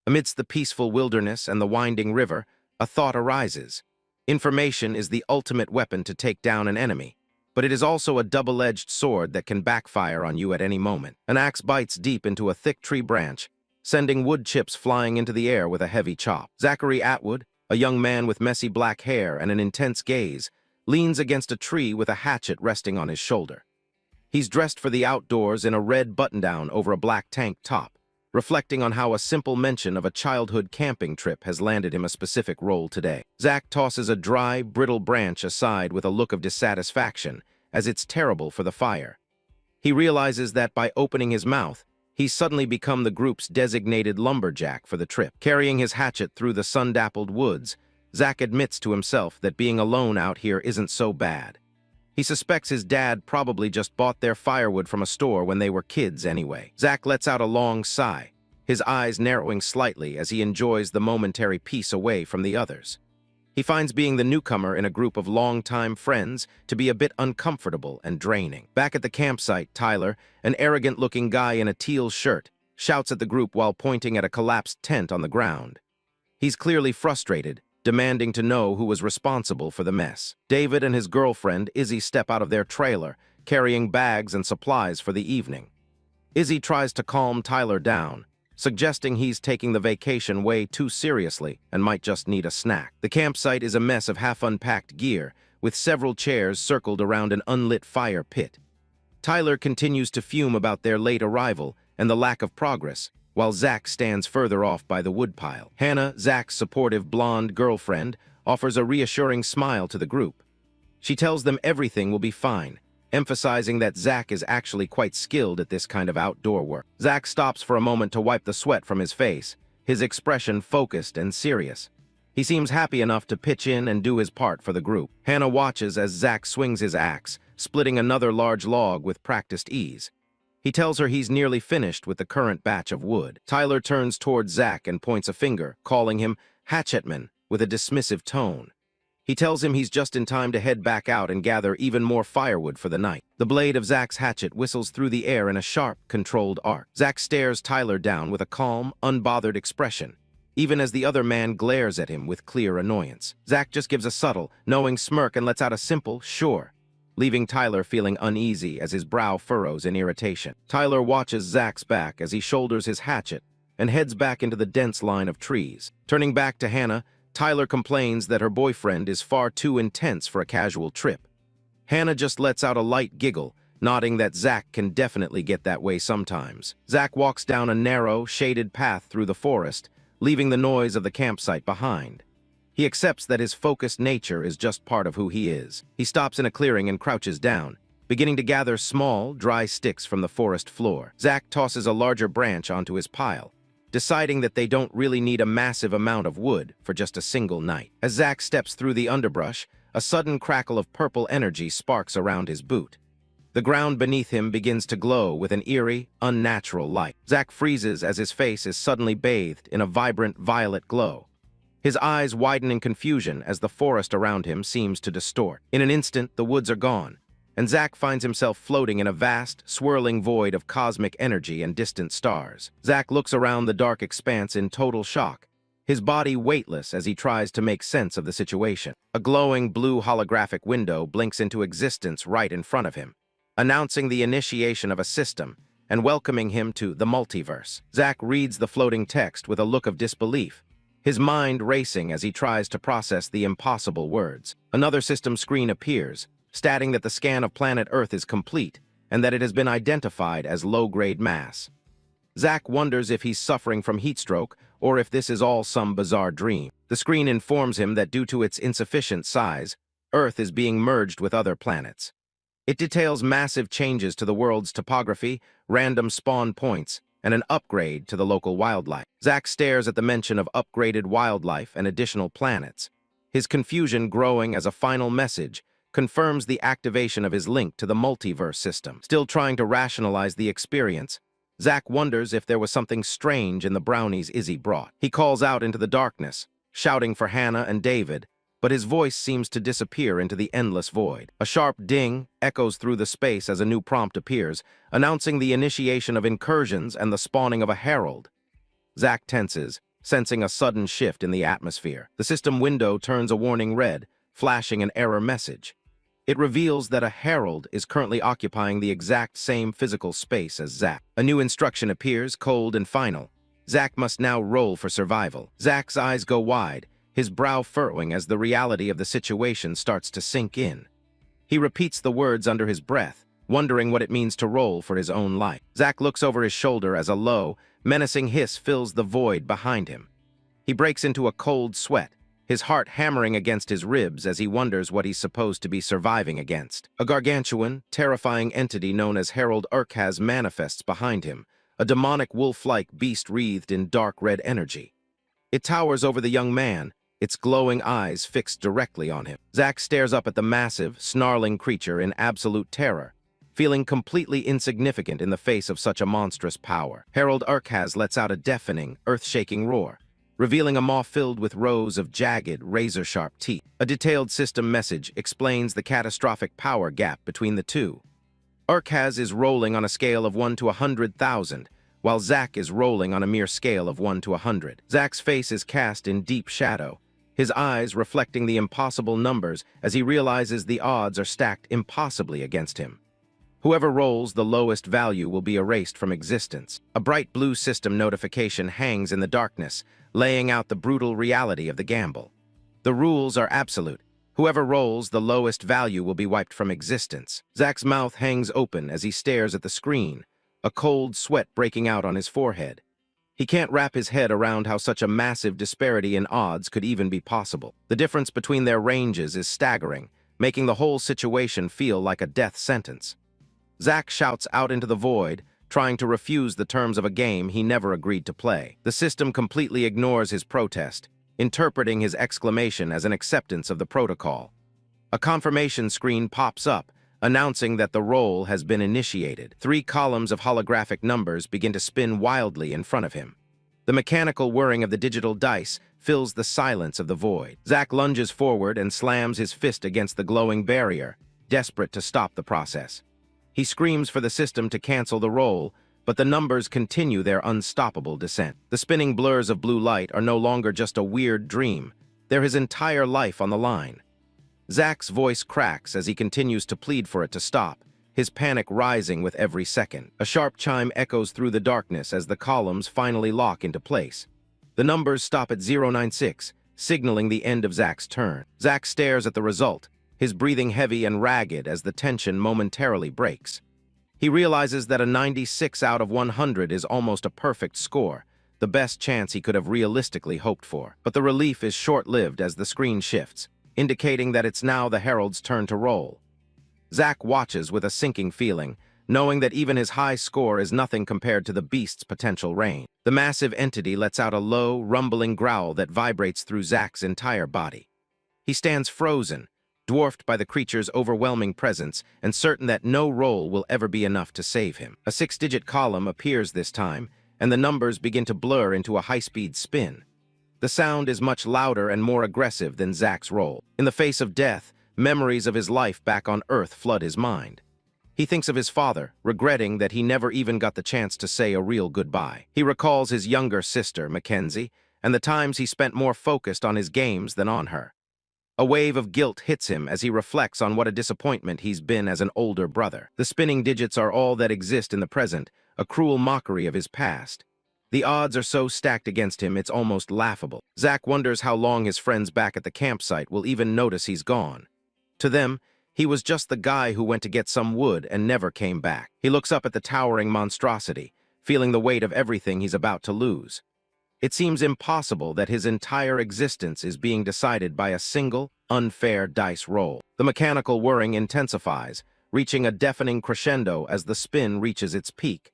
Amidst the peaceful wilderness and the winding river, a thought arises. Information is the ultimate weapon to take down an enemy, but it is also a double-edged sword that can backfire on you at any moment. An axe bites deep into a thick tree branch, sending wood chips flying into the air with a heavy chop. Zachary Atwood, a young man with messy black hair and an intense gaze, leans against a tree with a hatchet resting on his shoulder. He's dressed for the outdoors in a red button-down over a black tank top, reflecting on how a simple mention of a childhood camping trip has landed him a specific role today. Zach tosses a dry, brittle branch aside with a look of dissatisfaction, as it's terrible for the fire. He realizes that by opening his mouth, he's suddenly become the group's designated lumberjack for the trip. Carrying his hatchet through the sun-dappled woods, Zach admits to himself that being alone out here isn't so bad. He suspects his dad probably just bought their firewood from a store when they were kids anyway. Zach lets out a long sigh, his eyes narrowing slightly as he enjoys the momentary peace away from the others. He finds being the newcomer in a group of longtime friends to be a bit uncomfortable and draining. Back at the campsite, Tyler, an arrogant-looking guy in a teal shirt, shouts at the group while pointing at a collapsed tent on the ground. He's clearly frustrated, demanding to know who was responsible for the mess. David and his girlfriend, Izzy, step out of their trailer, carrying bags and supplies for the evening. Izzy tries to calm Tyler down, suggesting he's taking the vacation way too seriously and might just need a snack. The campsite is a mess of half-unpacked gear, with several chairs circled around an unlit fire pit. Tyler continues to fume about their late arrival and the lack of progress, while Zach stands further off by the woodpile. Hannah, Zach's supportive blonde girlfriend, offers a reassuring smile to the group. She tells them everything will be fine, emphasizing that Zach is actually quite skilled at this kind of outdoor work. Zach stops for a moment to wipe the sweat from his face, his expression focused and serious. He seems happy enough to pitch in and do his part for the group. Hannah watches as Zach swings his axe, splitting another large log with practiced ease. He tells her he's nearly finished with the current batch of wood. Tyler turns towards Zach and points a finger, calling him hatchetman with a dismissive tone. He tells him he's just in time to head back out and gather even more firewood for the night. The blade of Zach's hatchet whistles through the air in a sharp, controlled arc. Zach stares Tyler down with a calm, unbothered expression, even as the other man glares at him with clear annoyance. Zach just gives a subtle, knowing smirk and lets out a simple, sure, leaving Tyler feeling uneasy as his brow furrows in irritation. Tyler watches Zach's back as he shoulders his hatchet and heads back into the dense line of trees. Turning back to Hannah, Tyler complains that her boyfriend is far too intense for a casual trip. Hannah just lets out a light giggle, nodding that Zach can definitely get that way sometimes. Zach walks down a narrow, shaded path through the forest, leaving the noise of the campsite behind. He accepts that his focused nature is just part of who he is. He stops in a clearing and crouches down, beginning to gather small, dry sticks from the forest floor. Zach tosses a larger branch onto his pile, deciding that they don't really need a massive amount of wood for just a single night. As Zach steps through the underbrush, a sudden crackle of purple energy sparks around his boot. The ground beneath him begins to glow with an eerie, unnatural light. Zach freezes as his face is suddenly bathed in a vibrant violet glow. His eyes widen in confusion as the forest around him seems to distort. In an instant, the woods are gone, and Zach finds himself floating in a vast, swirling void of cosmic energy and distant stars. Zach looks around the dark expanse in total shock, his body weightless as he tries to make sense of the situation. A glowing blue holographic window blinks into existence right in front of him, announcing the initiation of a system and welcoming him to the multiverse. Zach reads the floating text with a look of disbelief, his mind racing as he tries to process the impossible words. Another system screen appears, stating that the scan of planet Earth is complete and that it has been identified as low-grade mass. Zach wonders if he's suffering from heatstroke or if this is all some bizarre dream. The screen informs him that due to its insufficient size, Earth is being merged with other planets. It details massive changes to the world's topography, random spawn points, and an upgrade to the local wildlife. Zach stares at the mention of upgraded wildlife and additional planets, his confusion growing as a final message confirms the activation of his link to the multiverse system. Still trying to rationalize the experience, Zach wonders if there was something strange in the brownies Izzy brought. He calls out into the darkness, shouting for Hannah and David, but his voice seems to disappear into the endless void. A sharp ding echoes through the space as a new prompt appears, announcing the initiation of incursions and the spawning of a herald. Zach tenses, sensing a sudden shift in the atmosphere. The system window turns a warning red, flashing an error message. It reveals that a herald is currently occupying the exact same physical space as Zack. A new instruction appears, cold and final. Zack must now roll for survival. Zack's eyes go wide, his brow furrowing as the reality of the situation starts to sink in. He repeats the words under his breath, wondering what it means to roll for his own life. Zack looks over his shoulder as a low, menacing hiss fills the void behind him. He breaks into a cold sweat, his heart hammering against his ribs as he wonders what he's supposed to be surviving against. A gargantuan, terrifying entity known as Herald Urkhaz manifests behind him, a demonic wolf-like beast wreathed in dark red energy. It towers over the young man, its glowing eyes fixed directly on him. Zack stares up at the massive, snarling creature in absolute terror, feeling completely insignificant in the face of such a monstrous power. Herald Urkhaz lets out a deafening, earth-shaking roar, revealing a maw filled with rows of jagged, razor-sharp teeth. A detailed system message explains the catastrophic power gap between the two. Urkhaz is rolling on a scale of 1 to 100,000, while Zack is rolling on a mere scale of 1 to 100. Zack's face is cast in deep shadow, his eyes reflecting the impossible numbers as he realizes the odds are stacked impossibly against him. Whoever rolls the lowest value will be erased from existence. A bright blue system notification hangs in the darkness, laying out the brutal reality of the gamble. The rules are absolute. Whoever rolls the lowest value will be wiped from existence. Zack's mouth hangs open as he stares at the screen, a cold sweat breaking out on his forehead. He can't wrap his head around how such a massive disparity in odds could even be possible. The difference between their ranges is staggering, making the whole situation feel like a death sentence. Zack shouts out into the void, trying to refuse the terms of a game he never agreed to play. The system completely ignores his protest, interpreting his exclamation as an acceptance of the protocol. A confirmation screen pops up, announcing that the roll has been initiated. 3 columns of holographic numbers begin to spin wildly in front of him. The mechanical whirring of the digital dice fills the silence of the void. Zack lunges forward and slams his fist against the glowing barrier, desperate to stop the process. He screams for the system to cancel the roll, but the numbers continue their unstoppable descent. The spinning blurs of blue light are no longer just a weird dream. They're his entire life on the line. Zack's voice cracks as he continues to plead for it to stop, his panic rising with every second. A sharp chime echoes through the darkness as the columns finally lock into place. The numbers stop at 096, signaling the end of Zack's turn. Zack stares at the result, his breathing heavy and ragged as the tension momentarily breaks. He realizes that a 96 out of 100 is almost a perfect score, the best chance he could have realistically hoped for. But the relief is short-lived as the screen shifts, indicating that it's now the Herald's turn to roll. Zack watches with a sinking feeling, knowing that even his high score is nothing compared to the beast's potential range. The massive entity lets out a low, rumbling growl that vibrates through Zack's entire body. He stands frozen, dwarfed by the creature's overwhelming presence and certain that no roll will ever be enough to save him. A 6-digit column appears this time, and the numbers begin to blur into a high-speed spin. The sound is much louder and more aggressive than Zack's roll. In the face of death, memories of his life back on Earth flood his mind. He thinks of his father, regretting that he never even got the chance to say a real goodbye. He recalls his younger sister, Mackenzie, and the times he spent more focused on his games than on her. A wave of guilt hits him as he reflects on what a disappointment he's been as an older brother. The spinning digits are all that exist in the present, a cruel mockery of his past. The odds are so stacked against him, it's almost laughable. Zack wonders how long his friends back at the campsite will even notice he's gone. To them, he was just the guy who went to get some wood and never came back. He looks up at the towering monstrosity, feeling the weight of everything he's about to lose. It seems impossible that his entire existence is being decided by a single, unfair dice roll. The mechanical whirring intensifies, reaching a deafening crescendo as the spin reaches its peak.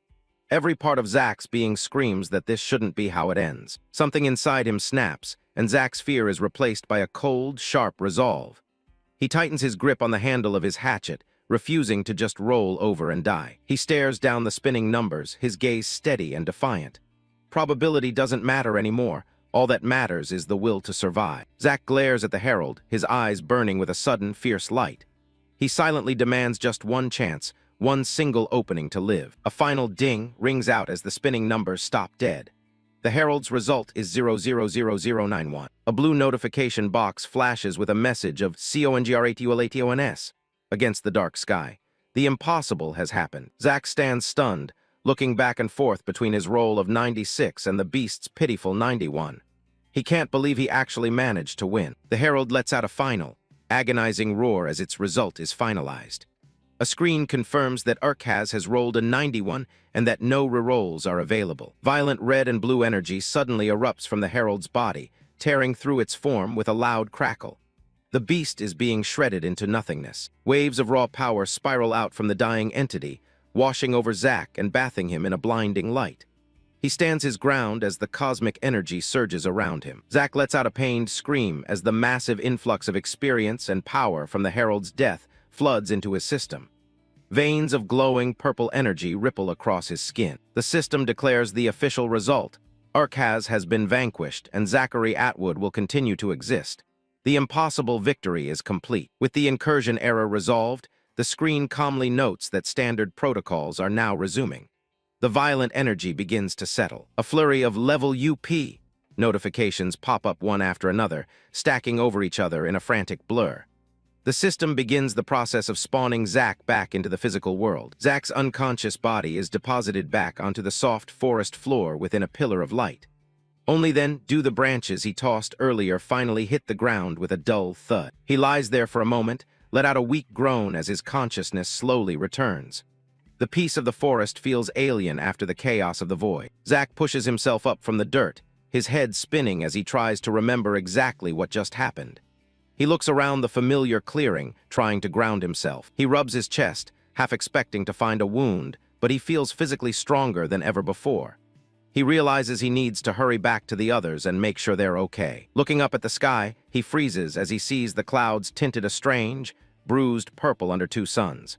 Every part of Zack's being screams that this shouldn't be how it ends. Something inside him snaps, and Zack's fear is replaced by a cold, sharp resolve. He tightens his grip on the handle of his hatchet, refusing to just roll over and die. He stares down the spinning numbers, his gaze steady and defiant. Probability doesn't matter anymore. All that matters is the will to survive. Zack glares at the Herald, his eyes burning with a sudden, fierce light. He silently demands just one chance, one single opening to live. A final ding rings out as the spinning numbers stop dead. The herald's result is 000091. A blue notification box flashes with a message of CONGRATULATONS against the dark sky. The impossible has happened. Zack stands stunned, looking back and forth between his roll of 96 and the beast's pitiful 91. He can't believe he actually managed to win. The herald lets out a final, agonizing roar as its result is finalized. A screen confirms that Urkaz has rolled a 91 and that no rerolls are available. Violent red and blue energy suddenly erupts from the herald's body, tearing through its form with a loud crackle. The beast is being shredded into nothingness. Waves of raw power spiral out from the dying entity, washing over Zack and bathing him in a blinding light. He stands his ground as the cosmic energy surges around him. Zack lets out a pained scream as the massive influx of experience and power from the herald's death floods into his system. Veins of glowing purple energy ripple across his skin. The system declares the official result. Urkaz has been vanquished, and Zachary Atwood will continue to exist. The impossible victory is complete. With the incursion error resolved, the screen calmly notes that standard protocols are now resuming. The violent energy begins to settle. A flurry of level UP notifications pop up one after another, stacking over each other in a frantic blur. The system begins the process of spawning Zack back into the physical world. Zack's unconscious body is deposited back onto the soft forest floor within a pillar of light. Only then do the branches he tossed earlier finally hit the ground with a dull thud. He lies there for a moment, let out a weak groan as his consciousness slowly returns. The peace of the forest feels alien after the chaos of the void. Zack pushes himself up from the dirt, his head spinning as he tries to remember exactly what just happened. He looks around the familiar clearing, trying to ground himself. He rubs his chest, half expecting to find a wound, but he feels physically stronger than ever before. He realizes he needs to hurry back to the others and make sure they're okay. Looking up at the sky, he freezes as he sees the clouds tinted a strange, bruised purple under two suns.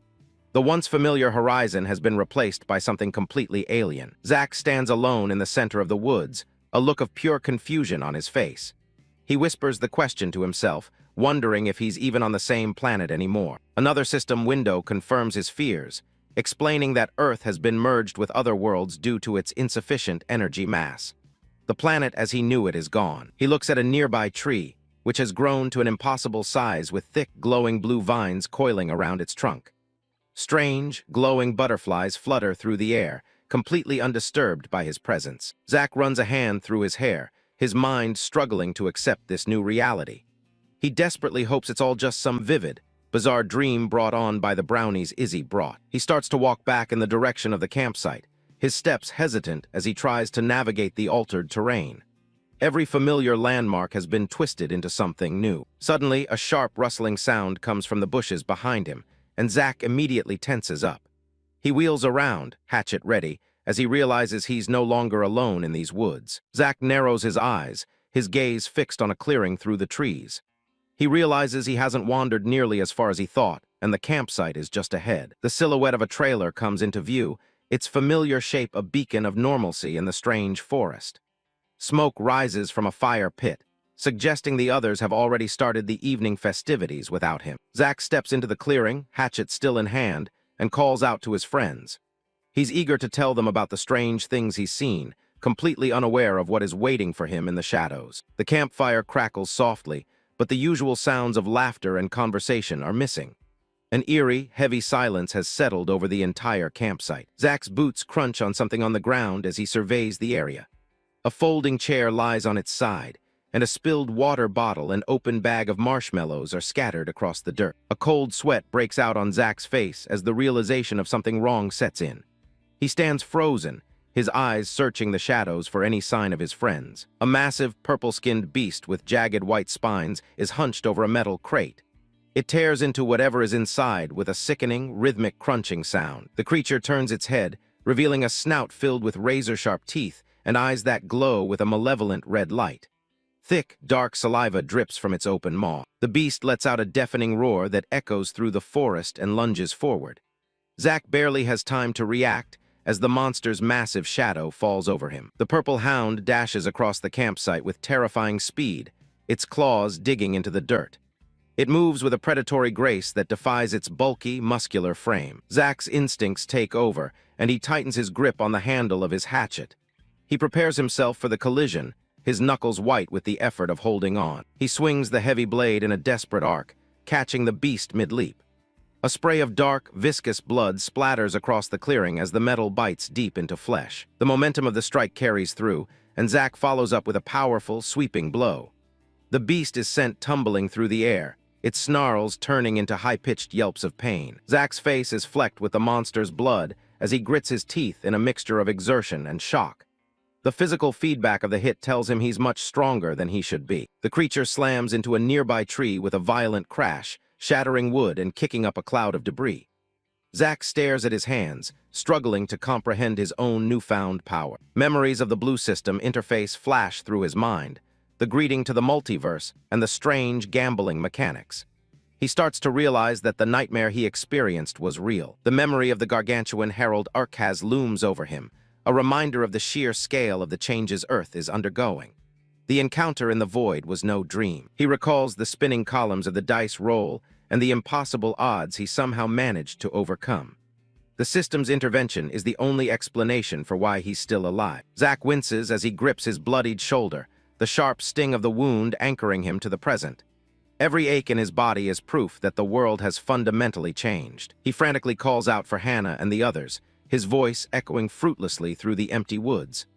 The once familiar horizon has been replaced by something completely alien. Zack stands alone in the center of the woods, a look of pure confusion on his face. He whispers the question to himself, wondering if he's even on the same planet anymore. Another system window confirms his fears, explaining that Earth has been merged with other worlds due to its insufficient energy mass. The planet as he knew it is gone. He looks at a nearby tree, which has grown to an impossible size with thick, glowing blue vines coiling around its trunk. Strange, glowing butterflies flutter through the air, completely undisturbed by his presence. Zack runs a hand through his hair, his mind struggling to accept this new reality. He desperately hopes it's all just some vivid, bizarre dream brought on by the brownies Izzy brought. He starts to walk back in the direction of the campsite, his steps hesitant as he tries to navigate the altered terrain. Every familiar landmark has been twisted into something new. Suddenly, a sharp rustling sound comes from the bushes behind him, and Zack immediately tenses up. He wheels around, hatchet ready, as he realizes he's no longer alone in these woods. Zack narrows his eyes, his gaze fixed on a clearing through the trees. He realizes he hasn't wandered nearly as far as he thought, and the campsite is just ahead. The silhouette of a trailer comes into view, its familiar shape a beacon of normalcy in the strange forest. Smoke rises from a fire pit, suggesting the others have already started the evening festivities without him. Zack steps into the clearing, hatchet still in hand, and calls out to his friends. He's eager to tell them about the strange things he's seen, completely unaware of what is waiting for him in the shadows. The campfire crackles softly, but the usual sounds of laughter and conversation are missing. An eerie, heavy silence has settled over the entire campsite. Zack's boots crunch on something on the ground as he surveys the area. A folding chair lies on its side, and a spilled water bottle and open bag of marshmallows are scattered across the dirt. A cold sweat breaks out on Zack's face as the realization of something wrong sets in. He stands frozen, his eyes searching the shadows for any sign of his friends. A massive, purple-skinned beast with jagged white spines is hunched over a metal crate. It tears into whatever is inside with a sickening, rhythmic crunching sound. The creature turns its head, revealing a snout filled with razor-sharp teeth and eyes that glow with a malevolent red light. Thick, dark saliva drips from its open maw. The beast lets out a deafening roar that echoes through the forest and lunges forward. Zack barely has time to react as the monster's massive shadow falls over him. The purple hound dashes across the campsite with terrifying speed, its claws digging into the dirt. It moves with a predatory grace that defies its bulky, muscular frame. Zack's instincts take over, and he tightens his grip on the handle of his hatchet. He prepares himself for the collision, his knuckles white with the effort of holding on. He swings the heavy blade in a desperate arc, catching the beast mid-leap. A spray of dark, viscous blood splatters across the clearing as the metal bites deep into flesh. The momentum of the strike carries through, and Zack follows up with a powerful, sweeping blow. The beast is sent tumbling through the air, its snarls turning into high-pitched yelps of pain. Zack's face is flecked with the monster's blood as he grits his teeth in a mixture of exertion and shock. The physical feedback of the hit tells him he's much stronger than he should be. The creature slams into a nearby tree with a violent crash, shattering wood and kicking up a cloud of debris. Zack stares at his hands, struggling to comprehend his own newfound power. Memories of the blue system interface flash through his mind, the greeting to the multiverse and the strange, gambling mechanics. He starts to realize that the nightmare he experienced was real. The memory of the gargantuan herald Urkaz looms over him, a reminder of the sheer scale of the changes Earth is undergoing. The encounter in the void was no dream. He recalls the spinning columns of the dice roll and the impossible odds he somehow managed to overcome. The system's intervention is the only explanation for why he's still alive. Zack winces as he grips his bloodied shoulder, the sharp sting of the wound anchoring him to the present. Every ache in his body is proof that the world has fundamentally changed. He frantically calls out for Hannah and the others, his voice echoing fruitlessly through the empty woods.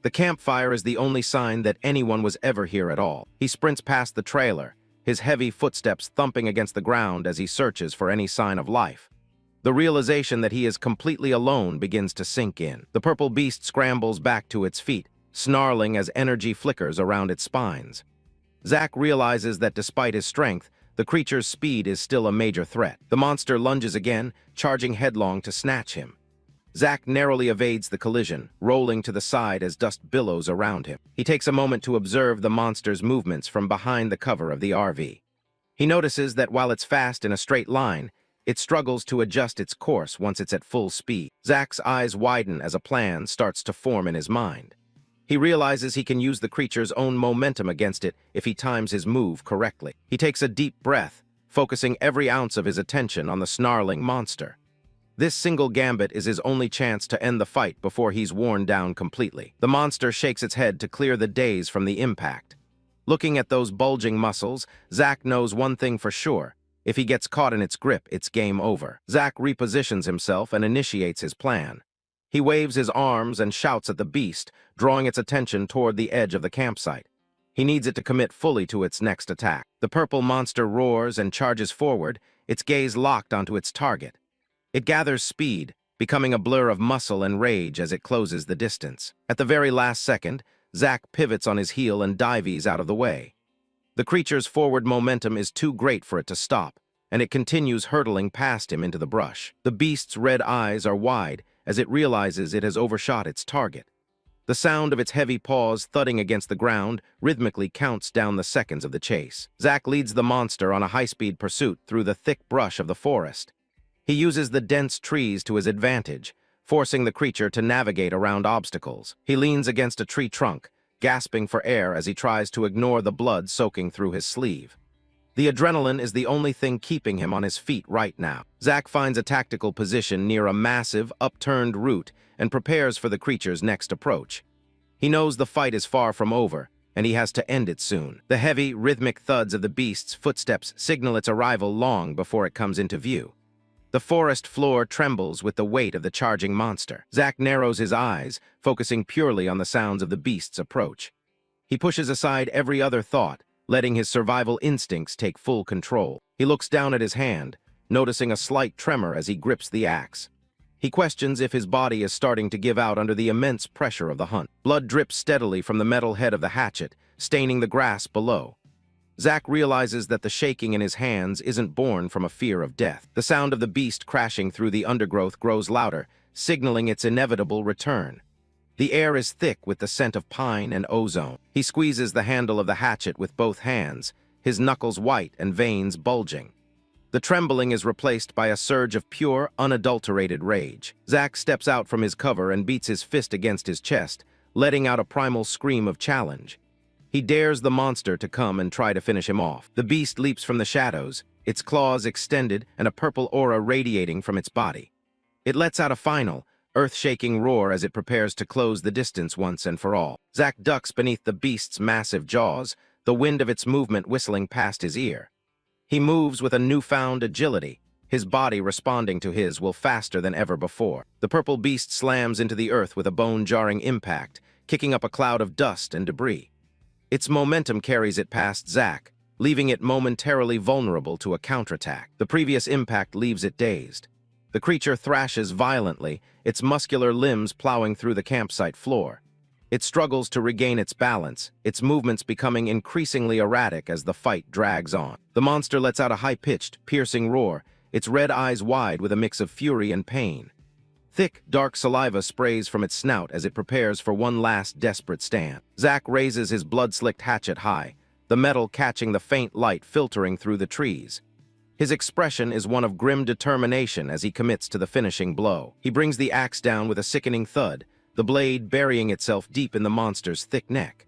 The campfire is the only sign that anyone was ever here at all. He sprints past the trailer, his heavy footsteps thumping against the ground as he searches for any sign of life. The realization that he is completely alone begins to sink in. The purple beast scrambles back to its feet, snarling as energy flickers around its spines. Zack realizes that despite his strength, the creature's speed is still a major threat. The monster lunges again, charging headlong to snatch him. Zack narrowly evades the collision, rolling to the side as dust billows around him. He takes a moment to observe the monster's movements from behind the cover of the RV. He notices that while it's fast in a straight line, it struggles to adjust its course once it's at full speed. Zack's eyes widen as a plan starts to form in his mind. He realizes he can use the creature's own momentum against it if he times his move correctly. He takes a deep breath, focusing every ounce of his attention on the snarling monster. This single gambit is his only chance to end the fight before he's worn down completely. The monster shakes its head to clear the daze from the impact. Looking at those bulging muscles, Zack knows one thing for sure. If he gets caught in its grip, it's game over. Zack repositions himself and initiates his plan. He waves his arms and shouts at the beast, drawing its attention toward the edge of the campsite. He needs it to commit fully to its next attack. The purple monster roars and charges forward, its gaze locked onto its target. It gathers speed, becoming a blur of muscle and rage as it closes the distance. At the very last second, Zack pivots on his heel and dives out of the way. The creature's forward momentum is too great for it to stop, and it continues hurtling past him into the brush. The beast's red eyes are wide as it realizes it has overshot its target. The sound of its heavy paws thudding against the ground rhythmically counts down the seconds of the chase. Zack leads the monster on a high-speed pursuit through the thick brush of the forest. He uses the dense trees to his advantage, forcing the creature to navigate around obstacles. He leans against a tree trunk, gasping for air as he tries to ignore the blood soaking through his sleeve. The adrenaline is the only thing keeping him on his feet right now. Zack finds a tactical position near a massive, upturned root and prepares for the creature's next approach. He knows the fight is far from over, and he has to end it soon. The heavy, rhythmic thuds of the beast's footsteps signal its arrival long before it comes into view. The forest floor trembles with the weight of the charging monster. Zack narrows his eyes, focusing purely on the sounds of the beast's approach. He pushes aside every other thought, letting his survival instincts take full control. He looks down at his hand, noticing a slight tremor as he grips the axe. He questions if his body is starting to give out under the immense pressure of the hunt. Blood drips steadily from the metal head of the hatchet, staining the grass below. Zack realizes that the shaking in his hands isn't born from a fear of death. The sound of the beast crashing through the undergrowth grows louder, signaling its inevitable return. The air is thick with the scent of pine and ozone. He squeezes the handle of the hatchet with both hands, his knuckles white and veins bulging. The trembling is replaced by a surge of pure, unadulterated rage. Zack steps out from his cover and beats his fist against his chest, letting out a primal scream of challenge. He dares the monster to come and try to finish him off. The beast leaps from the shadows, its claws extended and a purple aura radiating from its body. It lets out a final, earth-shaking roar as it prepares to close the distance once and for all. Zack ducks beneath the beast's massive jaws, the wind of its movement whistling past his ear. He moves with a newfound agility, his body responding to his will faster than ever before. The purple beast slams into the earth with a bone-jarring impact, kicking up a cloud of dust and debris. Its momentum carries it past Zack, leaving it momentarily vulnerable to a counterattack. The previous impact leaves it dazed. The creature thrashes violently, its muscular limbs plowing through the campsite floor. It struggles to regain its balance, its movements becoming increasingly erratic as the fight drags on. The monster lets out a high-pitched, piercing roar, its red eyes wide with a mix of fury and pain. Thick, dark saliva sprays from its snout as it prepares for one last desperate stand. Zack raises his blood-slicked hatchet high, the metal catching the faint light filtering through the trees. His expression is one of grim determination as he commits to the finishing blow. He brings the axe down with a sickening thud, the blade burying itself deep in the monster's thick neck.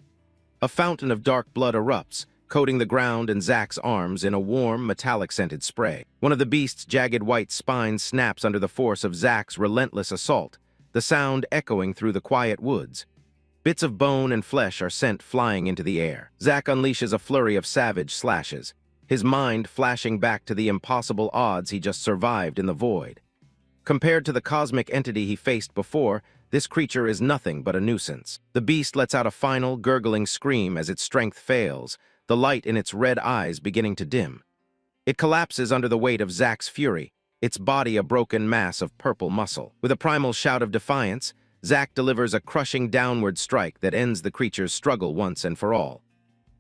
A fountain of dark blood erupts, coating the ground and Zack's arms in a warm, metallic-scented spray. One of the beast's jagged white spines snaps under the force of Zack's relentless assault, the sound echoing through the quiet woods. Bits of bone and flesh are sent flying into the air. Zack unleashes a flurry of savage slashes, his mind flashing back to the impossible odds he just survived in the void. Compared to the cosmic entity he faced before, this creature is nothing but a nuisance. The beast lets out a final, gurgling scream as its strength fails, the light in its red eyes beginning to dim. It collapses under the weight of Zack's fury, its body a broken mass of purple muscle. With a primal shout of defiance, Zack delivers a crushing downward strike that ends the creature's struggle once and for all.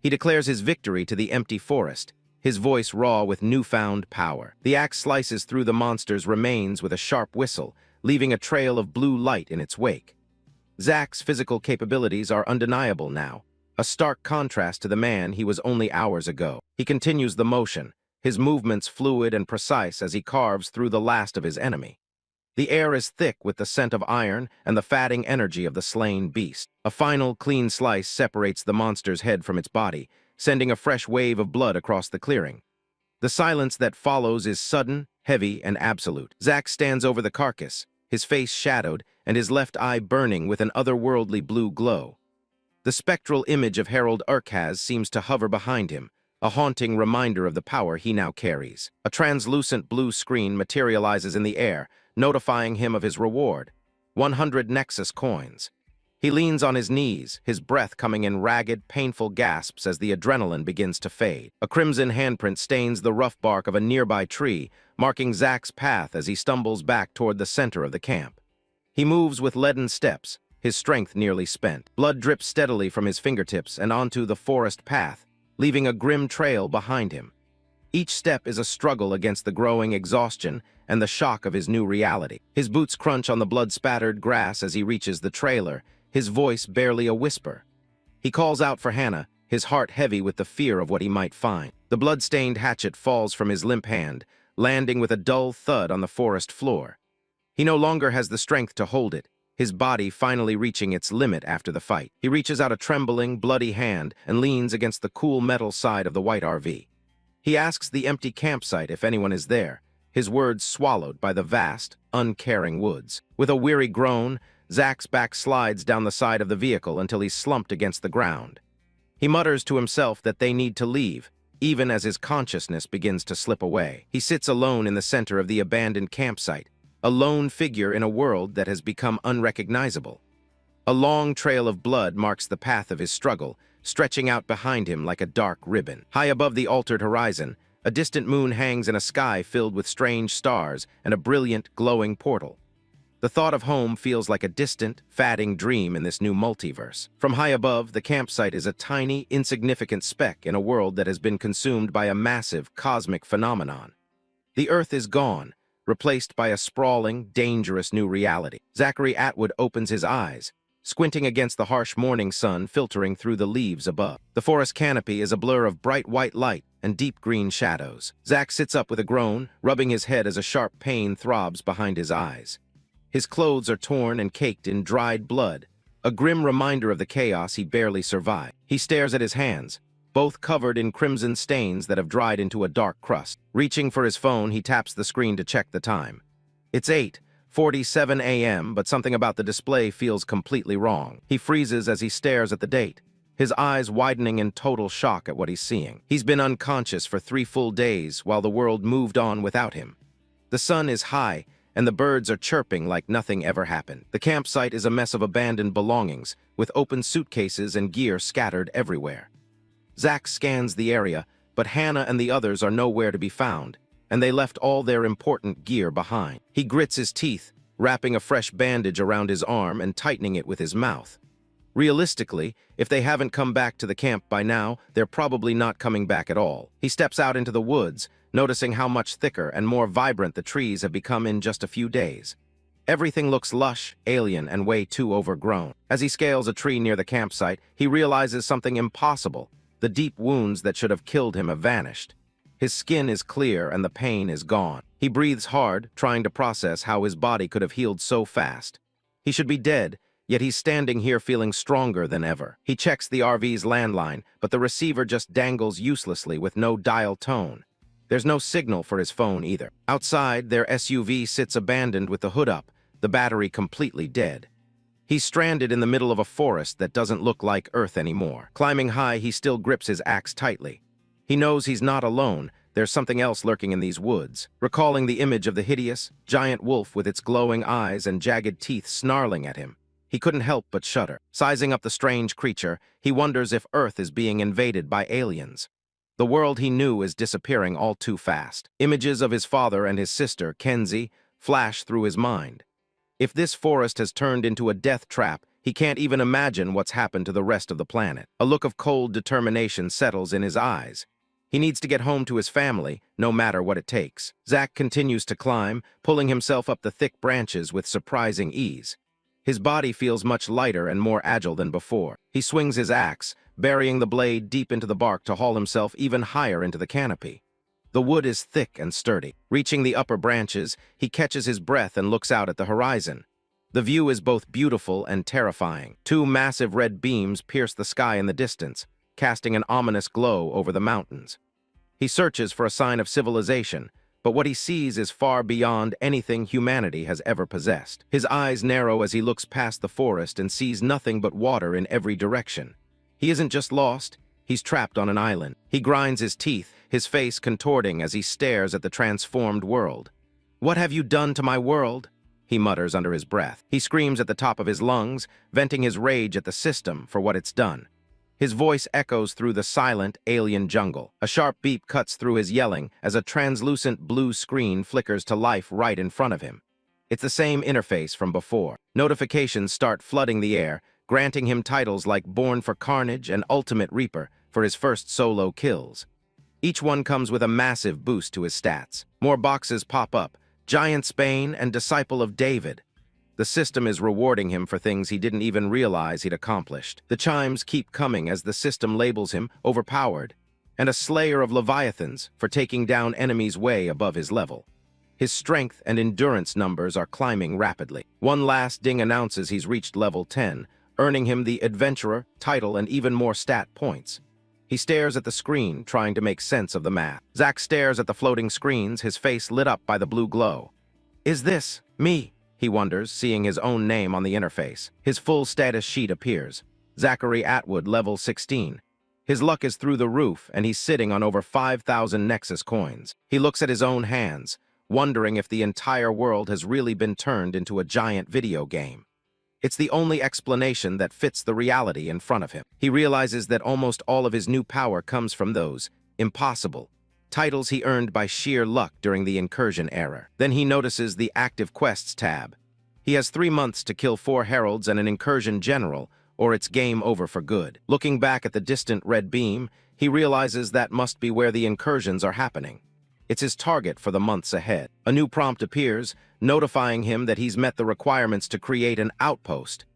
He declares his victory to the empty forest, his voice raw with newfound power. The axe slices through the monster's remains with a sharp whistle, leaving a trail of blue light in its wake. Zack's physical capabilities are undeniable now, a stark contrast to the man he was only hours ago. He continues the motion, his movements fluid and precise as he carves through the last of his enemy. The air is thick with the scent of iron and the fatting energy of the slain beast. A final, clean slice separates the monster's head from its body, sending a fresh wave of blood across the clearing. The silence that follows is sudden, heavy, and absolute. Zack stands over the carcass, his face shadowed and his left eye burning with an otherworldly blue glow. The spectral image of Herald Urkhaz seems to hover behind him, a haunting reminder of the power he now carries. A translucent blue screen materializes in the air, notifying him of his reward, 100 Nexus coins. He leans on his knees, his breath coming in ragged, painful gasps as the adrenaline begins to fade. A crimson handprint stains the rough bark of a nearby tree, marking Zack's path as he stumbles back toward the center of the camp. He moves with leaden steps, his strength nearly spent. Blood drips steadily from his fingertips and onto the forest path, leaving a grim trail behind him. Each step is a struggle against the growing exhaustion and the shock of his new reality. His boots crunch on the blood-spattered grass as he reaches the trailer, his voice barely a whisper. He calls out for Hannah, his heart heavy with the fear of what he might find. The blood-stained hatchet falls from his limp hand, landing with a dull thud on the forest floor. He no longer has the strength to hold it, his body finally reaching its limit after the fight. He reaches out a trembling, bloody hand and leans against the cool metal side of the white RV. He asks the empty campsite if anyone is there, his words swallowed by the vast, uncaring woods. With a weary groan, Zack's back slides down the side of the vehicle until he's slumped against the ground. He mutters to himself that they need to leave, even as his consciousness begins to slip away. He sits alone in the center of the abandoned campsite, a lone figure in a world that has become unrecognizable. A long trail of blood marks the path of his struggle, stretching out behind him like a dark ribbon. High above the altered horizon, a distant moon hangs in a sky filled with strange stars and a brilliant, glowing portal. The thought of home feels like a distant, fatting dream in this new multiverse. From high above, the campsite is a tiny, insignificant speck in a world that has been consumed by a massive, cosmic phenomenon. The Earth is gone, replaced by a sprawling, dangerous new reality. Zachary Atwood opens his eyes, squinting against the harsh morning sun filtering through the leaves above. The forest canopy is a blur of bright white light and deep green shadows. Zach sits up with a groan, rubbing his head as a sharp pain throbs behind his eyes. His clothes are torn and caked in dried blood, a grim reminder of the chaos he barely survived. He stares at his hands, both covered in crimson stains that have dried into a dark crust. Reaching for his phone, he taps the screen to check the time. It's 8, 47 a.m., but something about the display feels completely wrong. He freezes as he stares at the date, his eyes widening in total shock at what he's seeing. He's been unconscious for 3 full days while the world moved on without him. The sun is high, and the birds are chirping like nothing ever happened. The campsite is a mess of abandoned belongings, with open suitcases and gear scattered everywhere. Zach scans the area, but Hannah and the others are nowhere to be found, and they left all their important gear behind. He grits his teeth, wrapping a fresh bandage around his arm and tightening it with his mouth. Realistically, if they haven't come back to the camp by now, they're probably not coming back at all. He steps out into the woods, noticing how much thicker and more vibrant the trees have become in just a few days. Everything looks lush, alien, and way too overgrown. As he scales a tree near the campsite, he realizes something impossible. The deep wounds that should have killed him have vanished. His skin is clear and the pain is gone. He breathes hard, trying to process how his body could have healed so fast. He should be dead, yet he's standing here feeling stronger than ever. He checks the RV's landline, but the receiver just dangles uselessly with no dial tone. There's no signal for his phone either. Outside, their SUV sits abandoned with the hood up, the battery completely dead. He's stranded in the middle of a forest that doesn't look like Earth anymore. Climbing high, he still grips his axe tightly. He knows he's not alone. There's something else lurking in these woods. Recalling the image of the hideous, giant wolf with its glowing eyes and jagged teeth snarling at him, he couldn't help but shudder. Sizing up the strange creature, he wonders if Earth is being invaded by aliens. The world he knew is disappearing all too fast. Images of his father and his sister, Kenzie, flash through his mind. If this forest has turned into a death trap, he can't even imagine what's happened to the rest of the planet. A look of cold determination settles in his eyes. He needs to get home to his family, no matter what it takes. Zach continues to climb, pulling himself up the thick branches with surprising ease. His body feels much lighter and more agile than before. He swings his axe, burying the blade deep into the bark to haul himself even higher into the canopy. The wood is thick and sturdy. Reaching the upper branches, he catches his breath and looks out at the horizon. The view is both beautiful and terrifying. 2 massive red beams pierce the sky in the distance, casting an ominous glow over the mountains. He searches for a sign of civilization, but what he sees is far beyond anything humanity has ever possessed. His eyes narrow as he looks past the forest and sees nothing but water in every direction. He isn't just lost, he's trapped on an island. He grinds his teeth, his face contorting as he stares at the transformed world. "What have you done to my world?" he mutters under his breath. He screams at the top of his lungs, venting his rage at the system for what it's done. His voice echoes through the silent, alien jungle. A sharp beep cuts through his yelling as a translucent blue screen flickers to life right in front of him. It's the same interface from before. Notifications start flooding the air, granting him titles like Born for Carnage and Ultimate Reaper for his first solo kills. Each one comes with a massive boost to his stats. More boxes pop up: Giant Spain and Disciple of David. The system is rewarding him for things he didn't even realize he'd accomplished. The chimes keep coming as the system labels him overpowered, and a slayer of Leviathans for taking down enemies way above his level. His strength and endurance numbers are climbing rapidly. One last ding announces he's reached level 10, earning him the Adventurer title and even more stat points. He stares at the screen, trying to make sense of the math. Zach stares at the floating screens, his face lit up by the blue glow. "Is this me?" he wonders, seeing his own name on the interface. His full status sheet appears. Zachary Atwood, level 16. His luck is through the roof, and he's sitting on over 5,000 Nexus coins. He looks at his own hands, wondering if the entire world has really been turned into a giant video game. It's the only explanation that fits the reality in front of him. He realizes that almost all of his new power comes from those impossible titles he earned by sheer luck during the incursion era. Then he notices the active quests tab. He has 3 months to kill 4 heralds and an incursion general, or it's game over for good. Looking back at the distant red beam, he realizes that must be where the incursions are happening. It's his target for the months ahead. A new prompt appears, notifying him that he's met the requirements to create an outpost.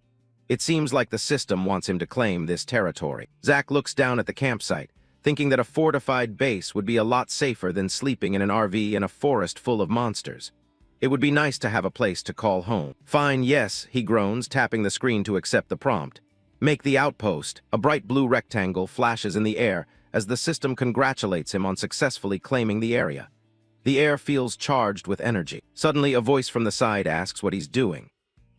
It seems like the system wants him to claim this territory. Zach looks down at the campsite, thinking that a fortified base would be a lot safer than sleeping in an RV in a forest full of monsters. It would be nice to have a place to call home. "Fine, yes," he groans, tapping the screen to accept the prompt. "Make the outpost." A bright blue rectangle flashes in the air as the system congratulates him on successfully claiming the area. The air feels charged with energy. Suddenly, a voice from the side asks what he's doing.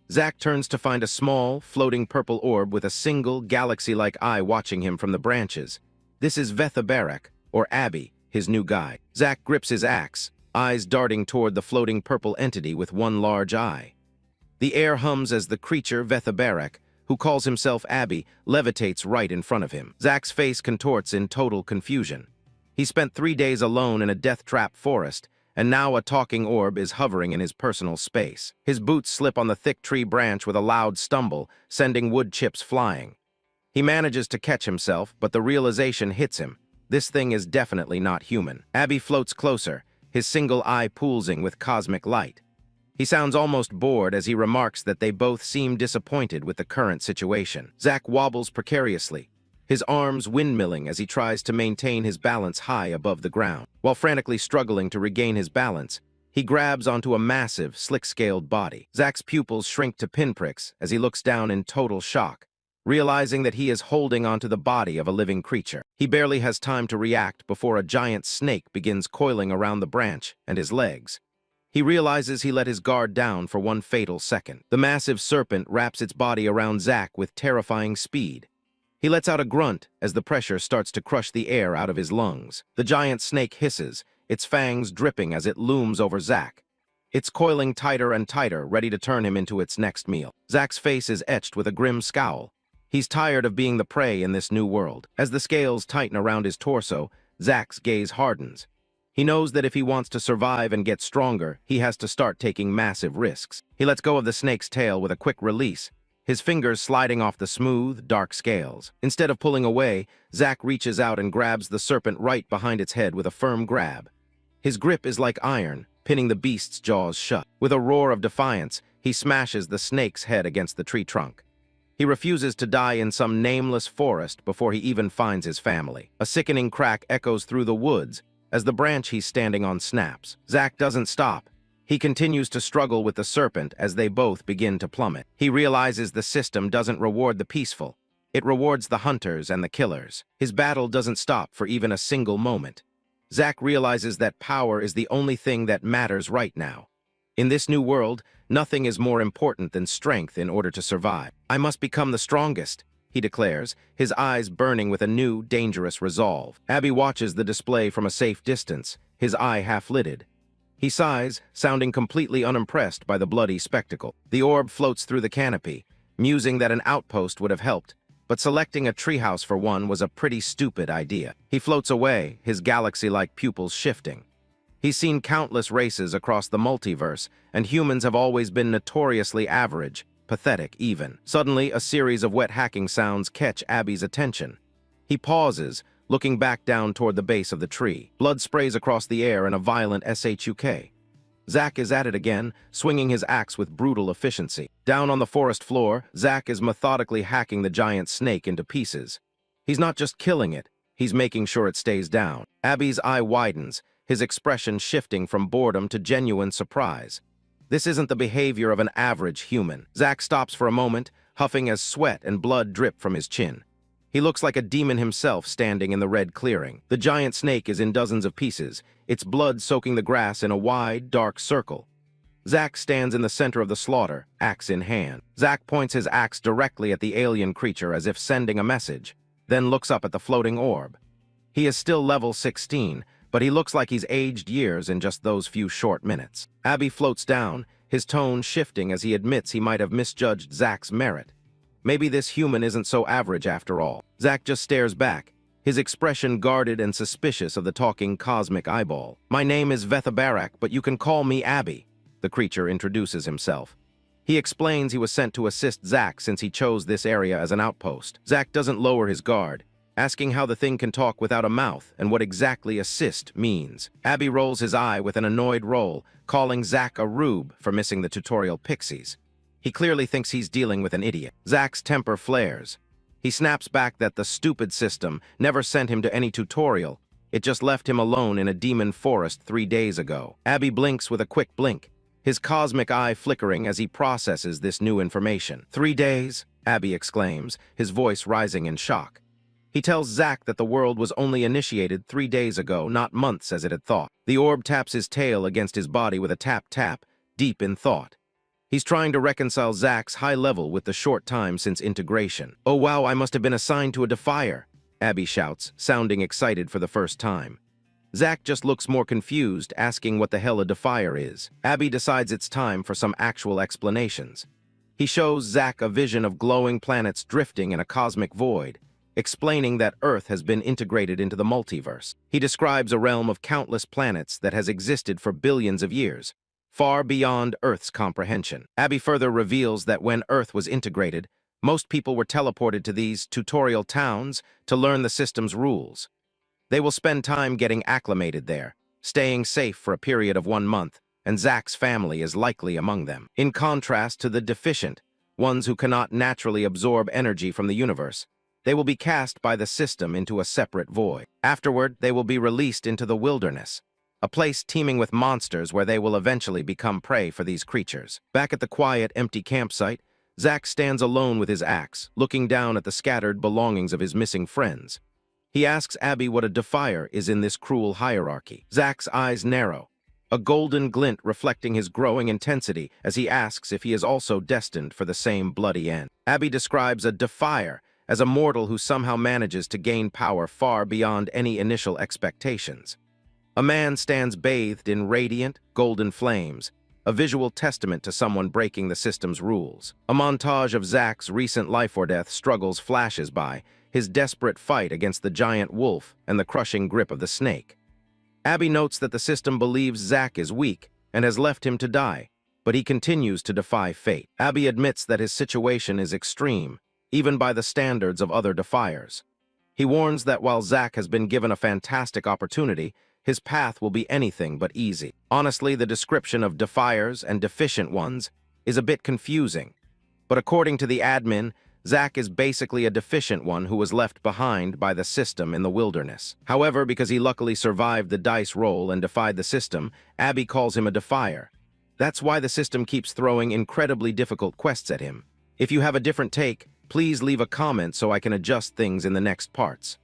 Zack turns to find a small, floating purple orb with a single, galaxy-like eye watching him from the branches. This is Vethabarak, or Abby, his new guide. Zack grips his axe, eyes darting toward the floating purple entity with one large eye. The air hums as the creature, Vethabarak, who calls himself Abby, levitates right in front of him. Zack's face contorts in total confusion. He spent 3 days alone in a death-trap forest, and now a talking orb is hovering in his personal space. His boots slip on the thick tree branch with a loud stumble, sending wood chips flying. He manages to catch himself, but the realization hits him. This thing is definitely not human. Abby floats closer, his single eye pulsing with cosmic light. He sounds almost bored as he remarks that they both seem disappointed with the current situation. Zack wobbles precariously, his arms windmilling as he tries to maintain his balance high above the ground. While frantically struggling to regain his balance, he grabs onto a massive, slick-scaled body. Zack's pupils shrink to pinpricks as he looks down in total shock, realizing that he is holding onto the body of a living creature. He barely has time to react before a giant snake begins coiling around the branch and his legs. He realizes he let his guard down for one fatal second. The massive serpent wraps its body around Zack with terrifying speed. He lets out a grunt as the pressure starts to crush the air out of his lungs. The giant snake hisses, its fangs dripping as it looms over Zack. It's coiling tighter and tighter, ready to turn him into its next meal. Zack's face is etched with a grim scowl. He's tired of being the prey in this new world. As the scales tighten around his torso, Zack's gaze hardens. He knows that if he wants to survive and get stronger, he has to start taking massive risks. He lets go of the snake's tail with a quick release, his fingers sliding off the smooth, dark scales. Instead of pulling away, Zack reaches out and grabs the serpent right behind its head with a firm grab. His grip is like iron, pinning the beast's jaws shut. With a roar of defiance, he smashes the snake's head against the tree trunk. He refuses to die in some nameless forest before he even finds his family. A sickening crack echoes through the woods as the branch he's standing on snaps. Zack doesn't stop. He continues to struggle with the serpent as they both begin to plummet. He realizes the system doesn't reward the peaceful. It rewards the hunters and the killers. His battle doesn't stop for even a single moment. Zack realizes that power is the only thing that matters right now. In this new world, nothing is more important than strength in order to survive. "I must become the strongest," he declares, his eyes burning with a new, dangerous resolve. Abby watches the display from a safe distance, his eye half-lidded. He sighs, sounding completely unimpressed by the bloody spectacle. The orb floats through the canopy, musing that an outpost would have helped, but selecting a treehouse for one was a pretty stupid idea. He floats away, his galaxy-like pupils shifting. He's seen countless races across the multiverse, and humans have always been notoriously average, pathetic even. Suddenly, a series of wet hacking sounds catch Abby's attention. He pauses, looking back down toward the base of the tree. Blood sprays across the air in a violent shuk. Zack is at it again, swinging his axe with brutal efficiency. Down on the forest floor, Zack is methodically hacking the giant snake into pieces. He's not just killing it, he's making sure it stays down. Abby's eye widens, his expression shifting from boredom to genuine surprise. This isn't the behavior of an average human. Zack stops for a moment, huffing as sweat and blood drip from his chin. He looks like a demon himself standing in the red clearing. The giant snake is in dozens of pieces, its blood soaking the grass in a wide, dark circle. Zack stands in the center of the slaughter, axe in hand. Zack points his axe directly at the alien creature as if sending a message, then looks up at the floating orb. He is still level 16, but he looks like he's aged years in just those few short minutes. Abby floats down, his tone shifting as he admits he might have misjudged Zack's merit. Maybe this human isn't so average after all. Zack just stares back, his expression guarded and suspicious of the talking cosmic eyeball. "My name is Vethabarak, but you can call me Abby," the creature introduces himself. He explains he was sent to assist Zack since he chose this area as an outpost. Zack doesn't lower his guard, asking how the thing can talk without a mouth and what exactly assist means. Abby rolls his eye with an annoyed roll, calling Zack a rube for missing the tutorial pixies. He clearly thinks he's dealing with an idiot. Zack's temper flares. He snaps back that the stupid system never sent him to any tutorial. It just left him alone in a demon forest 3 days ago. Abby blinks with a quick blink, his cosmic eye flickering as he processes this new information. 3 days? Abby exclaims, his voice rising in shock. He tells Zack that the world was only initiated 3 days ago, not months as it had thought. The orb taps his tail against his body with a tap-tap, deep in thought. He's trying to reconcile Zack's high level with the short time since integration. "Oh wow, I must have been assigned to a defier," Abby shouts, sounding excited for the first time. Zack just looks more confused, asking what the hell a defier is. Abby decides it's time for some actual explanations. He shows Zack a vision of glowing planets drifting in a cosmic void, explaining that Earth has been integrated into the multiverse. He describes a realm of countless planets that has existed for billions of years, far beyond Earth's comprehension. Abby further reveals that when Earth was integrated, most people were teleported to these tutorial towns to learn the system's rules. They will spend time getting acclimated there, staying safe for a period of 1 month, and Zack's family is likely among them. In contrast to the deficient, ones who cannot naturally absorb energy from the universe, they will be cast by the system into a separate void. Afterward, they will be released into the wilderness, a place teeming with monsters where they will eventually become prey for these creatures. Back at the quiet, empty campsite, Zack stands alone with his axe, looking down at the scattered belongings of his missing friends. He asks Abby what a defier is in this cruel hierarchy. Zack's eyes narrow, a golden glint reflecting his growing intensity as he asks if he is also destined for the same bloody end. Abby describes a defier as a mortal who somehow manages to gain power far beyond any initial expectations. A man stands bathed in radiant, golden flames, a visual testament to someone breaking the system's rules. A montage of Zack's recent life-or-death struggles flashes by, his desperate fight against the giant wolf and the crushing grip of the snake. Abby notes that the system believes Zack is weak and has left him to die, but he continues to defy fate. Abby admits that his situation is extreme, even by the standards of other defiers. He warns that while Zack has been given a fantastic opportunity, his path will be anything but easy. Honestly, the description of defiers and deficient ones is a bit confusing, but according to the admin, Zack is basically a deficient one who was left behind by the system in the wilderness. However, because he luckily survived the dice roll and defied the system, Abby calls him a defier. That's why the system keeps throwing incredibly difficult quests at him. If you have a different take, please leave a comment so I can adjust things in the next parts.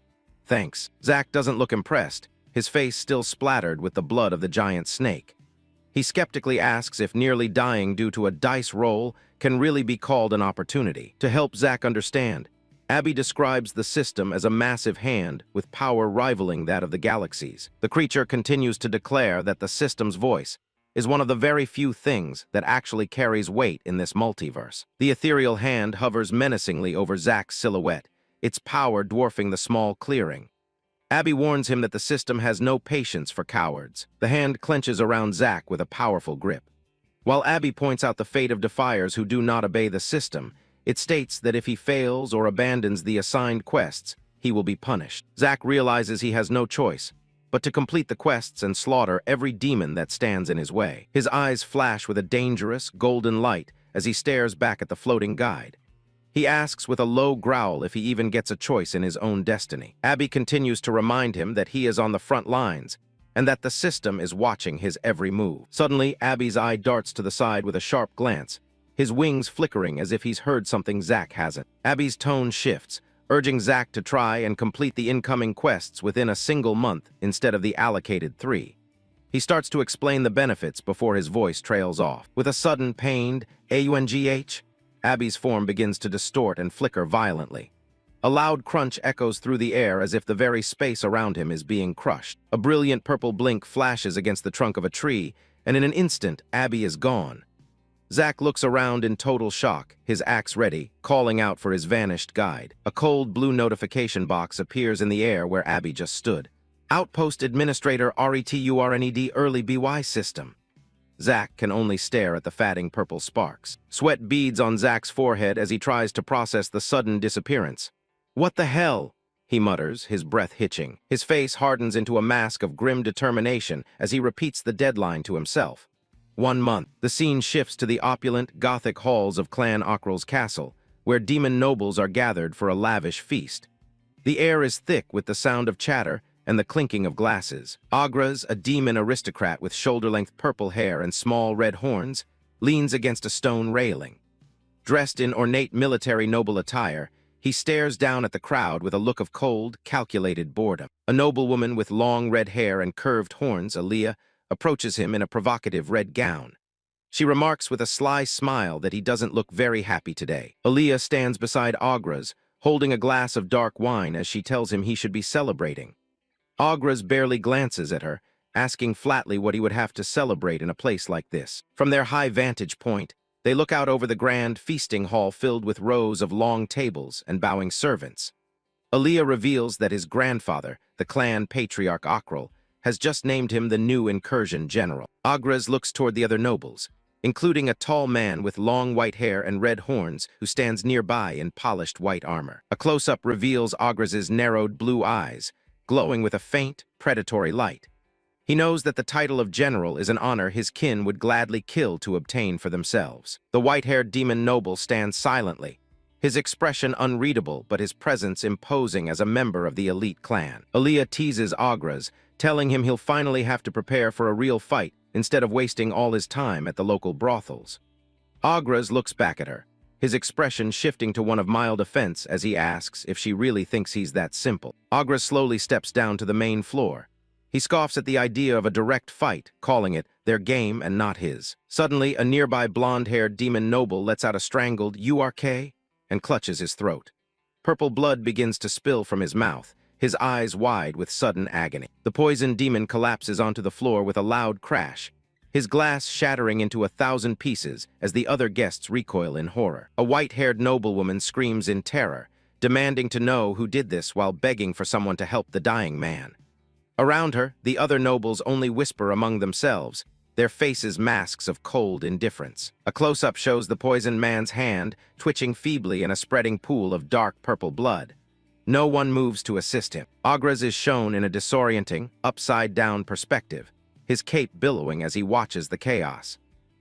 Thanks. Zack doesn't look impressed, his face still splattered with the blood of the giant snake. He skeptically asks if nearly dying due to a dice roll can really be called an opportunity. To help Zack understand, Abby describes the system as a massive hand with power rivaling that of the galaxies. The creature continues to declare that the system's voice is one of the very few things that actually carries weight in this multiverse. The ethereal hand hovers menacingly over Zack's silhouette, its power dwarfing the small clearing. Abby warns him that the system has no patience for cowards. The hand clenches around Zack with a powerful grip. While Abby points out the fate of defiers who do not obey the system, it states that if he fails or abandons the assigned quests, he will be punished. Zack realizes he has no choice but to complete the quests and slaughter every demon that stands in his way. His eyes flash with a dangerous, golden light as he stares back at the floating guide. He asks with a low growl if he even gets a choice in his own destiny. Abby continues to remind him that he is on the front lines and that the system is watching his every move. Suddenly, Abby's eye darts to the side with a sharp glance, his wings flickering as if he's heard something Zack hasn't. Abby's tone shifts, urging Zack to try and complete the incoming quests within a single month instead of the allocated 3. He starts to explain the benefits before his voice trails off. With a sudden, pained "AUNGH," Abby's form begins to distort and flicker violently. A loud crunch echoes through the air as if the very space around him is being crushed. A brilliant purple blink flashes against the trunk of a tree, and in an instant, Abby is gone. Zack looks around in total shock, his axe ready, calling out for his vanished guide. A cold blue notification box appears in the air where Abby just stood. Outpost Administrator RETURNED Early BY System. Zack can only stare at the fatting purple sparks. Sweat beads on Zack's forehead as he tries to process the sudden disappearance. "What the hell?" he mutters, his breath hitching. His face hardens into a mask of grim determination as he repeats the deadline to himself. 1 month. The scene shifts to the opulent, Gothic halls of Clan Ockrell's castle, where demon nobles are gathered for a lavish feast. The air is thick with the sound of chatter and the clinking of glasses. Agras, a demon aristocrat with shoulder-length purple hair and small red horns, leans against a stone railing. Dressed in ornate military noble attire, He stares down at the crowd with a look of cold, calculated boredom. A noblewoman with long red hair and curved horns, Aaliyah, approaches him in a provocative red gown. She remarks with a sly smile that he doesn't look very happy today. Aaliyah stands beside Agras, holding a glass of dark wine as she tells him he should be celebrating. Agras barely glances at her, asking flatly what he would have to celebrate in a place like this. From their high vantage point, they look out over the grand feasting hall filled with rows of long tables and bowing servants. Aaliyah reveals that his grandfather, the clan patriarch Akral, has just named him the new incursion general. Agras looks toward the other nobles, including a tall man with long white hair and red horns who stands nearby in polished white armor. A close-up reveals Agras's narrowed blue eyes, glowing with a faint, predatory light. He knows that the title of general is an honor his kin would gladly kill to obtain for themselves. The white-haired demon noble stands silently, his expression unreadable but his presence imposing as a member of the elite clan. Aaliyah teases Agras, telling him he'll finally have to prepare for a real fight instead of wasting all his time at the local brothels. Agras looks back at her, his expression shifting to one of mild offense as he asks if she really thinks he's that simple. Agras slowly steps down to the main floor. He scoffs at the idea of a direct fight, calling it their game and not his. Suddenly, a nearby blonde-haired demon noble lets out a strangled "URK" and clutches his throat. Purple blood begins to spill from his mouth, his eyes wide with sudden agony. The poisoned demon collapses onto the floor with a loud crash, his glass shattering into 1,000 pieces as the other guests recoil in horror. A white-haired noblewoman screams in terror, demanding to know who did this while begging for someone to help the dying man. Around her, the other nobles only whisper among themselves, their faces masks of cold indifference. A close-up shows the poisoned man's hand, twitching feebly in a spreading pool of dark purple blood. No one moves to assist him. Agras is shown in a disorienting, upside-down perspective, his cape billowing as he watches the chaos.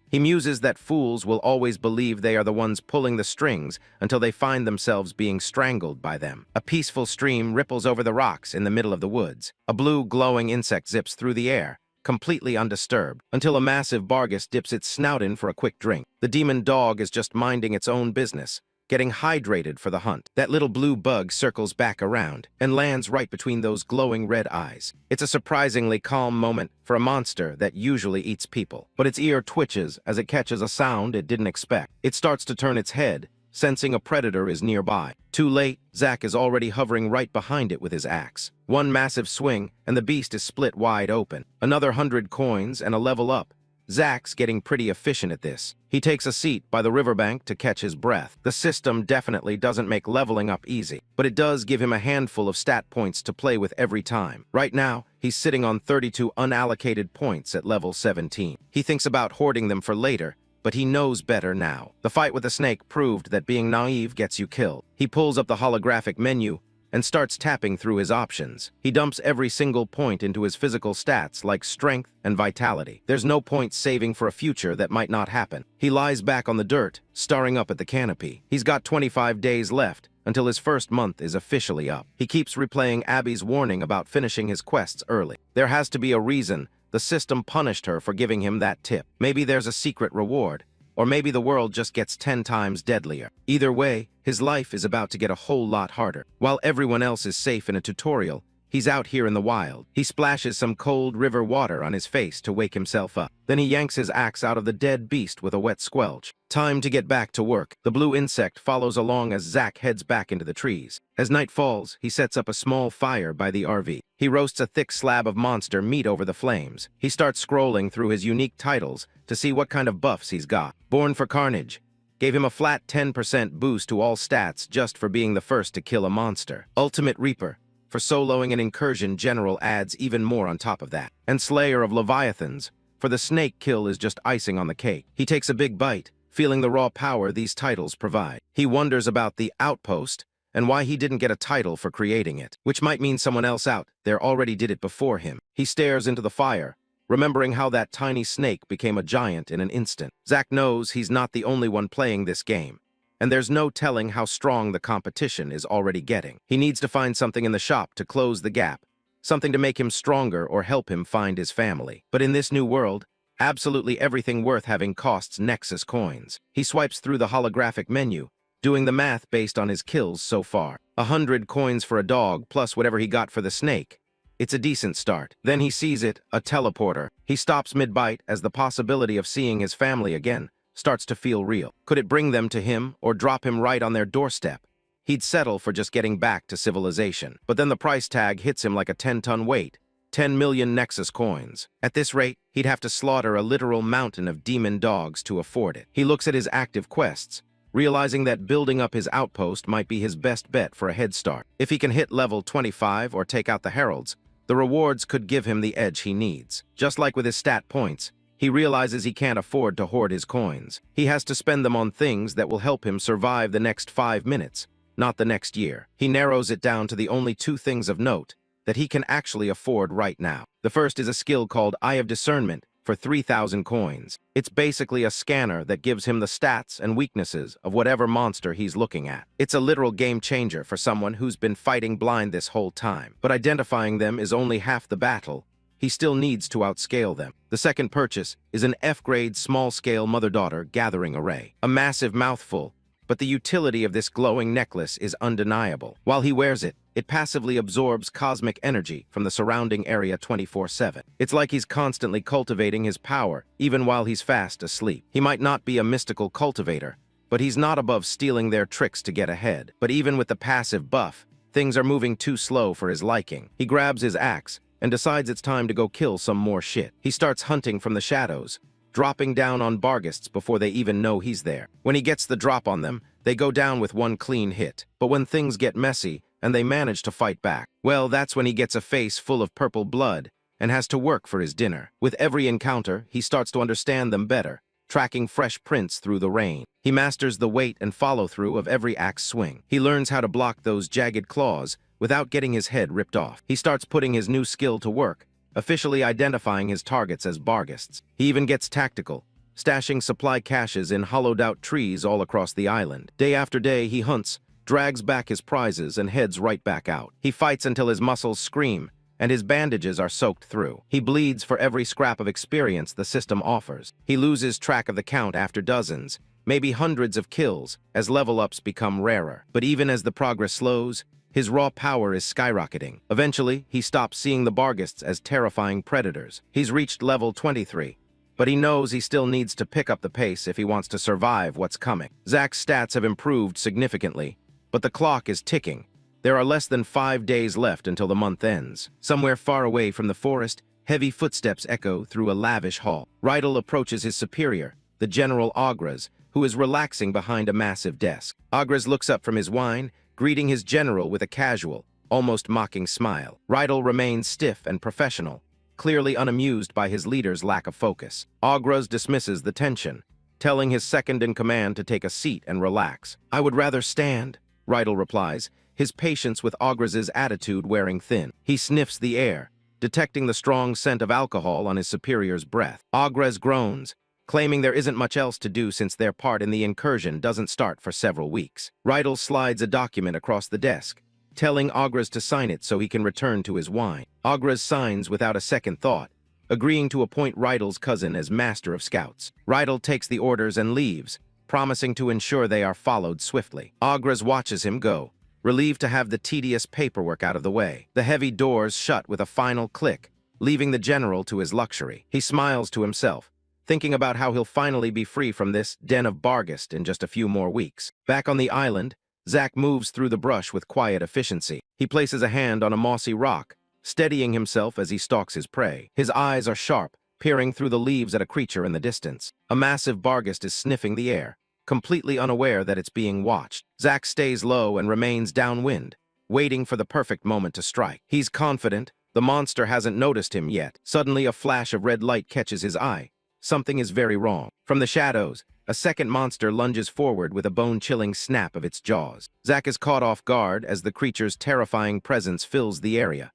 He muses that fools will always believe they are the ones pulling the strings until they find themselves being strangled by them. A peaceful stream ripples over the rocks in the middle of the woods. A blue glowing insect zips through the air, completely undisturbed, until a massive bargus dips its snout in for a quick drink. The demon dog is just minding its own business, getting hydrated for the hunt. That little blue bug circles back around and lands right between those glowing red eyes. It's a surprisingly calm moment for a monster that usually eats people, but its ear twitches as it catches a sound it didn't expect. It starts to turn its head, sensing a predator is nearby. Too late, Zack is already hovering right behind it with his axe. One massive swing, and the beast is split wide open. Another 100 coins and a level up. Zack's getting pretty efficient at this. He takes a seat by the riverbank to catch his breath. The system definitely doesn't make leveling up easy, but it does give him a handful of stat points to play with every time. Right now, he's sitting on 32 unallocated points at level 17. He thinks about hoarding them for later, but he knows better now. The fight with the snake proved that being naive gets you killed. He pulls up the holographic menu and starts tapping through his options. He dumps every single point into his physical stats like strength and vitality. There's no point saving for a future that might not happen. He lies back on the dirt, staring up at the canopy. He's got 25 days left until his first month is officially up. He keeps replaying Abby's warning about finishing his quests early. There has to be a reason the system punished her for giving him that tip. Maybe there's a secret reward, or maybe the world just gets 10 times deadlier. Either way, his life is about to get a whole lot harder. While everyone else is safe in a tutorial, he's out here in the wild. He splashes some cold river water on his face to wake himself up. Then he yanks his axe out of the dead beast with a wet squelch. Time to get back to work. The blue insect follows along as Zack heads back into the trees. As night falls, he sets up a small fire by the RV. He roasts a thick slab of monster meat over the flames. He starts scrolling through his unique titles to see what kind of buffs he's got. Born for Carnage gave him a flat 10% boost to all stats just for being the first to kill a monster. Ultimate Reaper for soloing an incursion general adds even more on top of that. And Slayer of Leviathans for the snake kill is just icing on the cake. He takes a big bite, feeling the raw power these titles provide. He wonders about the Outpost and why he didn't get a title for creating it, which might mean someone else out there already did it before him. He stares into the fire, remembering how that tiny snake became a giant in an instant. Zack knows he's not the only one playing this game, and there's no telling how strong the competition is already getting. He needs to find something in the shop to close the gap, something to make him stronger or help him find his family. But in this new world, absolutely everything worth having costs Nexus coins. He swipes through the holographic menu, doing the math based on his kills so far. 100 coins for a dog plus whatever he got for the snake. It's a decent start. Then he sees it, a teleporter. He stops mid-bite as the possibility of seeing his family again starts to feel real. Could it bring them to him or drop him right on their doorstep? He'd settle for just getting back to civilization. But then the price tag hits him like a 10-ton weight. 10 million Nexus coins. At this rate, he'd have to slaughter a literal mountain of demon dogs to afford it. He looks at his active quests, realizing that building up his outpost might be his best bet for a head start. If he can hit level 25 or take out the heralds, the rewards could give him the edge he needs. Just like with his stat points, he realizes he can't afford to hoard his coins. He has to spend them on things that will help him survive the next 5 minutes, not the next year. He narrows it down to the only 2 things of note that he can actually afford right now. The first is a skill called Eye of Discernment for 3,000 coins. It's basically a scanner that gives him the stats and weaknesses of whatever monster he's looking at. It's a literal game changer for someone who's been fighting blind this whole time. But identifying them is only half the battle. He still needs to outscale them. The second purchase is an F-grade small-scale mother-daughter gathering array. A massive mouthful, but the utility of this glowing necklace is undeniable. While he wears it, it passively absorbs cosmic energy from the surrounding area 24/7. It's like he's constantly cultivating his power, even while he's fast asleep. He might not be a mystical cultivator, but he's not above stealing their tricks to get ahead. But even with the passive buff, things are moving too slow for his liking. He grabs his axe and decides it's time to go kill some more shit. He starts hunting from the shadows, dropping down on Barghists before they even know he's there. When he gets the drop on them, they go down with one clean hit. But when things get messy, and they manage to fight back, well, that's when he gets a face full of purple blood and has to work for his dinner. With every encounter, he starts to understand them better, tracking fresh prints through the rain. He masters the weight and follow-through of every axe swing. He learns how to block those jagged claws without getting his head ripped off. He starts putting his new skill to work, officially identifying his targets as Barghists. He even gets tactical, stashing supply caches in hollowed-out trees all across the island. Day after day, he hunts, drags back his prizes, and heads right back out. He fights until his muscles scream, and his bandages are soaked through. He bleeds for every scrap of experience the system offers. He loses track of the count after dozens, maybe hundreds of kills, as level-ups become rarer. But even as the progress slows, his raw power is skyrocketing. Eventually, he stops seeing the Barghists as terrifying predators. He's reached level 23, but he knows he still needs to pick up the pace if he wants to survive what's coming. Zach's stats have improved significantly, but the clock is ticking. There are less than 5 days left until the month ends. Somewhere far away from the forest, heavy footsteps echo through a lavish hall. Rydell approaches his superior, the General Agras, who is relaxing behind a massive desk. Agras looks up from his wine, greeting his general with a casual, almost mocking smile. Rydell remains stiff and professional, clearly unamused by his leader's lack of focus. Agras dismisses the tension, telling his second-in-command to take a seat and relax. "I would rather stand," Rydell replies, his patience with Agras's attitude wearing thin. He sniffs the air, detecting the strong scent of alcohol on his superior's breath. Agras groans, claiming there isn't much else to do since their part in the incursion doesn't start for several weeks. Rydell slides a document across the desk, telling Agras to sign it so he can return to his wine. Agras signs without a second thought, agreeing to appoint Rydell's cousin as Master of Scouts. Rydell takes the orders and leaves, promising to ensure they are followed swiftly. Agras watches him go, relieved to have the tedious paperwork out of the way. The heavy doors shut with a final click, leaving the general to his luxury. He smiles to himself, thinking about how he'll finally be free from this den of Barghist in just a few more weeks. Back on the island, Zach moves through the brush with quiet efficiency. He places a hand on a mossy rock, steadying himself as he stalks his prey. His eyes are sharp, peering through the leaves at a creature in the distance. A massive Barghist is sniffing the air, completely unaware that it's being watched. Zach stays low and remains downwind, waiting for the perfect moment to strike. He's confident the monster hasn't noticed him yet. Suddenly, a flash of red light catches his eye. Something is very wrong. From the shadows, a second monster lunges forward with a bone-chilling snap of its jaws. Zach is caught off guard as the creature's terrifying presence fills the area.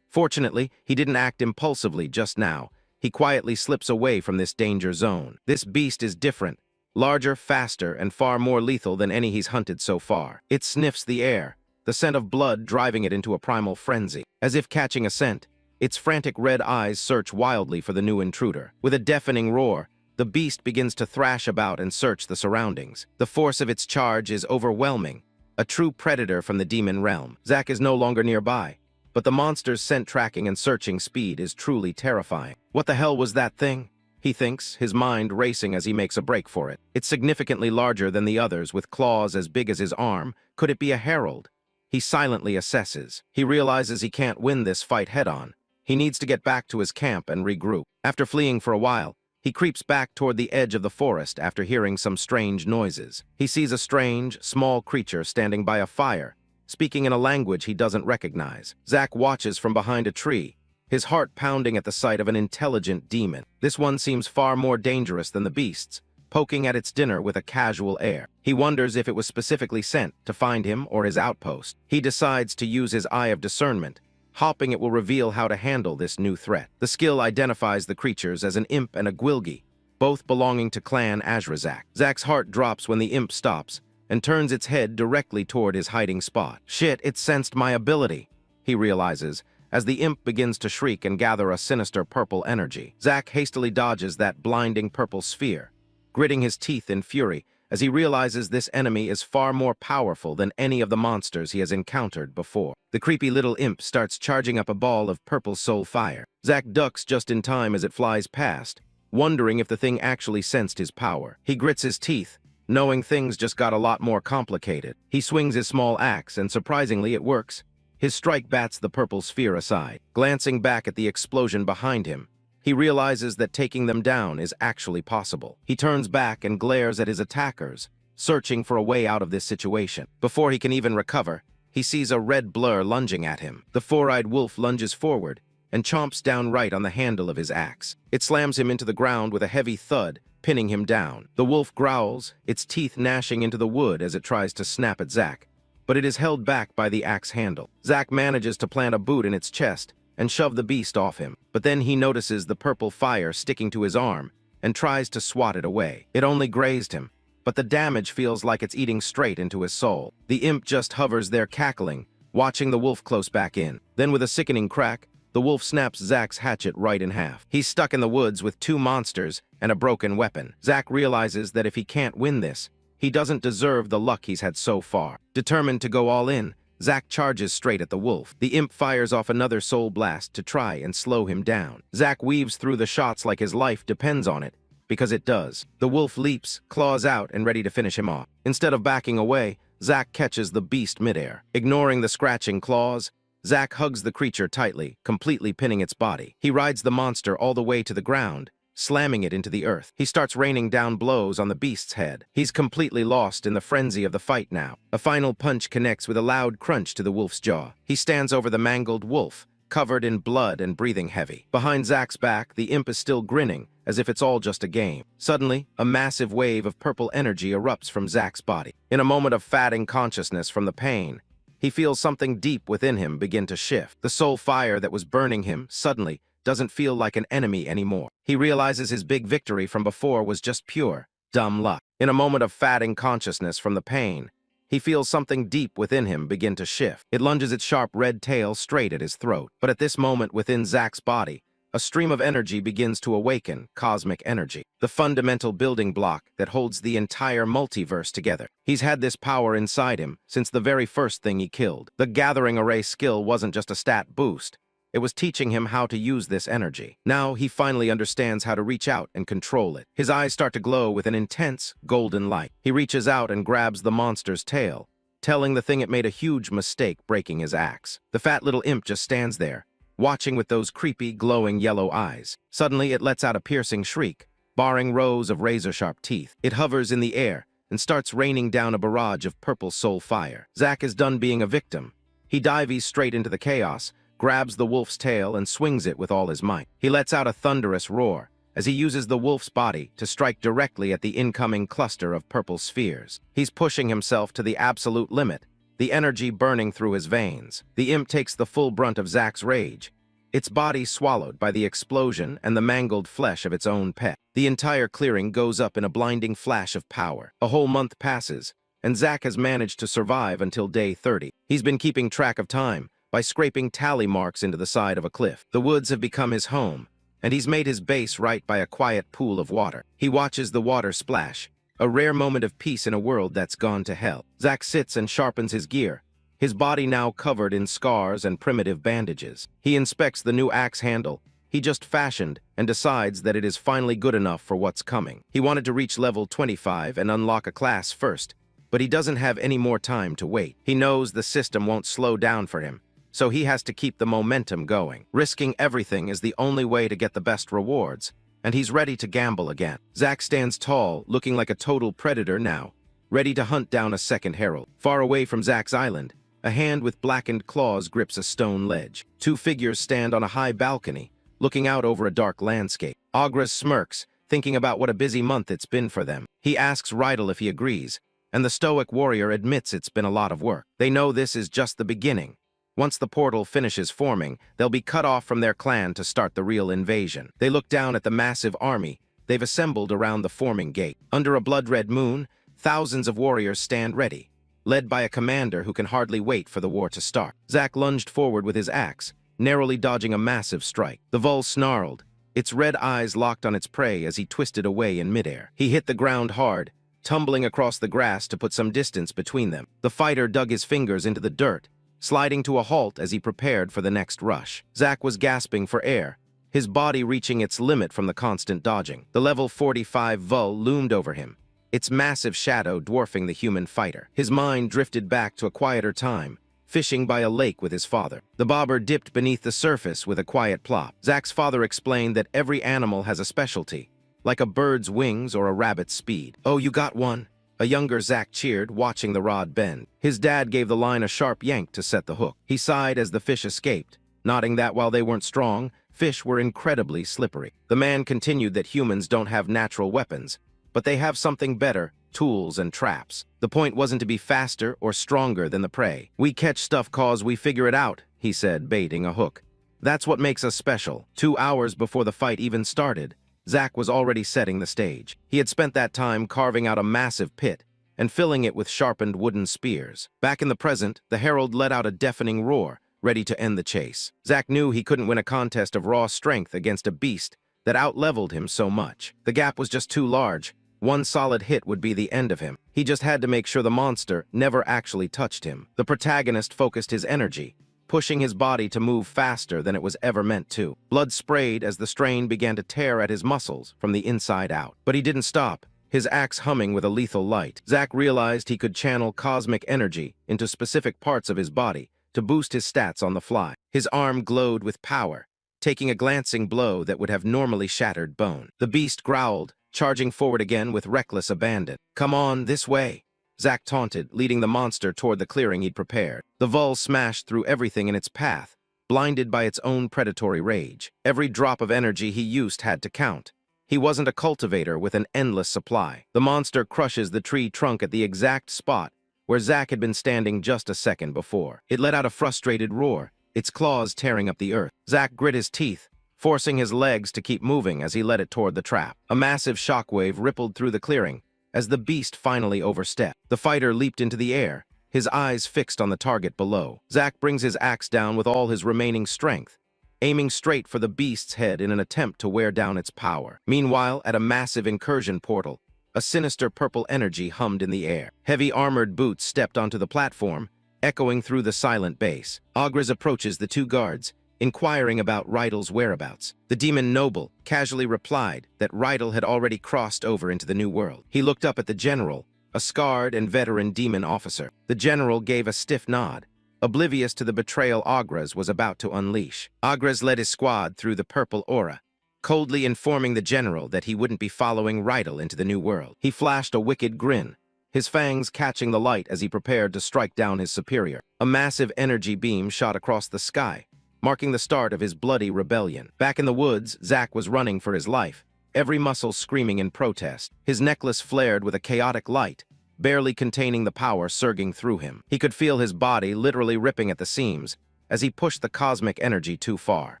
Fortunately, he didn't act impulsively just now. He quietly slips away from this danger zone. This beast is different, larger, faster, and far more lethal than any he's hunted so far. It sniffs the air, the scent of blood driving it into a primal frenzy. As if catching a scent, its frantic red eyes search wildly for the new intruder. With a deafening roar, The beast begins to thrash about and search the surroundings. The force of its charge is overwhelming, a true predator from the demon realm. Zack is no longer nearby, but the monster's scent tracking and searching speed is truly terrifying. What the hell was that thing? He thinks, his mind racing as he makes a break for it. It's significantly larger than the others, with claws as big as his arm. Could it be a herald? He silently assesses. He realizes he can't win this fight head-on. He needs to get back to his camp and regroup. After fleeing for a while, he creeps back toward the edge of the forest after hearing some strange noises. He sees a strange, small creature standing by a fire, speaking in a language he doesn't recognize. Zack watches from behind a tree, his heart pounding at the sight of an intelligent demon. This one seems far more dangerous than the beasts, poking at its dinner with a casual air. He wonders if it was specifically sent to find him or his outpost. He decides to use his eye of discernment, hoping it will reveal how to handle this new threat. The skill identifies the creatures as an imp and a gwilgi, both belonging to Clan Azrazak. Zack's heart drops when the imp stops and turns its head directly toward his hiding spot. Shit, it sensed my ability, he realizes, as the imp begins to shriek and gather a sinister purple energy. Zack hastily dodges that blinding purple sphere, gritting his teeth in fury as he realizes this enemy is far more powerful than any of the monsters he has encountered before. The creepy little imp starts charging up a ball of purple soul fire. Zack ducks just in time as it flies past, wondering if the thing actually sensed his power. He grits his teeth, knowing things just got a lot more complicated. He swings his small axe, and surprisingly it works. His strike bats the purple sphere aside. Glancing back at the explosion behind him, he realizes that taking them down is actually possible. He turns back and glares at his attackers, searching for a way out of this situation. Before he can even recover, he sees a red blur lunging at him. The four-eyed wolf lunges forward and chomps down right on the handle of his axe. It slams him into the ground with a heavy thud, pinning him down. The wolf growls, its teeth gnashing into the wood as it tries to snap at Zack, but it is held back by the axe handle. Zack manages to plant a boot in its chest and shove the beast off him, but then he notices the purple fire sticking to his arm and tries to swat it away. It only grazed him, but the damage feels like it's eating straight into his soul. The imp just hovers there cackling, watching the wolf close back in. Then with a sickening crack, the wolf snaps Zack's hatchet right in half. He's stuck in the woods with two monsters and a broken weapon. Zack realizes that if he can't win this, he doesn't deserve the luck he's had so far. Determined to go all in, Zack charges straight at the wolf. The imp fires off another soul blast to try and slow him down. Zack weaves through the shots like his life depends on it, because it does. The wolf leaps, claws out, and ready to finish him off. Instead of backing away, Zack catches the beast midair. Ignoring the scratching claws, Zack hugs the creature tightly, completely pinning its body. He rides the monster all the way to the ground, slamming it into the earth. He starts raining down blows on the beast's head. He's completely lost in the frenzy of the fight now. A final punch connects with a loud crunch to the wolf's jaw. He stands over the mangled wolf, covered in blood and breathing heavy. Behind Zack's back, the imp is still grinning, as if it's all just a game. Suddenly, a massive wave of purple energy erupts from Zack's body. In a moment of fading consciousness from the pain, he feels something deep within him begin to shift. The soul fire that was burning him, suddenly, doesn't feel like an enemy anymore. He realizes his big victory from before was just pure, dumb luck. In a moment of fading consciousness from the pain, he feels something deep within him begin to shift. It lunges its sharp red tail straight at his throat. But at this moment within Zack's body, a stream of energy begins to awaken, cosmic energy, the fundamental building block that holds the entire multiverse together. He's had this power inside him since the very first thing he killed. The gathering array skill wasn't just a stat boost. It was teaching him how to use this energy. Now he finally understands how to reach out and control it. His eyes start to glow with an intense, golden light. He reaches out and grabs the monster's tail, telling the thing it made a huge mistake breaking his axe. The fat little imp just stands there, watching with those creepy, glowing yellow eyes. Suddenly it lets out a piercing shriek, baring rows of razor-sharp teeth. It hovers in the air and starts raining down a barrage of purple soul fire. Zack is done being a victim. He dives straight into the chaos, grabs the wolf's tail and swings it with all his might. He lets out a thunderous roar as he uses the wolf's body to strike directly at the incoming cluster of purple spheres. He's pushing himself to the absolute limit, the energy burning through his veins. The imp takes the full brunt of Zack's rage, its body swallowed by the explosion and the mangled flesh of its own pet. The entire clearing goes up in a blinding flash of power. A whole month passes, and Zack has managed to survive until day 30. He's been keeping track of time by scraping tally marks into the side of a cliff. The woods have become his home, and he's made his base right by a quiet pool of water. He watches the water splash, a rare moment of peace in a world that's gone to hell. Zack sits and sharpens his gear, his body now covered in scars and primitive bandages. He inspects the new axe handle he just fashioned and decides that it is finally good enough for what's coming. He wanted to reach level 25 and unlock a class first, but he doesn't have any more time to wait. He knows the system won't slow down for him, so he has to keep the momentum going. Risking everything is the only way to get the best rewards, and he's ready to gamble again. Zack stands tall, looking like a total predator now, ready to hunt down a second herald. Far away from Zack's island, a hand with blackened claws grips a stone ledge. Two figures stand on a high balcony, looking out over a dark landscape. Agras smirks, thinking about what a busy month it's been for them. He asks Rydell if he agrees, and the stoic warrior admits it's been a lot of work. They know this is just the beginning. Once the portal finishes forming, they'll be cut off from their clan to start the real invasion. They look down at the massive army they've assembled around the forming gate. Under a blood-red moon, thousands of warriors stand ready, led by a commander who can hardly wait for the war to start. Zack lunged forward with his axe, narrowly dodging a massive strike. The vul snarled, its red eyes locked on its prey as he twisted away in midair. He hit the ground hard, tumbling across the grass to put some distance between them. The fighter dug his fingers into the dirt, sliding to a halt as he prepared for the next rush. Zack was gasping for air, his body reaching its limit from the constant dodging. The level 45 vul loomed over him, its massive shadow dwarfing the human fighter. His mind drifted back to a quieter time, fishing by a lake with his father. The bobber dipped beneath the surface with a quiet plop. Zack's father explained that every animal has a specialty, like a bird's wings or a rabbit's speed. "Oh, you got one?" A younger Zack cheered, watching the rod bend. His dad gave the line a sharp yank to set the hook. He sighed as the fish escaped, nodding that while they weren't strong, fish were incredibly slippery. The man continued that humans don't have natural weapons, but they have something better: tools and traps. The point wasn't to be faster or stronger than the prey. "We catch stuff 'cause we figure it out," he said, baiting a hook. "That's what makes us special." 2 hours before the fight even started, Zack was already setting the stage. He had spent that time carving out a massive pit and filling it with sharpened wooden spears. Back in the present, the herald let out a deafening roar, ready to end the chase. Zack knew he couldn't win a contest of raw strength against a beast that outleveled him so much. The gap was just too large. One solid hit would be the end of him. He just had to make sure the monster never actually touched him. The protagonist focused his energy, pushing his body to move faster than it was ever meant to. Blood sprayed as the strain began to tear at his muscles from the inside out. But he didn't stop, his axe humming with a lethal light. Zack realized he could channel cosmic energy into specific parts of his body to boost his stats on the fly. His arm glowed with power, taking a glancing blow that would have normally shattered bone. The beast growled, charging forward again with reckless abandon. "Come on, this way," Zack taunted, leading the monster toward the clearing he'd prepared. The vul smashed through everything in its path, blinded by its own predatory rage. Every drop of energy he used had to count. He wasn't a cultivator with an endless supply. The monster crushes the tree trunk at the exact spot where Zack had been standing just a second before. It let out a frustrated roar, its claws tearing up the earth. Zack grit his teeth, forcing his legs to keep moving as he led it toward the trap. A massive shockwave rippled through the clearing as the beast finally overstepped. The fighter leaped into the air, his eyes fixed on the target below. Zack brings his axe down with all his remaining strength, aiming straight for the beast's head in an attempt to wear down its power. Meanwhile, at a massive incursion portal, a sinister purple energy hummed in the air. Heavy armored boots stepped onto the platform, echoing through the silent base. Agras approaches the two guards, inquiring about Rydell's whereabouts. The demon noble casually replied that Rydell had already crossed over into the new world. He looked up at the general, a scarred and veteran demon officer. The general gave a stiff nod, oblivious to the betrayal Agras was about to unleash. Agras led his squad through the purple aura, coldly informing the general that he wouldn't be following Rydell into the new world. He flashed a wicked grin, his fangs catching the light as he prepared to strike down his superior. A massive energy beam shot across the sky, marking the start of his bloody rebellion. Back in the woods, Zack was running for his life, every muscle screaming in protest. His necklace flared with a chaotic light, barely containing the power surging through him. He could feel his body literally ripping at the seams as he pushed the cosmic energy too far.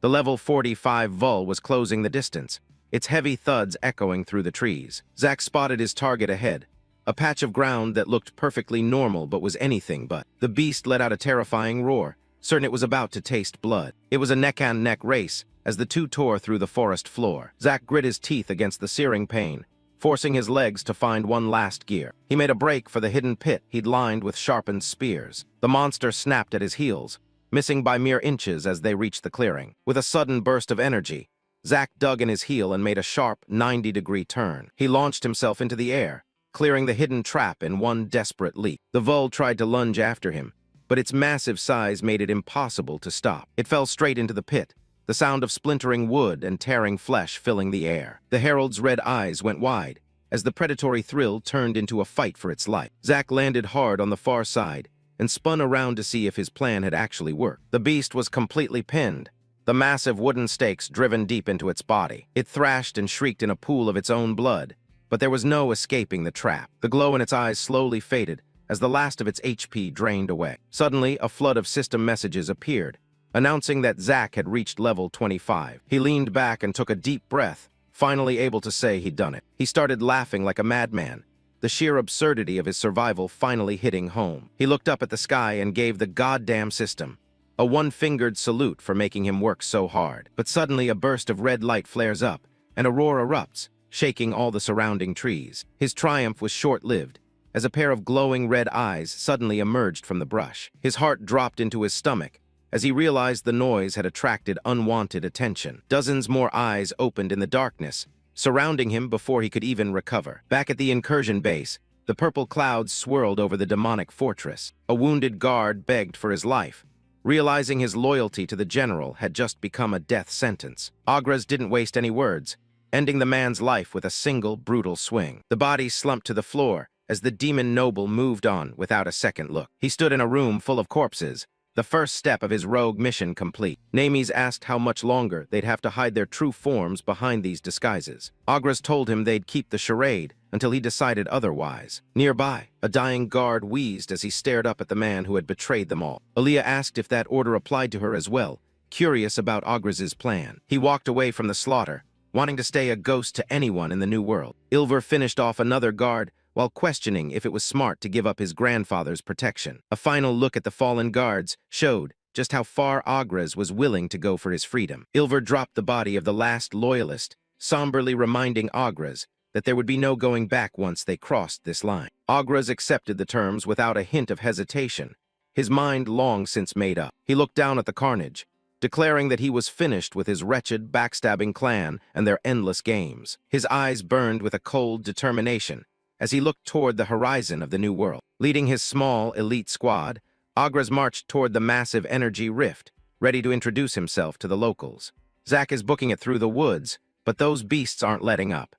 The level 45 vul was closing the distance, its heavy thuds echoing through the trees. Zack spotted his target ahead, a patch of ground that looked perfectly normal but was anything but. The beast let out a terrifying roar, certain it was about to taste blood. It was a neck-on-neck race as the two tore through the forest floor. Zack grit his teeth against the searing pain, forcing his legs to find one last gear. He made a break for the hidden pit he'd lined with sharpened spears. The monster snapped at his heels, missing by mere inches as they reached the clearing. With a sudden burst of energy, Zack dug in his heel and made a sharp 90-degree turn. He launched himself into the air, clearing the hidden trap in one desperate leap. The vole tried to lunge after him, but its massive size made it impossible to stop. It fell straight into the pit, the sound of splintering wood and tearing flesh filling the air. The herald's red eyes went wide as the predatory thrill turned into a fight for its life. Zack landed hard on the far side and spun around to see if his plan had actually worked. The beast was completely pinned, the massive wooden stakes driven deep into its body. It thrashed and shrieked in a pool of its own blood, but there was no escaping the trap. The glow in its eyes slowly faded as the last of its HP drained away. Suddenly, a flood of system messages appeared, announcing that Zack had reached level 25. He leaned back and took a deep breath, finally able to say he'd done it. He started laughing like a madman, the sheer absurdity of his survival finally hitting home. He looked up at the sky and gave the goddamn system a one-fingered salute for making him work so hard. But suddenly a burst of red light flares up, and a roar erupts, shaking all the surrounding trees. His triumph was short-lived, as a pair of glowing red eyes suddenly emerged from the brush. His heart dropped into his stomach as he realized the noise had attracted unwanted attention. Dozens more eyes opened in the darkness, surrounding him before he could even recover. Back at the incursion base, the purple clouds swirled over the demonic fortress. A wounded guard begged for his life, realizing his loyalty to the general had just become a death sentence. Agras didn't waste any words, ending the man's life with a single brutal swing. The body slumped to the floor as the demon noble moved on without a second look. He stood in a room full of corpses, the first step of his rogue mission complete. Namies asked how much longer they'd have to hide their true forms behind these disguises. Agras told him they'd keep the charade until he decided otherwise. Nearby, a dying guard wheezed as he stared up at the man who had betrayed them all. Aaliyah asked if that order applied to her as well, curious about Agras's plan. He walked away from the slaughter, wanting to stay a ghost to anyone in the new world. Ilver finished off another guard while questioning if it was smart to give up his grandfather's protection. A final look at the fallen guards showed just how far Agras was willing to go for his freedom. Ilver dropped the body of the last loyalist, somberly reminding Agras that there would be no going back once they crossed this line. Agras accepted the terms without a hint of hesitation, his mind long since made up. He looked down at the carnage, declaring that he was finished with his wretched, backstabbing clan and their endless games. His eyes burned with a cold determination as he looked toward the horizon of the new world. Leading his small, elite squad, Agras marched toward the massive energy rift, ready to introduce himself to the locals. Zack is booking it through the woods, but those beasts aren't letting up.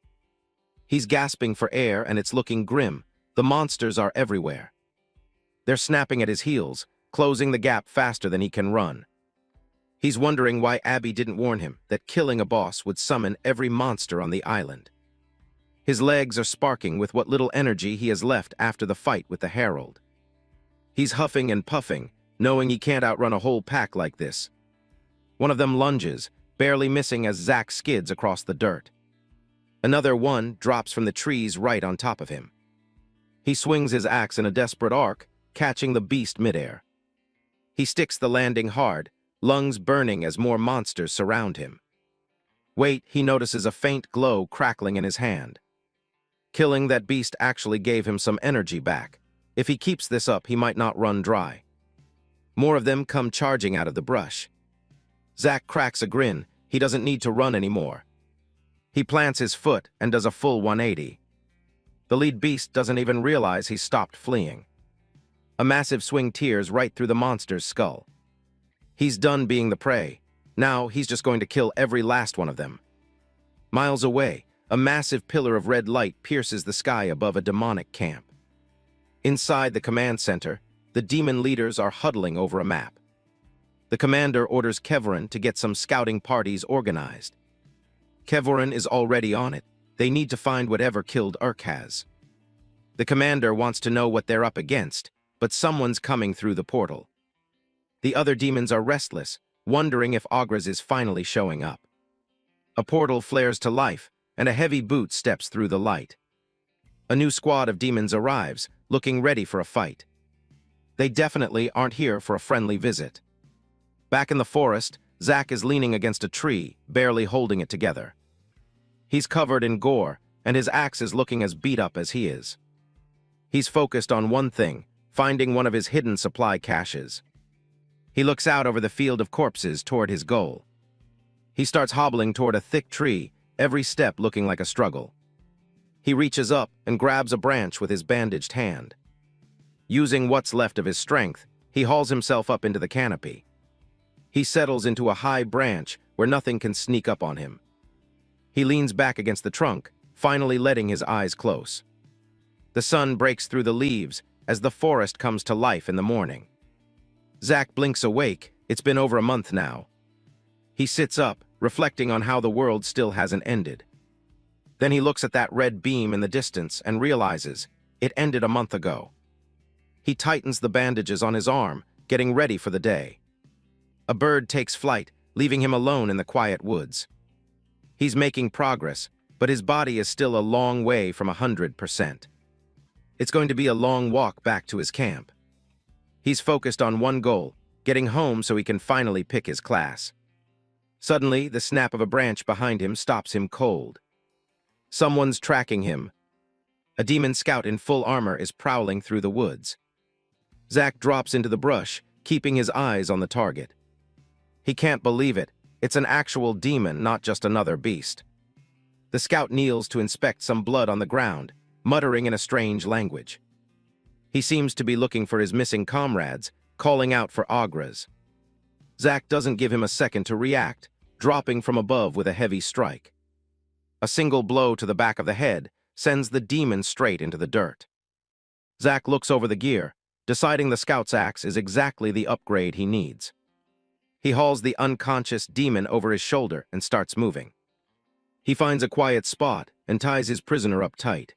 He's gasping for air, and it's looking grim. The monsters are everywhere. They're snapping at his heels, closing the gap faster than he can run. He's wondering why Abby didn't warn him that killing a boss would summon every monster on the island. His legs are sparking with what little energy he has left after the fight with the herald. He's huffing and puffing, knowing he can't outrun a whole pack like this. One of them lunges, barely missing as Zack skids across the dirt. Another one drops from the trees right on top of him. He swings his axe in a desperate arc, catching the beast midair. He sticks the landing hard, lungs burning as more monsters surround him. Wait, he notices a faint glow crackling in his hand. Killing that beast actually gave him some energy back. If he keeps this up, he might not run dry. More of them come charging out of the brush. Zack cracks a grin. He doesn't need to run anymore. He plants his foot and does a full 180. The lead beast doesn't even realize he's stopped fleeing. A massive swing tears right through the monster's skull. He's done being the prey. Now he's just going to kill every last one of them. Miles away, a massive pillar of red light pierces the sky above a demonic camp. Inside the command center, the demon leaders are huddling over a map. The commander orders Kevyn to get some scouting parties organized. Kevyn is already on it. They need to find whatever killed Urkhaz. The commander wants to know what they're up against, but someone's coming through the portal. The other demons are restless, wondering if Agras is finally showing up. A portal flares to life, and a heavy boot steps through the light. A new squad of demons arrives, looking ready for a fight. They definitely aren't here for a friendly visit. Back in the forest, Zack is leaning against a tree, barely holding it together. He's covered in gore, and his axe is looking as beat up as he is. He's focused on one thing, finding one of his hidden supply caches. He looks out over the field of corpses toward his goal. He starts hobbling toward a thick tree, every step looking like a struggle. He reaches up and grabs a branch with his bandaged hand. Using what's left of his strength, he hauls himself up into the canopy. He settles into a high branch where nothing can sneak up on him. He leans back against the trunk, finally letting his eyes close. The sun breaks through the leaves as the forest comes to life in the morning. Zack blinks awake. It's been over a month now. He sits up, reflecting on how the world still hasn't ended. Then he looks at that red beam in the distance and realizes it ended a month ago. He tightens the bandages on his arm, getting ready for the day. A bird takes flight, leaving him alone in the quiet woods. He's making progress, but his body is still a long way from 100%. It's going to be a long walk back to his camp. He's focused on one goal, getting home so he can finally pick his class. Suddenly, the snap of a branch behind him stops him cold. Someone's tracking him. A demon scout in full armor is prowling through the woods. Zack drops into the brush, keeping his eyes on the target. He can't believe it. It's an actual demon, not just another beast. The scout kneels to inspect some blood on the ground, muttering in a strange language. He seems to be looking for his missing comrades, calling out for Agras. Zack doesn't give him a second to react, dropping from above with a heavy strike. A single blow to the back of the head sends the demon straight into the dirt. Zack looks over the gear, deciding the scout's axe is exactly the upgrade he needs. He hauls the unconscious demon over his shoulder and starts moving. He finds a quiet spot and ties his prisoner up tight.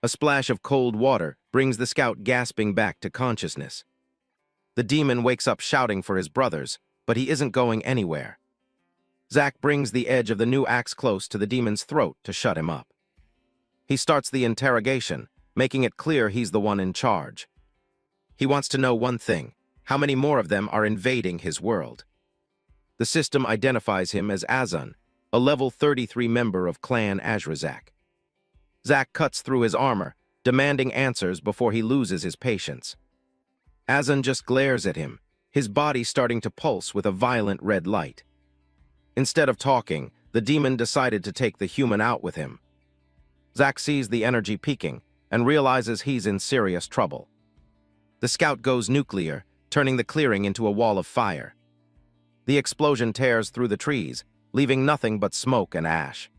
A splash of cold water brings the scout gasping back to consciousness. The demon wakes up shouting for his brothers, but he isn't going anywhere. Zack brings the edge of the new axe close to the demon's throat to shut him up. He starts the interrogation, making it clear he's the one in charge. He wants to know one thing: how many more of them are invading his world? The system identifies him as Azun, a level 33 member of Clan Azrazak. Zack cuts through his armor, demanding answers before he loses his patience. Azun just glares at him, his body starting to pulse with a violent red light. Instead of talking, the demon decided to take the human out with him. Zack sees the energy peaking and realizes he's in serious trouble. The scout goes nuclear, turning the clearing into a wall of fire. The explosion tears through the trees, leaving nothing but smoke and ash.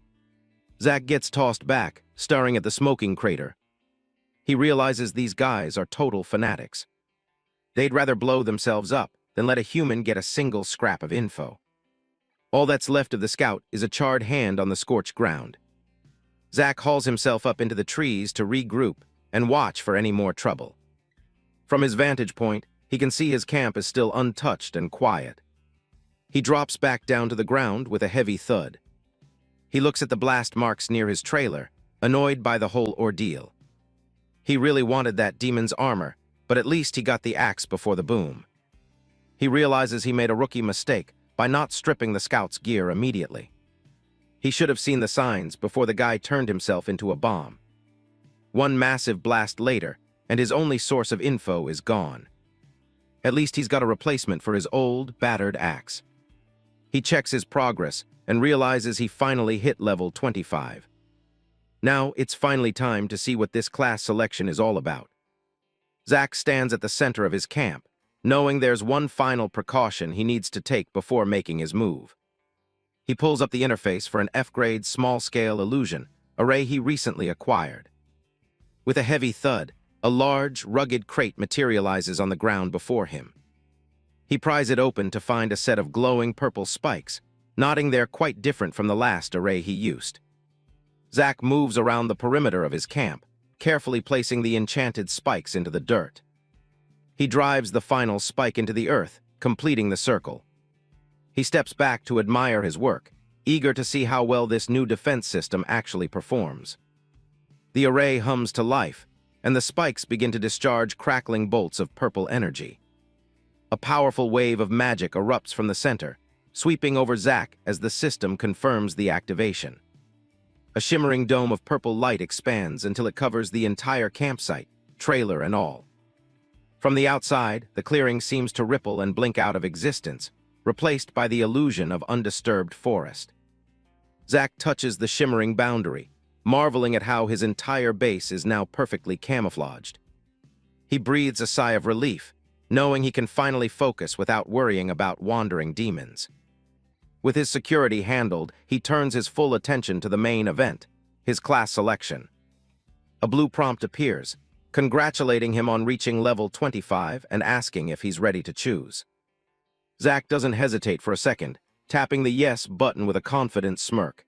Zack gets tossed back, staring at the smoking crater. He realizes these guys are total fanatics. They'd rather blow themselves up than let a human get a single scrap of info. All that's left of the scout is a charred hand on the scorched ground. Zack hauls himself up into the trees to regroup and watch for any more trouble. From his vantage point, he can see his camp is still untouched and quiet. He drops back down to the ground with a heavy thud. He looks at the blast marks near his trailer, annoyed by the whole ordeal. He really wanted that demon's armor, but at least he got the axe before the boom. He realizes he made a rookie mistake by not stripping the scout's gear immediately. He should have seen the signs before the guy turned himself into a bomb. One massive blast later, and his only source of info is gone. At least he's got a replacement for his old, battered axe. He checks his progress and realizes he finally hit level 25. Now it's finally time to see what this class selection is all about. Zack stands at the center of his camp, knowing there's one final precaution he needs to take before making his move. He pulls up the interface for an F-grade small-scale illusion array he recently acquired. With a heavy thud, a large, rugged crate materializes on the ground before him. He pries it open to find a set of glowing purple spikes, nodding they're quite different from the last array he used. Zack moves around the perimeter of his camp, carefully placing the enchanted spikes into the dirt. He drives the final spike into the earth, completing the circle. He steps back to admire his work, eager to see how well this new defense system actually performs. The array hums to life, and the spikes begin to discharge crackling bolts of purple energy. A powerful wave of magic erupts from the center, sweeping over Zack as the system confirms the activation. A shimmering dome of purple light expands until it covers the entire campsite, trailer and all. From the outside, the clearing seems to ripple and blink out of existence, replaced by the illusion of undisturbed forest. Zack touches the shimmering boundary, marveling at how his entire base is now perfectly camouflaged. He breathes a sigh of relief, knowing he can finally focus without worrying about wandering demons. With his security handled, he turns his full attention to the main event, his class selection. A blue prompt appears, congratulating him on reaching level 25 and asking if he's ready to choose. Zack doesn't hesitate for a second, tapping the yes button with a confident smirk.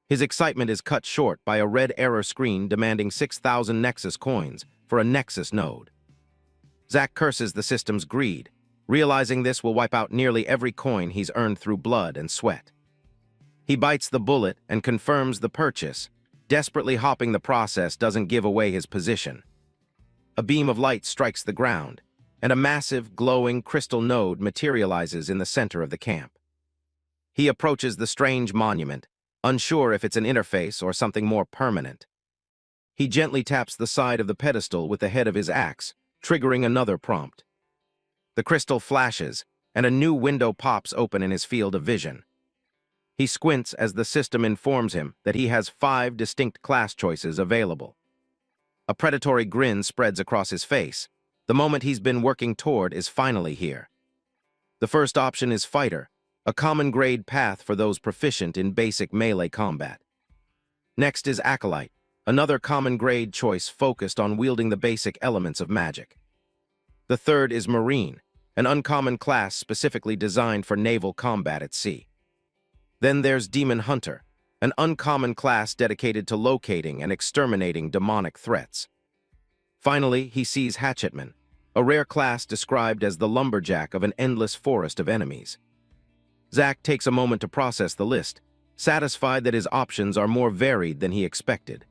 His excitement is cut short by a red error screen demanding 6,000 Nexus coins for a Nexus node. Zack curses the system's greed, realizing this will wipe out nearly every coin he's earned through blood and sweat. He bites the bullet and confirms the purchase. Desperately hopping the process doesn't give away his position. A beam of light strikes the ground, and a massive, glowing crystal node materializes in the center of the camp. He approaches the strange monument, unsure if it's an interface or something more permanent. He gently taps the side of the pedestal with the head of his axe, triggering another prompt. The crystal flashes, and a new window pops open in his field of vision. He squints as the system informs him that he has 5 distinct class choices available. A predatory grin spreads across his face. The moment he's been working toward is finally here. The first option is Fighter, a common grade path for those proficient in basic melee combat. Next is Acolyte, another common grade choice focused on wielding the basic elements of magic. The third is Marine, an uncommon class specifically designed for naval combat at sea. Then there's Demon Hunter, an uncommon class dedicated to locating and exterminating demonic threats. Finally, he sees Hatchetman, a rare class described as the lumberjack of an endless forest of enemies. Zack takes a moment to process the list, satisfied that his options are more varied than he expected.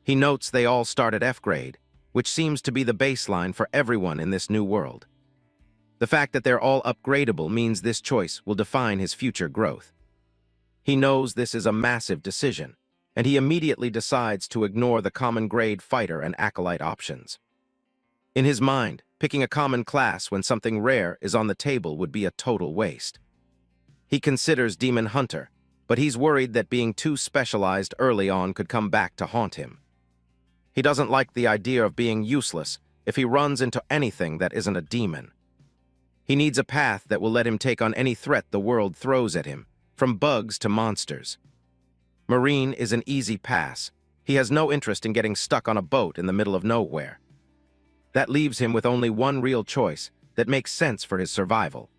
He notes they all start at F grade, which seems to be the baseline for everyone in this new world. The fact that they're all upgradable means this choice will define his future growth. He knows this is a massive decision, and he immediately decides to ignore the common grade Fighter and Acolyte options. In his mind, picking a common class when something rare is on the table would be a total waste. He considers Demon Hunter, but he's worried that being too specialized early on could come back to haunt him. He doesn't like the idea of being useless if he runs into anything that isn't a demon. He needs a path that will let him take on any threat the world throws at him, from bugs to monsters. Marine is an easy pass. He has no interest in getting stuck on a boat in the middle of nowhere. That leaves him with only one real choice that makes sense for his survival.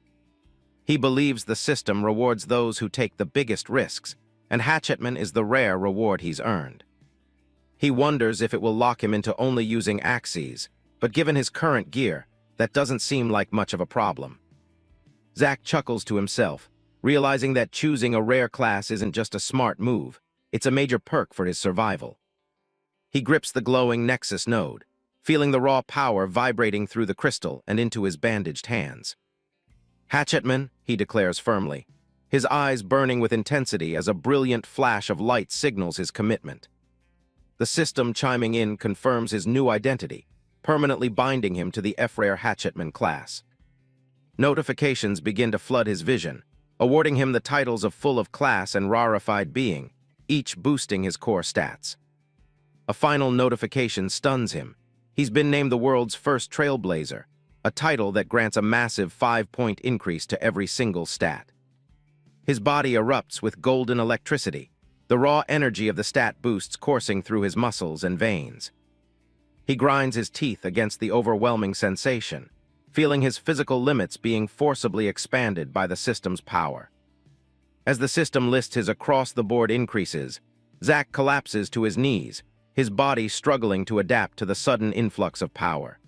He believes the system rewards those who take the biggest risks, and Hatchetman is the rare reward he's earned. He wonders if it will lock him into only using axes, but given his current gear, that doesn't seem like much of a problem. Zack chuckles to himself, realizing that choosing a rare class isn't just a smart move, it's a major perk for his survival. He grips the glowing Nexus node, feeling the raw power vibrating through the crystal and into his bandaged hands. Hatchetman, he declares firmly, his eyes burning with intensity as a brilliant flash of light signals his commitment. The system chiming in confirms his new identity, permanently binding him to the F-Rare Hatchetman class. Notifications begin to flood his vision, awarding him the titles of Full of Class and Rarefied Being, each boosting his core stats. A final notification stuns him. He's been named the world's first Trailblazer, a title that grants a massive 5-point increase to every single stat. His body erupts with golden electricity, the raw energy of the stat boosts coursing through his muscles and veins. He grinds his teeth against the overwhelming sensation, feeling his physical limits being forcibly expanded by the system's power. As the system lists his across-the-board increases, Zack collapses to his knees, his body struggling to adapt to the sudden influx of power.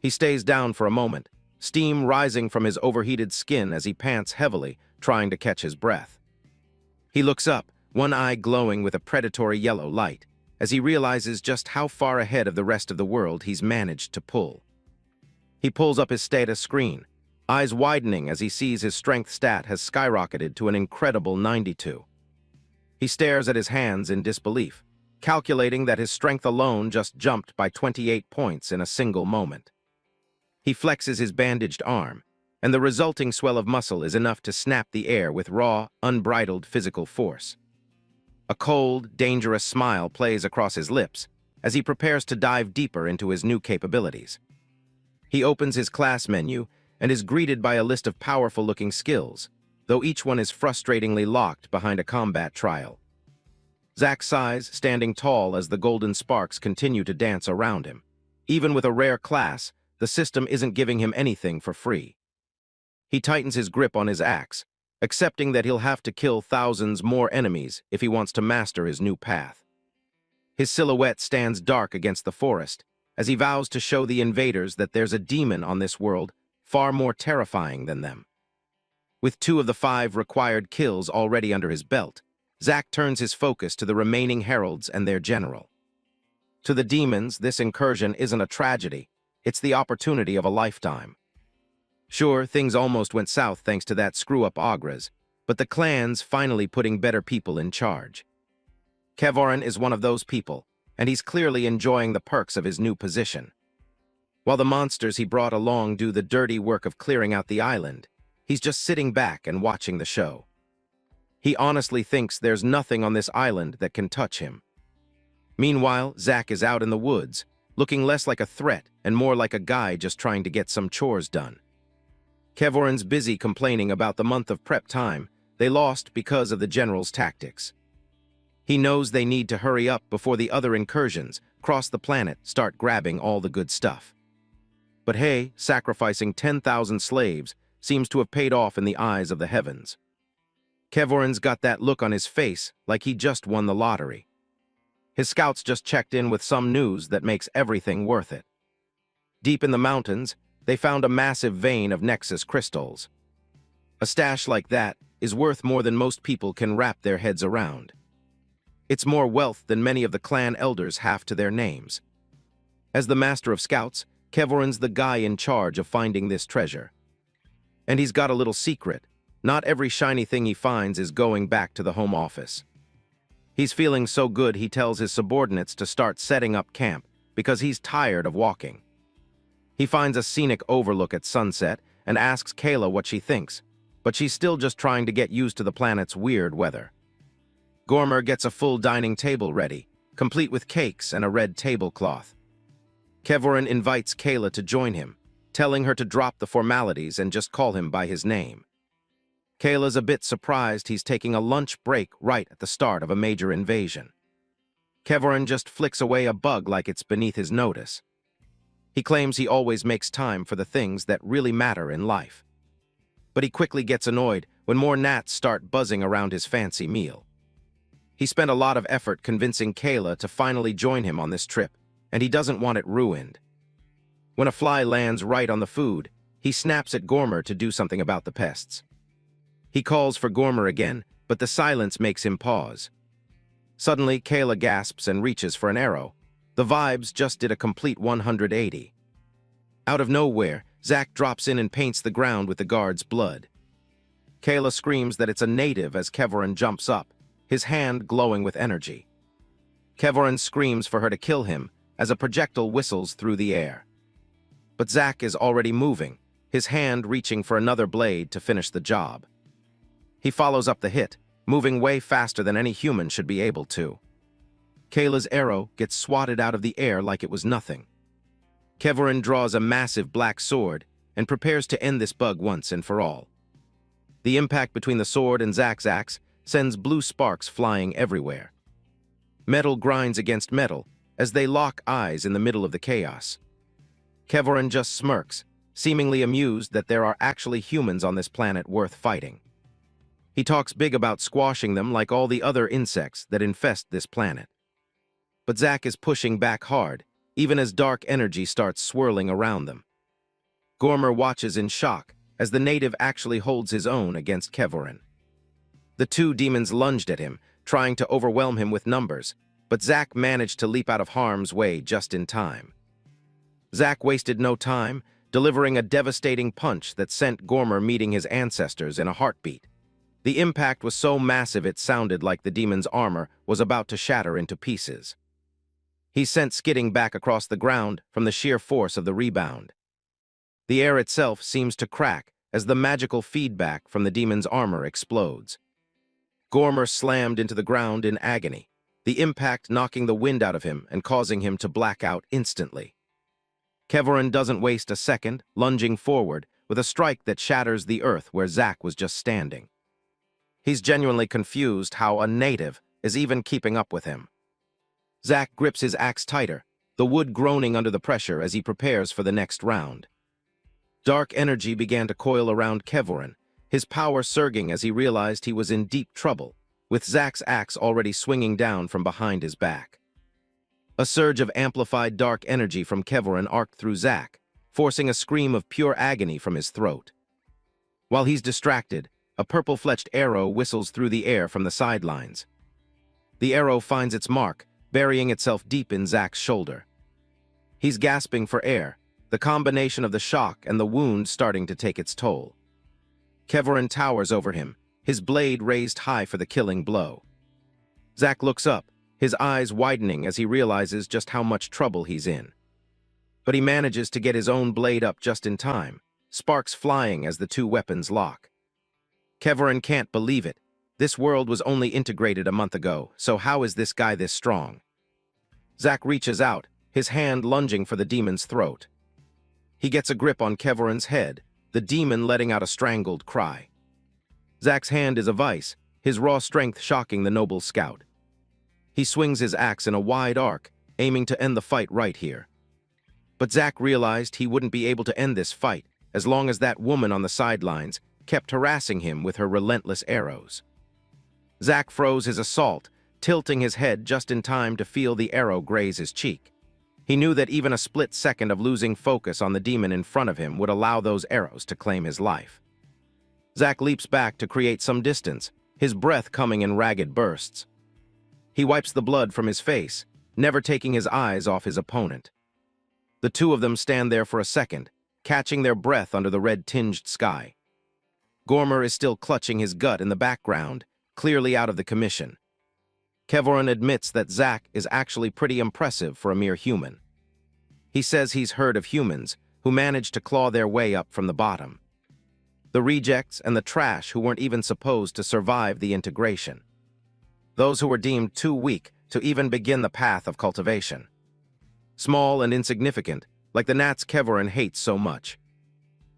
He stays down for a moment, steam rising from his overheated skin as he pants heavily, trying to catch his breath. He looks up, one eye glowing with a predatory yellow light, as he realizes just how far ahead of the rest of the world he's managed to pull. He pulls up his status screen, eyes widening as he sees his strength stat has skyrocketed to an incredible 92. He stares at his hands in disbelief, calculating that his strength alone just jumped by 28 points in a single moment. He flexes his bandaged arm, and the resulting swell of muscle is enough to snap the air with raw, unbridled physical force. A cold, dangerous smile plays across his lips as he prepares to dive deeper into his new capabilities. He opens his class menu and is greeted by a list of powerful-looking skills, though each one is frustratingly locked behind a combat trial. Zack sighs, standing tall as the golden sparks continue to dance around him. Even with a rare class, the system isn't giving him anything for free. He tightens his grip on his axe, accepting that he'll have to kill thousands more enemies if he wants to master his new path. His silhouette stands dark against the forest, as he vows to show the invaders that there's a demon on this world far more terrifying than them. With 2 of the 5 required kills already under his belt, Zack turns his focus to the remaining heralds and their general. To the demons, this incursion isn't a tragedy, it's the opportunity of a lifetime. Sure, things almost went south thanks to that screw-up Agras, but the clan's finally putting better people in charge. Kevyn is one of those people, and he's clearly enjoying the perks of his new position. While the monsters he brought along do the dirty work of clearing out the island, he's just sitting back and watching the show. He honestly thinks there's nothing on this island that can touch him. Meanwhile, Zack is out in the woods, looking less like a threat and more like a guy just trying to get some chores done. Kevyn's busy complaining about the month of prep time they lost because of the general's tactics. He knows they need to hurry up before the other incursions across the planet start grabbing all the good stuff. But hey, sacrificing 10,000 slaves seems to have paid off in the eyes of the heavens. Kevyn's got that look on his face like he just won the lottery. His scouts just checked in with some news that makes everything worth it. Deep in the mountains, they found a massive vein of Nexus crystals. A stash like that is worth more than most people can wrap their heads around. It's more wealth than many of the clan elders have to their names. As the master of scouts, Kevyn's the guy in charge of finding this treasure. And he's got a little secret. Not every shiny thing he finds is going back to the home office. He's feeling so good he tells his subordinates to start setting up camp because he's tired of walking. He finds a scenic overlook at sunset and asks Kayla what she thinks, but she's still just trying to get used to the planet's weird weather. Gormer gets a full dining table ready, complete with cakes and a red tablecloth. Kevyn invites Kayla to join him, telling her to drop the formalities and just call him by his name. Kayla's a bit surprised he's taking a lunch break right at the start of a major invasion. Kevyn just flicks away a bug like it's beneath his notice. He claims he always makes time for the things that really matter in life. But he quickly gets annoyed when more gnats start buzzing around his fancy meal. He spent a lot of effort convincing Kayla to finally join him on this trip, and he doesn't want it ruined. When a fly lands right on the food, he snaps at Gormer to do something about the pests. He calls for Gormer again, but the silence makes him pause. Suddenly, Kayla gasps and reaches for an arrow. The vibes just did a complete 180. Out of nowhere, Zack drops in and paints the ground with the guard's blood. Kayla screams that it's a native as Kevyn jumps up, his hand glowing with energy. Kevyn screams for her to kill him as a projectile whistles through the air. But Zack is already moving, his hand reaching for another blade to finish the job. He follows up the hit, moving way faster than any human should be able to. Kayla's arrow gets swatted out of the air like it was nothing. Kevyn draws a massive black sword and prepares to end this bug once and for all. The impact between the sword and Zack's axe sends blue sparks flying everywhere. Metal grinds against metal as they lock eyes in the middle of the chaos. Kevyn just smirks, seemingly amused that there are actually humans on this planet worth fighting. He talks big about squashing them like all the other insects that infest this planet. But Zack is pushing back hard, even as dark energy starts swirling around them. Gormer watches in shock as the native actually holds his own against Kevyn. The 2 demons lunged at him, trying to overwhelm him with numbers, but Zack managed to leap out of harm's way just in time. Zack wasted no time, delivering a devastating punch that sent Gormer meeting his ancestors in a heartbeat. The impact was so massive it sounded like the demon's armor was about to shatter into pieces. He's sent skidding back across the ground from the sheer force of the rebound. The air itself seems to crack as the magical feedback from the demon's armor explodes. Gormer slammed into the ground in agony, the impact knocking the wind out of him and causing him to black out instantly. Kevyn doesn't waste a second, lunging forward with a strike that shatters the earth where Zack was just standing. He's genuinely confused how a native is even keeping up with him. Zack grips his axe tighter, the wood groaning under the pressure as he prepares for the next round. Dark energy began to coil around Kevyn, his power surging as he realized he was in deep trouble, with Zack's axe already swinging down from behind his back. A surge of amplified dark energy from Kevyn arced through Zack, forcing a scream of pure agony from his throat. While he's distracted, a purple-fletched arrow whistles through the air from the sidelines. The arrow finds its mark, burying itself deep in Zack's shoulder. He's gasping for air, the combination of the shock and the wound starting to take its toll. Kevyn towers over him, his blade raised high for the killing blow. Zack looks up, his eyes widening as he realizes just how much trouble he's in. But he manages to get his own blade up just in time, sparks flying as the two weapons lock. Kevyn can't believe it. This world was only integrated a month ago, so how is this guy this strong? Zack reaches out, his hand lunging for the demon's throat. He gets a grip on Kevyn's head, the demon letting out a strangled cry. Zack's hand is a vice, his raw strength shocking the noble scout. He swings his axe in a wide arc, aiming to end the fight right here. But Zack realized he wouldn't be able to end this fight as long as that woman on the sidelines kept harassing him with her relentless arrows. Zack froze his assault, tilting his head just in time to feel the arrow graze his cheek. He knew that even a split second of losing focus on the demon in front of him would allow those arrows to claim his life. Zack leaps back to create some distance, his breath coming in ragged bursts. He wipes the blood from his face, never taking his eyes off his opponent. The two of them stand there for a second, catching their breath under the red-tinged sky. Gormer is still clutching his gut in the background, clearly out of the commission. Kevyn admits that Zack is actually pretty impressive for a mere human. He says he's heard of humans who managed to claw their way up from the bottom. The rejects and the trash who weren't even supposed to survive the integration. Those who were deemed too weak to even begin the path of cultivation. Small and insignificant, like the gnats Kevyn hates so much.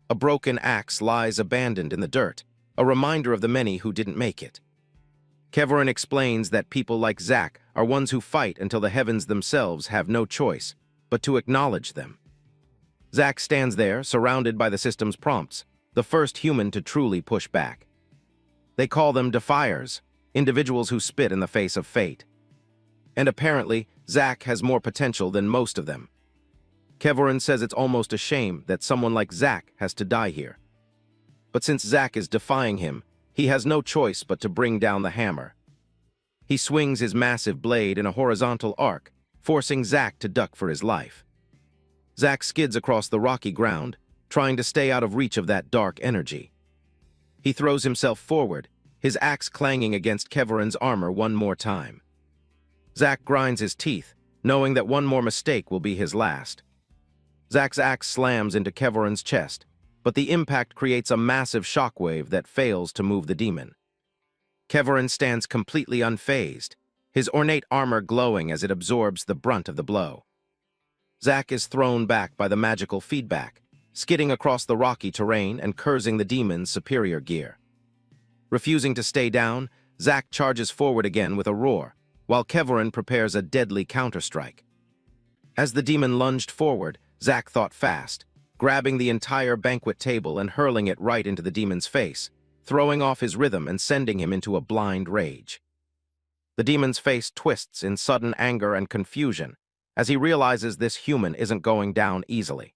A broken axe lies abandoned in the dirt, a reminder of the many who didn't make it. Kevyn explains that people like Zack are ones who fight until the heavens themselves have no choice but to acknowledge them. Zack stands there, surrounded by the system's prompts, the first human to truly push back. They call them defiers, individuals who spit in the face of fate. And apparently, Zack has more potential than most of them. Kevyn says it's almost a shame that someone like Zack has to die here. But since Zack is defying him, he has no choice but to bring down the hammer. He swings his massive blade in a horizontal arc, forcing Zack to duck for his life. Zack skids across the rocky ground, trying to stay out of reach of that dark energy. He throws himself forward, his axe clanging against Kevyn's armor one more time. Zack grinds his teeth, knowing that one more mistake will be his last. Zack's axe slams into Kevyn's chest, but the impact creates a massive shockwave that fails to move the demon. Kevyn stands completely unfazed, his ornate armor glowing as it absorbs the brunt of the blow. Zack is thrown back by the magical feedback, skidding across the rocky terrain and cursing the demon's superior gear. Refusing to stay down, Zack charges forward again with a roar, while Kevyn prepares a deadly counterstrike. As the demon lunged forward, Zack thought fast, grabbing the entire banquet table and hurling it right into the demon's face, throwing off his rhythm and sending him into a blind rage. The demon's face twists in sudden anger and confusion as he realizes this human isn't going down easily.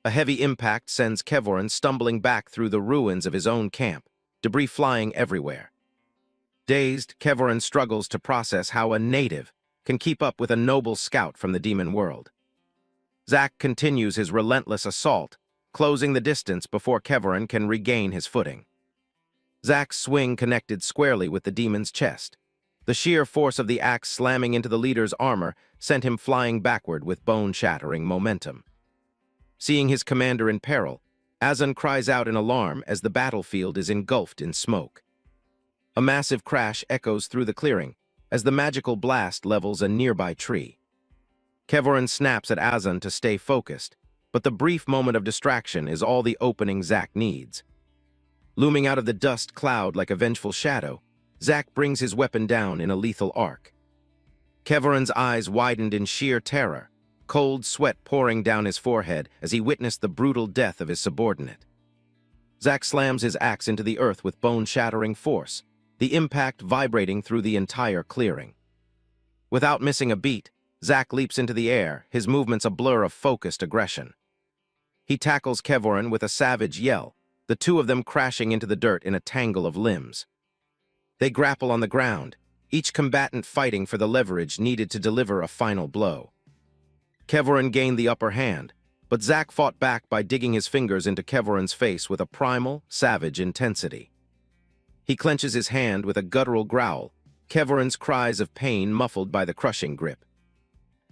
A heavy impact sends Kevyn stumbling back through the ruins of his own camp, debris flying everywhere. Dazed, Kevyn struggles to process how a native can keep up with a noble scout from the demon world. Zack continues his relentless assault, closing the distance before Kevyn can regain his footing. Zack's swing connected squarely with the demon's chest. The sheer force of the axe slamming into the leader's armor sent him flying backward with bone-shattering momentum. Seeing his commander in peril, Azan cries out in alarm as the battlefield is engulfed in smoke. A massive crash echoes through the clearing as the magical blast levels a nearby tree. Kevyn snaps at Azan to stay focused, but the brief moment of distraction is all the opening Zack needs. Looming out of the dust cloud like a vengeful shadow, Zack brings his weapon down in a lethal arc. Kevyn's eyes widened in sheer terror, cold sweat pouring down his forehead as he witnessed the brutal death of his subordinate. Zack slams his axe into the earth with bone-shattering force, the impact vibrating through the entire clearing. Without missing a beat, Zack leaps into the air, his movements a blur of focused aggression. He tackles Kevyn with a savage yell, the two of them crashing into the dirt in a tangle of limbs. They grapple on the ground, each combatant fighting for the leverage needed to deliver a final blow. Kevyn gained the upper hand, but Zack fought back by digging his fingers into Kevyn's face with a primal, savage intensity. He clenches his hand with a guttural growl, Kevyn's cries of pain muffled by the crushing grip.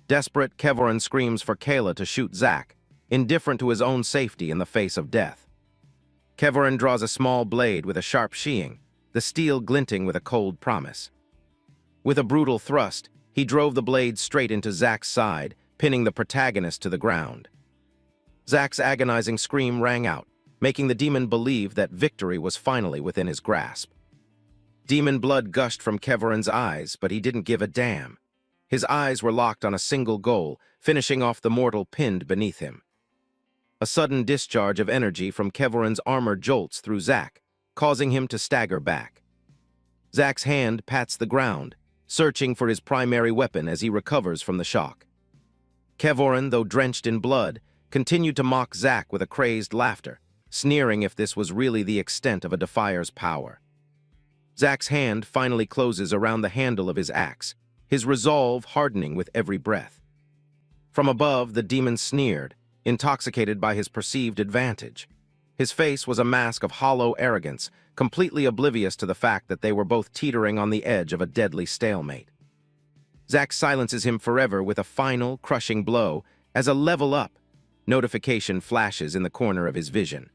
Desperate, Kevyn screams for Kayla to shoot Zack, indifferent to his own safety in the face of death. Kevyn draws a small blade with a sharp sheathing, the steel glinting with a cold promise. With a brutal thrust, he drove the blade straight into Zack's side, pinning the protagonist to the ground. Zack's agonizing scream rang out, making the demon believe that victory was finally within his grasp. Demon blood gushed from Kevyn's eyes, but he didn't give a damn. His eyes were locked on a single goal, finishing off the mortal pinned beneath him. A sudden discharge of energy from Kevyn's armor jolts through Zack, causing him to stagger back. Zack's hand pats the ground, searching for his primary weapon as he recovers from the shock. Kevyn, though drenched in blood, continued to mock Zack with a crazed laughter, sneering if this was really the extent of a defier's power. Zack's hand finally closes around the handle of his axe, his resolve hardening with every breath. From above, the demon sneered, intoxicated by his perceived advantage. His face was a mask of hollow arrogance, completely oblivious to the fact that they were both teetering on the edge of a deadly stalemate. Zack silences him forever with a final, crushing blow as a level up notification flashes in the corner of his vision.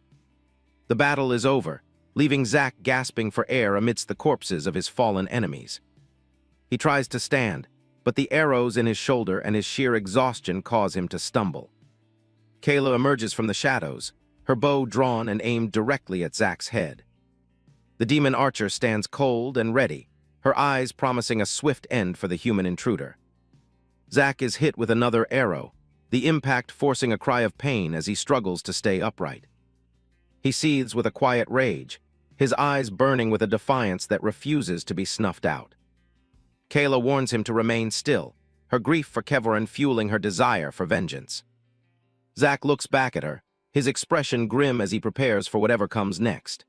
The battle is over, leaving Zack gasping for air amidst the corpses of his fallen enemies. He tries to stand, but the arrows in his shoulder and his sheer exhaustion cause him to stumble. Kayla emerges from the shadows, her bow drawn and aimed directly at Zack's head. The demon archer stands cold and ready, her eyes promising a swift end for the human intruder. Zack is hit with another arrow, the impact forcing a cry of pain as he struggles to stay upright. He seethes with a quiet rage, his eyes burning with a defiance that refuses to be snuffed out. Kayla warns him to remain still, her grief for Kevyn fueling her desire for vengeance. Zack looks back at her, his expression grim as he prepares for whatever comes next.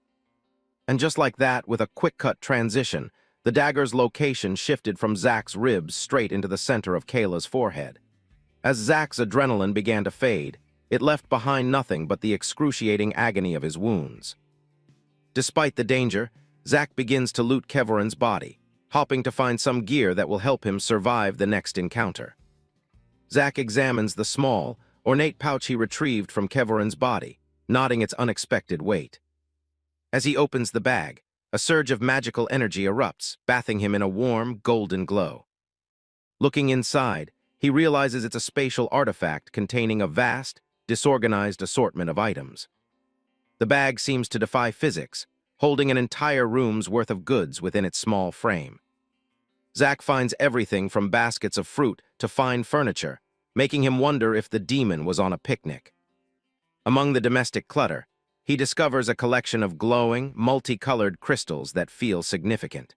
And just like that, with a quick-cut transition, the dagger's location shifted from Zack's ribs straight into the center of Kayla's forehead. As Zack's adrenaline began to fade, it left behind nothing but the excruciating agony of his wounds. Despite the danger, Zack begins to loot Kevyn's body, hoping to find some gear that will help him survive the next encounter. Zack examines the small, ornate pouch he retrieved from Kevyn's body, nodding its unexpected weight. As he opens the bag, a surge of magical energy erupts, bathing him in a warm, golden glow. Looking inside, he realizes it's a spatial artifact containing a vast, disorganized assortment of items. The bag seems to defy physics, holding an entire room's worth of goods within its small frame. Zack finds everything from baskets of fruit to fine furniture, making him wonder if the demon was on a picnic. Among the domestic clutter, he discovers a collection of glowing, multicolored crystals that feel significant.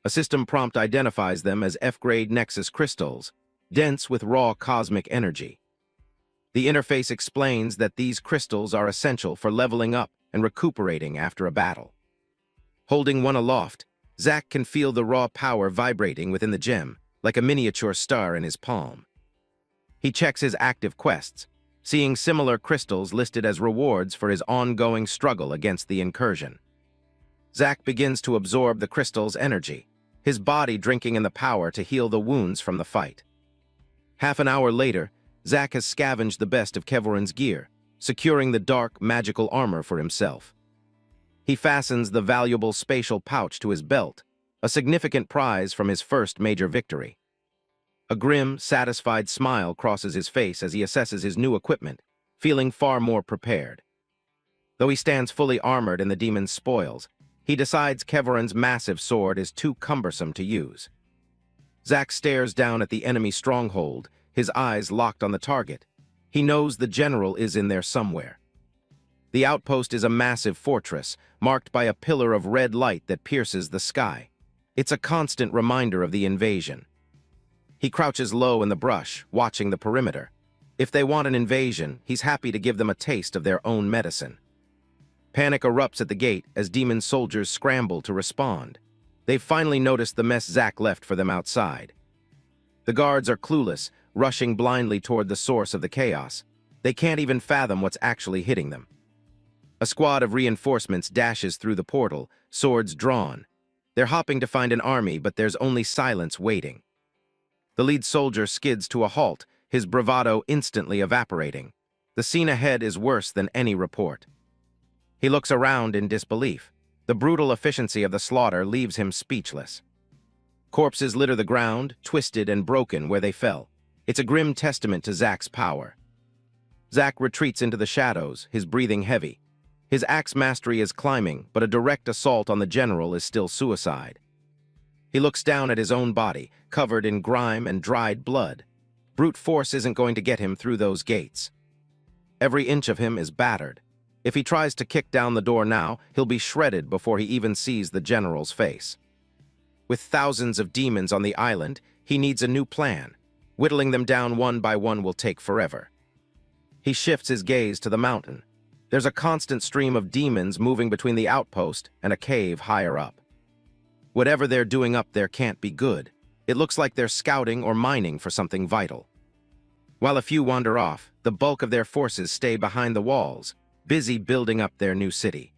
A system prompt identifies them as F-grade Nexus crystals, dense with raw cosmic energy. The interface explains that these crystals are essential for leveling up and recuperating after a battle. Holding one aloft, Zack can feel the raw power vibrating within the gem, like a miniature star in his palm. He checks his active quests, seeing similar crystals listed as rewards for his ongoing struggle against the incursion. Zack begins to absorb the crystal's energy, his body drinking in the power to heal the wounds from the fight. Half an hour later, Zack has scavenged the best of Kevyn's gear, securing the dark, magical armor for himself. He fastens the valuable spatial pouch to his belt, a significant prize from his first major victory. A grim, satisfied smile crosses his face as he assesses his new equipment, feeling far more prepared. Though he stands fully armored in the demon's spoils, he decides Kevyn's massive sword is too cumbersome to use. Zack stares down at the enemy stronghold, his eyes locked on the target. He knows the general is in there somewhere. The outpost is a massive fortress, marked by a pillar of red light that pierces the sky. It's a constant reminder of the invasion. He crouches low in the brush, watching the perimeter. If they want an invasion, he's happy to give them a taste of their own medicine. Panic erupts at the gate as demon soldiers scramble to respond. They've finally noticed the mess Zack left for them outside. The guards are clueless, rushing blindly toward the source of the chaos. They can't even fathom what's actually hitting them. A squad of reinforcements dashes through the portal, swords drawn. They're hopping to find an army, but there's only silence waiting. The lead soldier skids to a halt, his bravado instantly evaporating. The scene ahead is worse than any report. He looks around in disbelief. The brutal efficiency of the slaughter leaves him speechless. Corpses litter the ground, twisted and broken where they fell. It's a grim testament to Zack's power. Zack retreats into the shadows, his breathing heavy. His axe mastery is climbing, but a direct assault on the general is still suicide. He looks down at his own body, covered in grime and dried blood. Brute force isn't going to get him through those gates. Every inch of him is battered. If he tries to kick down the door now, he'll be shredded before he even sees the general's face. With thousands of demons on the island, he needs a new plan. Whittling them down one by one will take forever. He shifts his gaze to the mountain. There's a constant stream of demons moving between the outpost and a cave higher up. Whatever they're doing up there can't be good. It looks like they're scouting or mining for something vital. While a few wander off, the bulk of their forces stay behind the walls, busy building up their new city.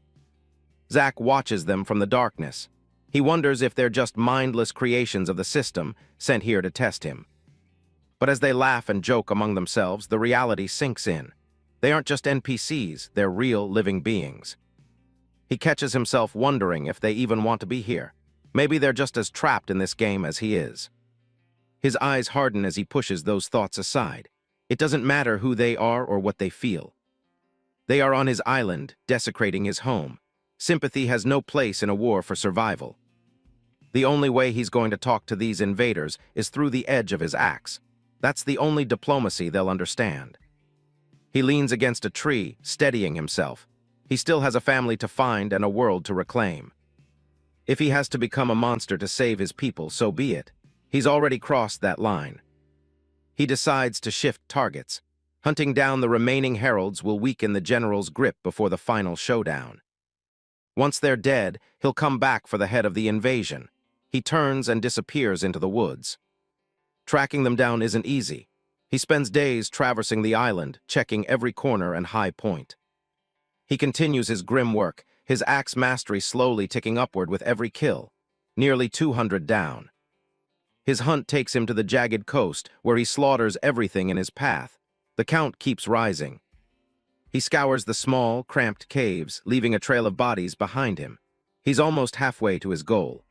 Zack watches them from the darkness. He wonders if they're just mindless creations of the system sent here to test him. But as they laugh and joke among themselves, the reality sinks in. They aren't just NPCs, they're real living beings. He catches himself wondering if they even want to be here. Maybe they're just as trapped in this game as he is. His eyes harden as he pushes those thoughts aside. It doesn't matter who they are or what they feel. They are on his island, desecrating his home. Sympathy has no place in a war for survival. The only way he's going to talk to these invaders is through the edge of his axe. That's the only diplomacy they'll understand. He leans against a tree, steadying himself. He still has a family to find and a world to reclaim. If he has to become a monster to save his people, so be it. He's already crossed that line. He decides to shift targets. Hunting down the remaining heralds will weaken the general's grip before the final showdown. Once they're dead, he'll come back for the head of the invasion. He turns and disappears into the woods. Tracking them down isn't easy. He spends days traversing the island, checking every corner and high point. He continues his grim work, his axe mastery slowly ticking upward with every kill, nearly 200 down. His hunt takes him to the jagged coast, where he slaughters everything in his path. The count keeps rising. He scours the small, cramped caves, leaving a trail of bodies behind him. He's almost halfway to his goal.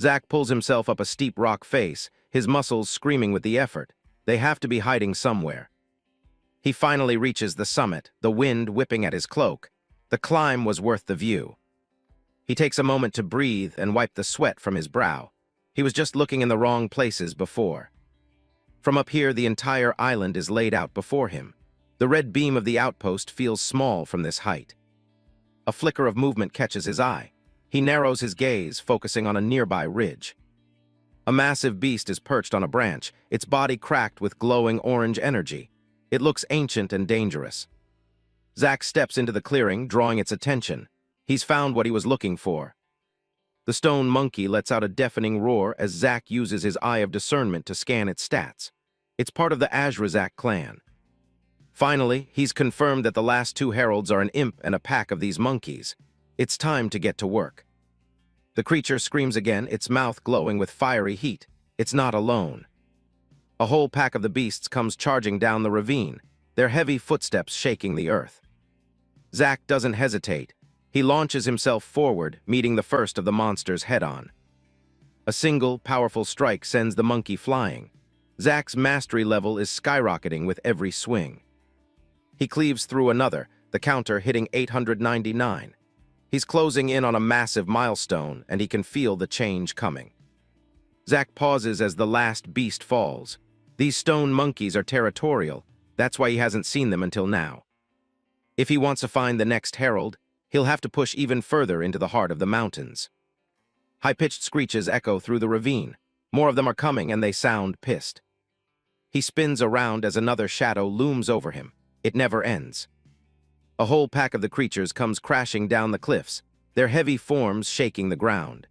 Zack pulls himself up a steep rock face, his muscles screaming with the effort. They have to be hiding somewhere. He finally reaches the summit, the wind whipping at his cloak. The climb was worth the view. He takes a moment to breathe and wipe the sweat from his brow. He was just looking in the wrong places before. From up here, the entire island is laid out before him. The red beam of the outpost feels small from this height. A flicker of movement catches his eye. He narrows his gaze, focusing on a nearby ridge. A massive beast is perched on a branch, its body cracked with glowing orange energy. It looks ancient and dangerous. Zack steps into the clearing, drawing its attention. He's found what he was looking for. The stone monkey lets out a deafening roar as Zack uses his eye of discernment to scan its stats. It's part of the Azrazak clan. Finally, he's confirmed that the last two heralds are an imp and a pack of these monkeys. It's time to get to work. The creature screams again, its mouth glowing with fiery heat. It's not alone. A whole pack of the beasts comes charging down the ravine, their heavy footsteps shaking the earth. Zack doesn't hesitate. He launches himself forward, meeting the first of the monsters head-on. A single, powerful strike sends the monkey flying. Zack's mastery level is skyrocketing with every swing. He cleaves through another, the counter hitting 899. He's closing in on a massive milestone, and he can feel the change coming. Zack pauses as the last beast falls. These stone monkeys are territorial. That's why he hasn't seen them until now. If he wants to find the next herald, he'll have to push even further into the heart of the mountains. High-pitched screeches echo through the ravine. More of them are coming, and they sound pissed. He spins around as another shadow looms over him. It never ends. A whole pack of the creatures comes crashing down the cliffs, their heavy forms shaking the ground.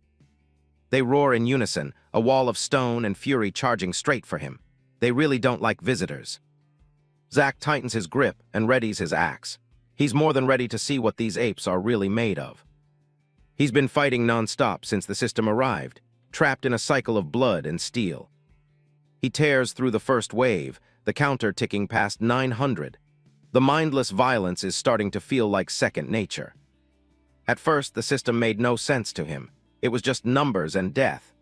They roar in unison, a wall of stone and fury charging straight for him. They really don't like visitors. Zack tightens his grip and readies his axe. He's more than ready to see what these apes are really made of. He's been fighting non-stop since the system arrived, trapped in a cycle of blood and steel. He tears through the first wave, the counter ticking past 900. The mindless violence is starting to feel like second nature. At first, the system made no sense to him. It was just numbers and death.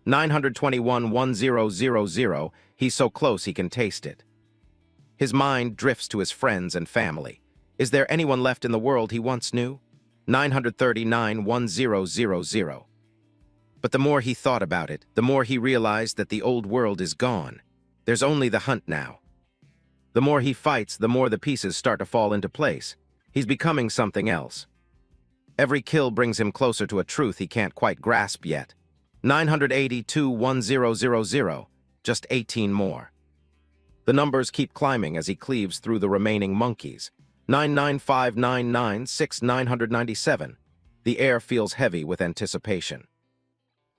921-1000, he's so close he can taste it. His mind drifts to his friends and family. Is there anyone left in the world he once knew? 939-1000. But the more he thought about it, the more he realized that the old world is gone. There's only the hunt now. The more he fights, the more the pieces start to fall into place. He's becoming something else. Every kill brings him closer to a truth he can't quite grasp yet. 982-1000, just 18 more. The numbers keep climbing as he cleaves through the remaining monkeys. 995-996-997. The air feels heavy with anticipation.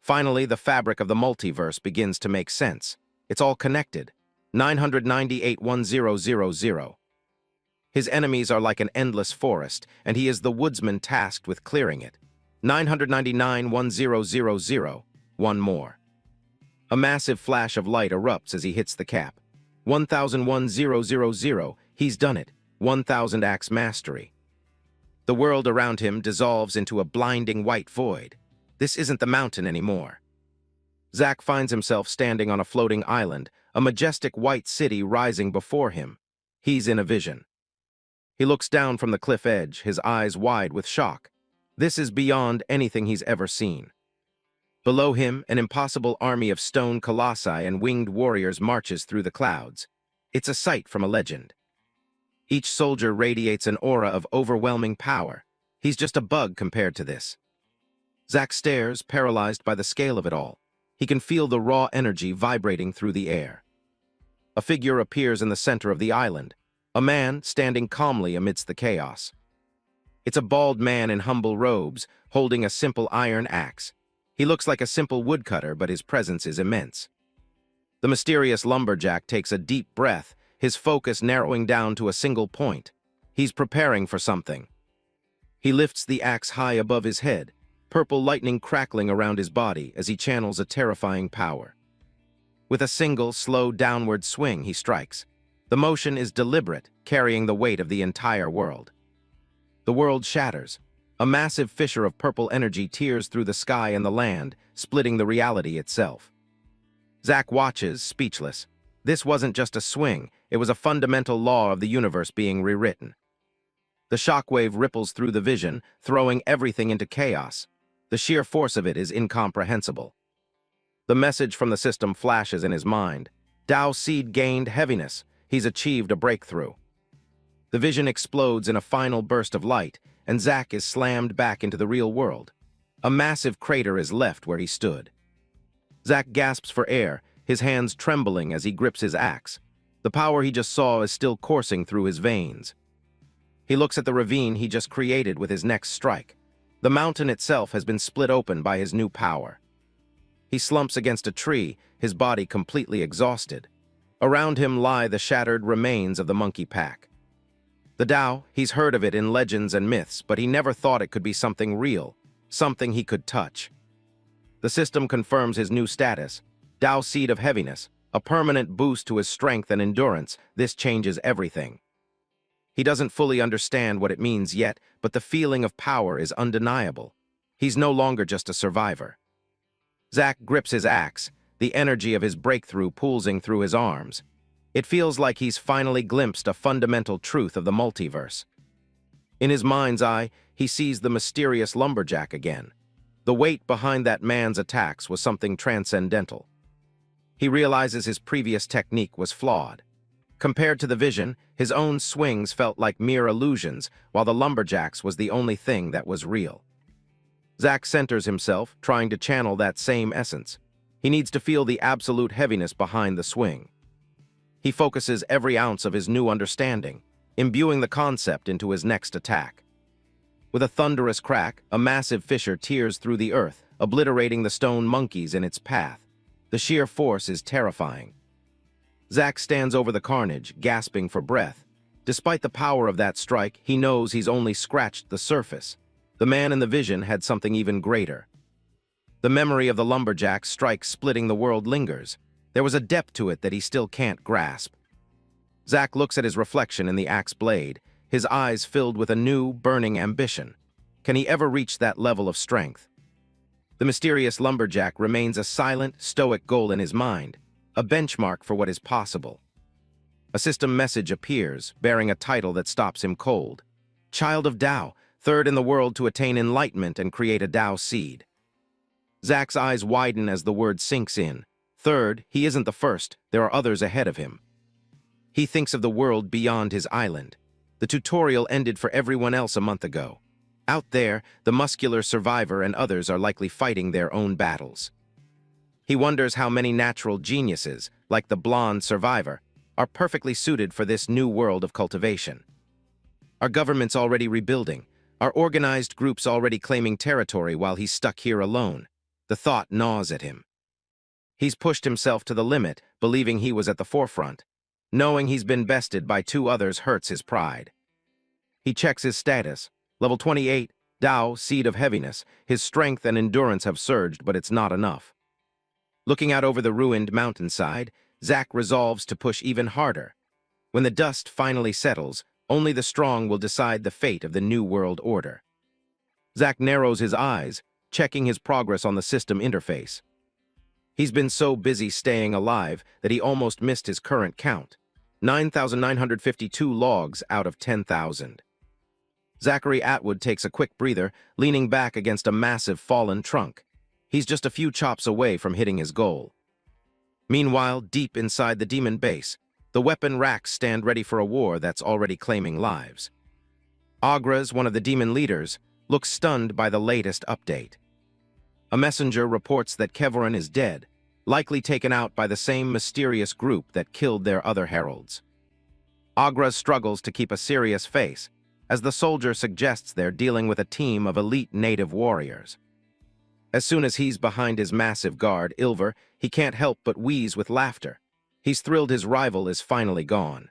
Finally, the fabric of the multiverse begins to make sense. It's all connected. 998-1000. His enemies are like an endless forest, and he is the woodsman tasked with clearing it. 999-1000. One more. A massive flash of light erupts as he hits the cap. 1001-000. He's done it. 1000 axe mastery. The world around him dissolves into a blinding white void. This isn't the mountain anymore. Zack finds himself standing on a floating island, a majestic white city rising before him. He's in a vision. He looks down from the cliff edge, his eyes wide with shock. This is beyond anything he's ever seen. Below him, an impossible army of stone colossi and winged warriors marches through the clouds. It's a sight from a legend. Each soldier radiates an aura of overwhelming power. He's just a bug compared to this. Zack stares, paralyzed by the scale of it all. He can feel the raw energy vibrating through the air. A figure appears in the center of the island, a man standing calmly amidst the chaos. It's a bald man in humble robes, holding a simple iron axe. He looks like a simple woodcutter, but his presence is immense. The mysterious lumberjack takes a deep breath, his focus narrowing down to a single point. He's preparing for something. He lifts the axe high above his head, purple lightning crackling around his body as he channels a terrifying power. With a single, slow downward swing, he strikes. The motion is deliberate, carrying the weight of the entire world. The world shatters. A massive fissure of purple energy tears through the sky and the land, splitting the reality itself. Zack watches, speechless. This wasn't just a swing, it was a fundamental law of the universe being rewritten. The shockwave ripples through the vision, throwing everything into chaos. The sheer force of it is incomprehensible. The message from the system flashes in his mind. Dao Seed gained heaviness. He's achieved a breakthrough. The vision explodes in a final burst of light, and Zack is slammed back into the real world. A massive crater is left where he stood. Zack gasps for air, his hands trembling as he grips his axe. The power he just saw is still coursing through his veins. He looks at the ravine he just created with his next strike. The mountain itself has been split open by his new power. He slumps against a tree, his body completely exhausted. Around him lie the shattered remains of the monkey pack. The Tao, he's heard of it in legends and myths, but he never thought it could be something real, something he could touch. The system confirms his new status, Tao Seed of Heaviness, a permanent boost to his strength and endurance. This changes everything. He doesn't fully understand what it means yet, but the feeling of power is undeniable. He's no longer just a survivor. Zack grips his axe, the energy of his breakthrough pulsing through his arms. It feels like he's finally glimpsed a fundamental truth of the multiverse. In his mind's eye, he sees the mysterious lumberjack again. The weight behind that man's attacks was something transcendental. He realizes his previous technique was flawed. Compared to the vision, his own swings felt like mere illusions, while the lumberjack's was the only thing that was real. Zack centers himself, trying to channel that same essence. He needs to feel the absolute heaviness behind the swing. He focuses every ounce of his new understanding, imbuing the concept into his next attack. With a thunderous crack, a massive fissure tears through the earth, obliterating the stone monkeys in its path. The sheer force is terrifying. Zack stands over the carnage, gasping for breath. Despite the power of that strike, he knows he's only scratched the surface. The man in the vision had something even greater. The memory of the lumberjack's strike splitting the world lingers. There was a depth to it that he still can't grasp. Zack looks at his reflection in the axe blade, his eyes filled with a new, burning ambition. Can he ever reach that level of strength? The mysterious lumberjack remains a silent, stoic goal in his mind, a benchmark for what is possible. A system message appears, bearing a title that stops him cold. Child of Tao, third in the world to attain enlightenment and create a Tao seed. Zack's eyes widen as the word sinks in. Third, he isn't the first, there are others ahead of him. He thinks of the world beyond his island. The tutorial ended for everyone else a month ago. Out there, the muscular survivor and others are likely fighting their own battles. He wonders how many natural geniuses, like the blonde survivor, are perfectly suited for this new world of cultivation. Our government's already rebuilding, our organized groups already claiming territory while he's stuck here alone. The thought gnaws at him. He's pushed himself to the limit, believing he was at the forefront. Knowing he's been bested by two others hurts his pride. He checks his status. Level 28, Tao, Seed of Heaviness. His strength and endurance have surged, but it's not enough. Looking out over the ruined mountainside, Zack resolves to push even harder. When the dust finally settles, only the strong will decide the fate of the New World Order. Zack narrows his eyes, checking his progress on the system interface. He's been so busy staying alive that he almost missed his current count. 9,952 logs out of 10,000. Zachary Atwood takes a quick breather, leaning back against a massive fallen trunk. He's just a few chops away from hitting his goal. Meanwhile, deep inside the demon base, the weapon racks stand ready for a war that's already claiming lives. Agras, one of the demon leaders, looks stunned by the latest update. A messenger reports that Kevyn is dead, likely taken out by the same mysterious group that killed their other heralds. Agras struggles to keep a serious face, as the soldier suggests they're dealing with a team of elite native warriors. As soon as he's behind his massive guard, Ilver, he can't help but wheeze with laughter. He's thrilled his rival is finally gone.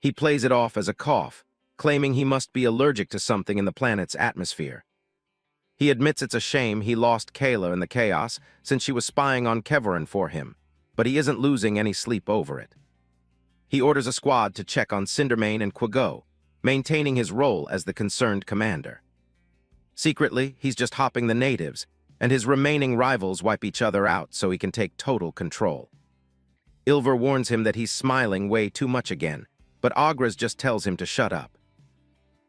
He plays it off as a cough, claiming he must be allergic to something in the planet's atmosphere. He admits it's a shame he lost Kayla in the chaos since she was spying on Kevyn for him, but he isn't losing any sleep over it. He orders a squad to check on Cindermane and Quigo, maintaining his role as the concerned commander. Secretly, he's just hopping the natives, and his remaining rivals wipe each other out so he can take total control. Ilver warns him that he's smiling way too much again, but Agras just tells him to shut up.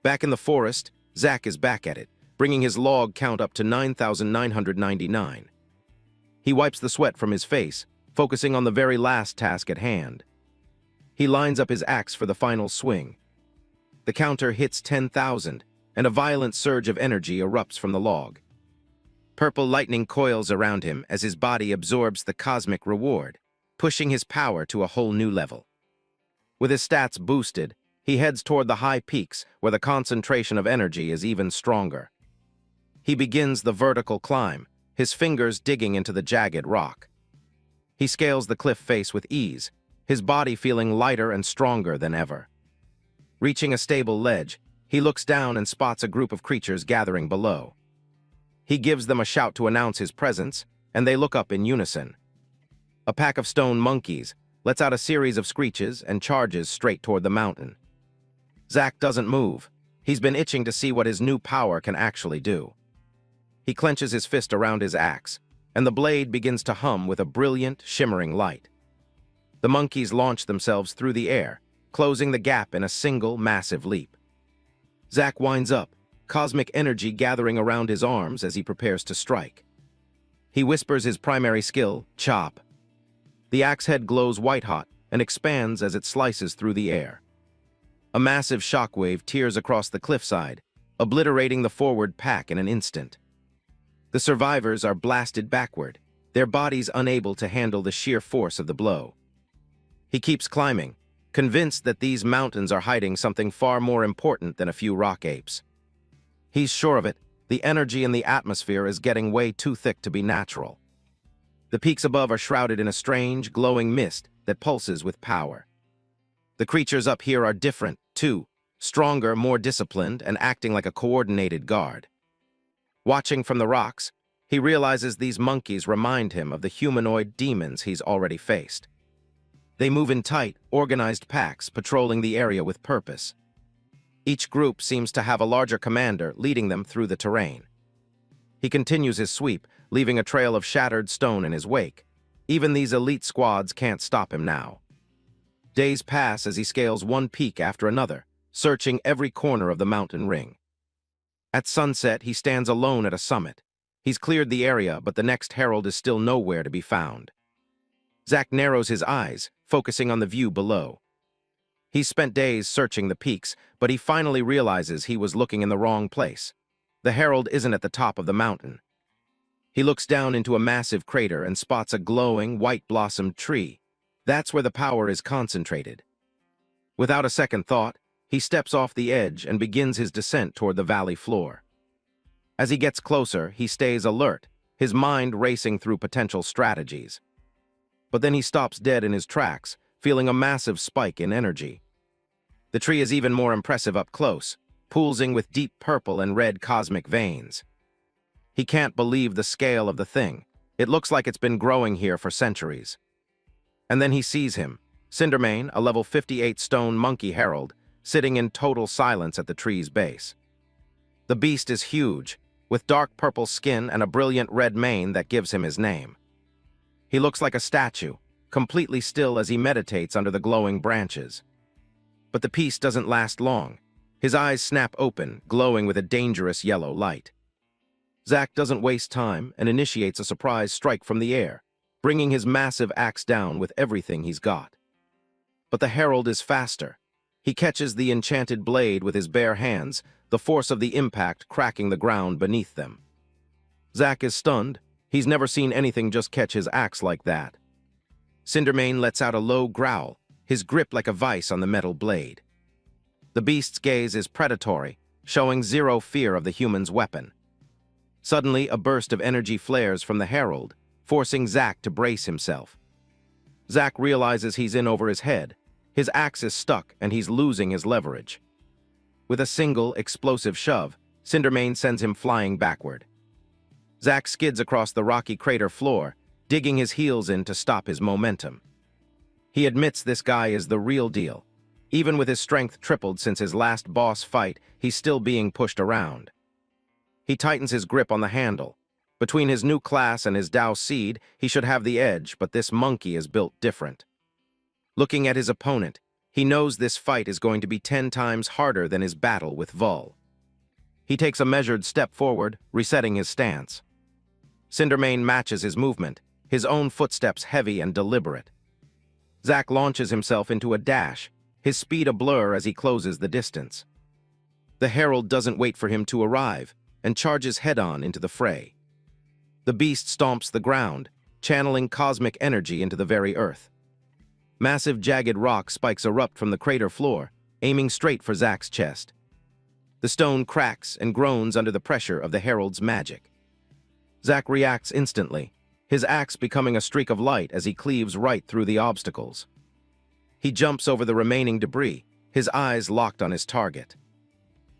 Back in the forest, Zack is back at it, bringing his log count up to 9,999. He wipes the sweat from his face, focusing on the very last task at hand. He lines up his axe for the final swing. The counter hits 10,000, and a violent surge of energy erupts from the log. Purple lightning coils around him as his body absorbs the cosmic reward, pushing his power to a whole new level. With his stats boosted, he heads toward the high peaks where the concentration of energy is even stronger. He begins the vertical climb, his fingers digging into the jagged rock. He scales the cliff face with ease, his body feeling lighter and stronger than ever. Reaching a stable ledge, he looks down and spots a group of creatures gathering below. He gives them a shout to announce his presence, and they look up in unison. A pack of stone monkeys lets out a series of screeches and charges straight toward the mountain. Zack doesn't move. He's been itching to see what his new power can actually do. He clenches his fist around his axe, and the blade begins to hum with a brilliant, shimmering light. The monkeys launch themselves through the air, closing the gap in a single, massive leap. Zack winds up, cosmic energy gathering around his arms as he prepares to strike. He whispers his primary skill, Chop. The axe head glows white-hot and expands as it slices through the air. A massive shockwave tears across the cliffside, obliterating the forward pack in an instant. The survivors are blasted backward, their bodies unable to handle the sheer force of the blow. He keeps climbing, convinced that these mountains are hiding something far more important than a few rock apes. He's sure of it. The energy in the atmosphere is getting way too thick to be natural. The peaks above are shrouded in a strange, glowing mist that pulses with power. The creatures up here are different, too, stronger, more disciplined, and acting like a coordinated guard. Watching from the rocks, he realizes these monkeys remind him of the humanoid demons he's already faced. They move in tight, organized packs, patrolling the area with purpose. Each group seems to have a larger commander leading them through the terrain. He continues his sweep, leaving a trail of shattered stone in his wake. Even these elite squads can't stop him now. Days pass as he scales one peak after another, searching every corner of the mountain ring. At sunset, he stands alone at a summit. He's cleared the area, but the next herald is still nowhere to be found. Zack narrows his eyes, focusing on the view below. He's spent days searching the peaks, but he finally realizes he was looking in the wrong place. The herald isn't at the top of the mountain. He looks down into a massive crater and spots a glowing, white-blossomed tree. That's where the power is concentrated. Without a second thought, he steps off the edge and begins his descent toward the valley floor. As he gets closer, he stays alert, his mind racing through potential strategies. But then he stops dead in his tracks, feeling a massive spike in energy. The tree is even more impressive up close, pulsing with deep purple and red cosmic veins. He can't believe the scale of the thing. It looks like it's been growing here for centuries. And then he sees him, Cindermane, a level 58 stone monkey herald, sitting in total silence at the tree's base. The beast is huge, with dark purple skin and a brilliant red mane that gives him his name. He looks like a statue, completely still as he meditates under the glowing branches. But the peace doesn't last long. His eyes snap open, glowing with a dangerous yellow light. Zack doesn't waste time and initiates a surprise strike from the air, bringing his massive axe down with everything he's got. But the herald is faster. He catches the enchanted blade with his bare hands, the force of the impact cracking the ground beneath them. Zack is stunned. He's never seen anything just catch his axe like that. Cindermane lets out a low growl, his grip like a vice on the metal blade. The beast's gaze is predatory, showing zero fear of the human's weapon. Suddenly, a burst of energy flares from the herald, forcing Zack to brace himself. Zack realizes he's in over his head. His axe is stuck, and he's losing his leverage. With a single, explosive shove, Cindermane sends him flying backward. Zack skids across the rocky crater floor, digging his heels in to stop his momentum. He admits this guy is the real deal. Even with his strength tripled since his last boss fight, he's still being pushed around. He tightens his grip on the handle. Between his new class and his Dao seed, he should have the edge, but this monkey is built different. Looking at his opponent, he knows this fight is going to be 10 times harder than his battle with Vul. He takes a measured step forward, resetting his stance. Cindermane matches his movement, his own footsteps heavy and deliberate. Zack launches himself into a dash, his speed a blur as he closes the distance. The herald doesn't wait for him to arrive, and charges head-on into the fray. The beast stomps the ground, channeling cosmic energy into the very earth. Massive jagged rock spikes erupt from the crater floor, aiming straight for Zack's chest. The stone cracks and groans under the pressure of the herald's magic. Zack reacts instantly, his axe becoming a streak of light as he cleaves right through the obstacles. He jumps over the remaining debris, his eyes locked on his target.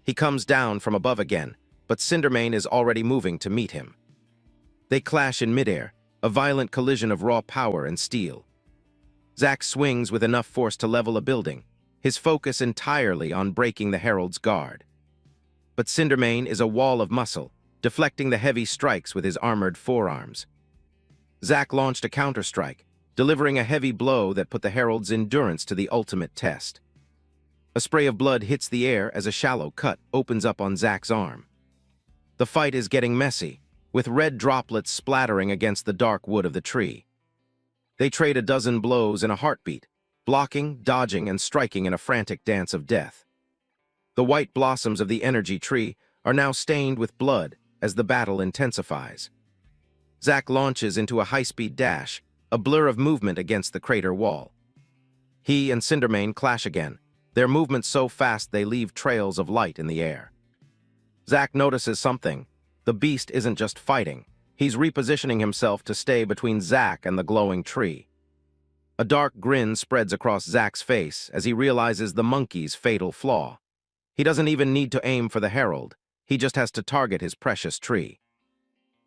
He comes down from above again, but Cindermane is already moving to meet him. They clash in midair, a violent collision of raw power and steel. Zack swings with enough force to level a building, his focus entirely on breaking the herald's guard. But Cindermane is a wall of muscle, deflecting the heavy strikes with his armored forearms. Zack launched a counterstrike, delivering a heavy blow that put the herald's endurance to the ultimate test. A spray of blood hits the air as a shallow cut opens up on Zack's arm. The fight is getting messy, with red droplets splattering against the dark wood of the tree. They trade a dozen blows in a heartbeat, blocking, dodging, and striking in a frantic dance of death. The white blossoms of the energy tree are now stained with blood as the battle intensifies. Zack launches into a high-speed dash, a blur of movement against the crater wall. He and Cindermane clash again, their movements so fast they leave trails of light in the air. Zack notices something. The beast isn't just fighting. He's repositioning himself to stay between Zack and the glowing tree. A dark grin spreads across Zack's face as he realizes the monkey's fatal flaw. He doesn't even need to aim for the herald. He just has to target his precious tree.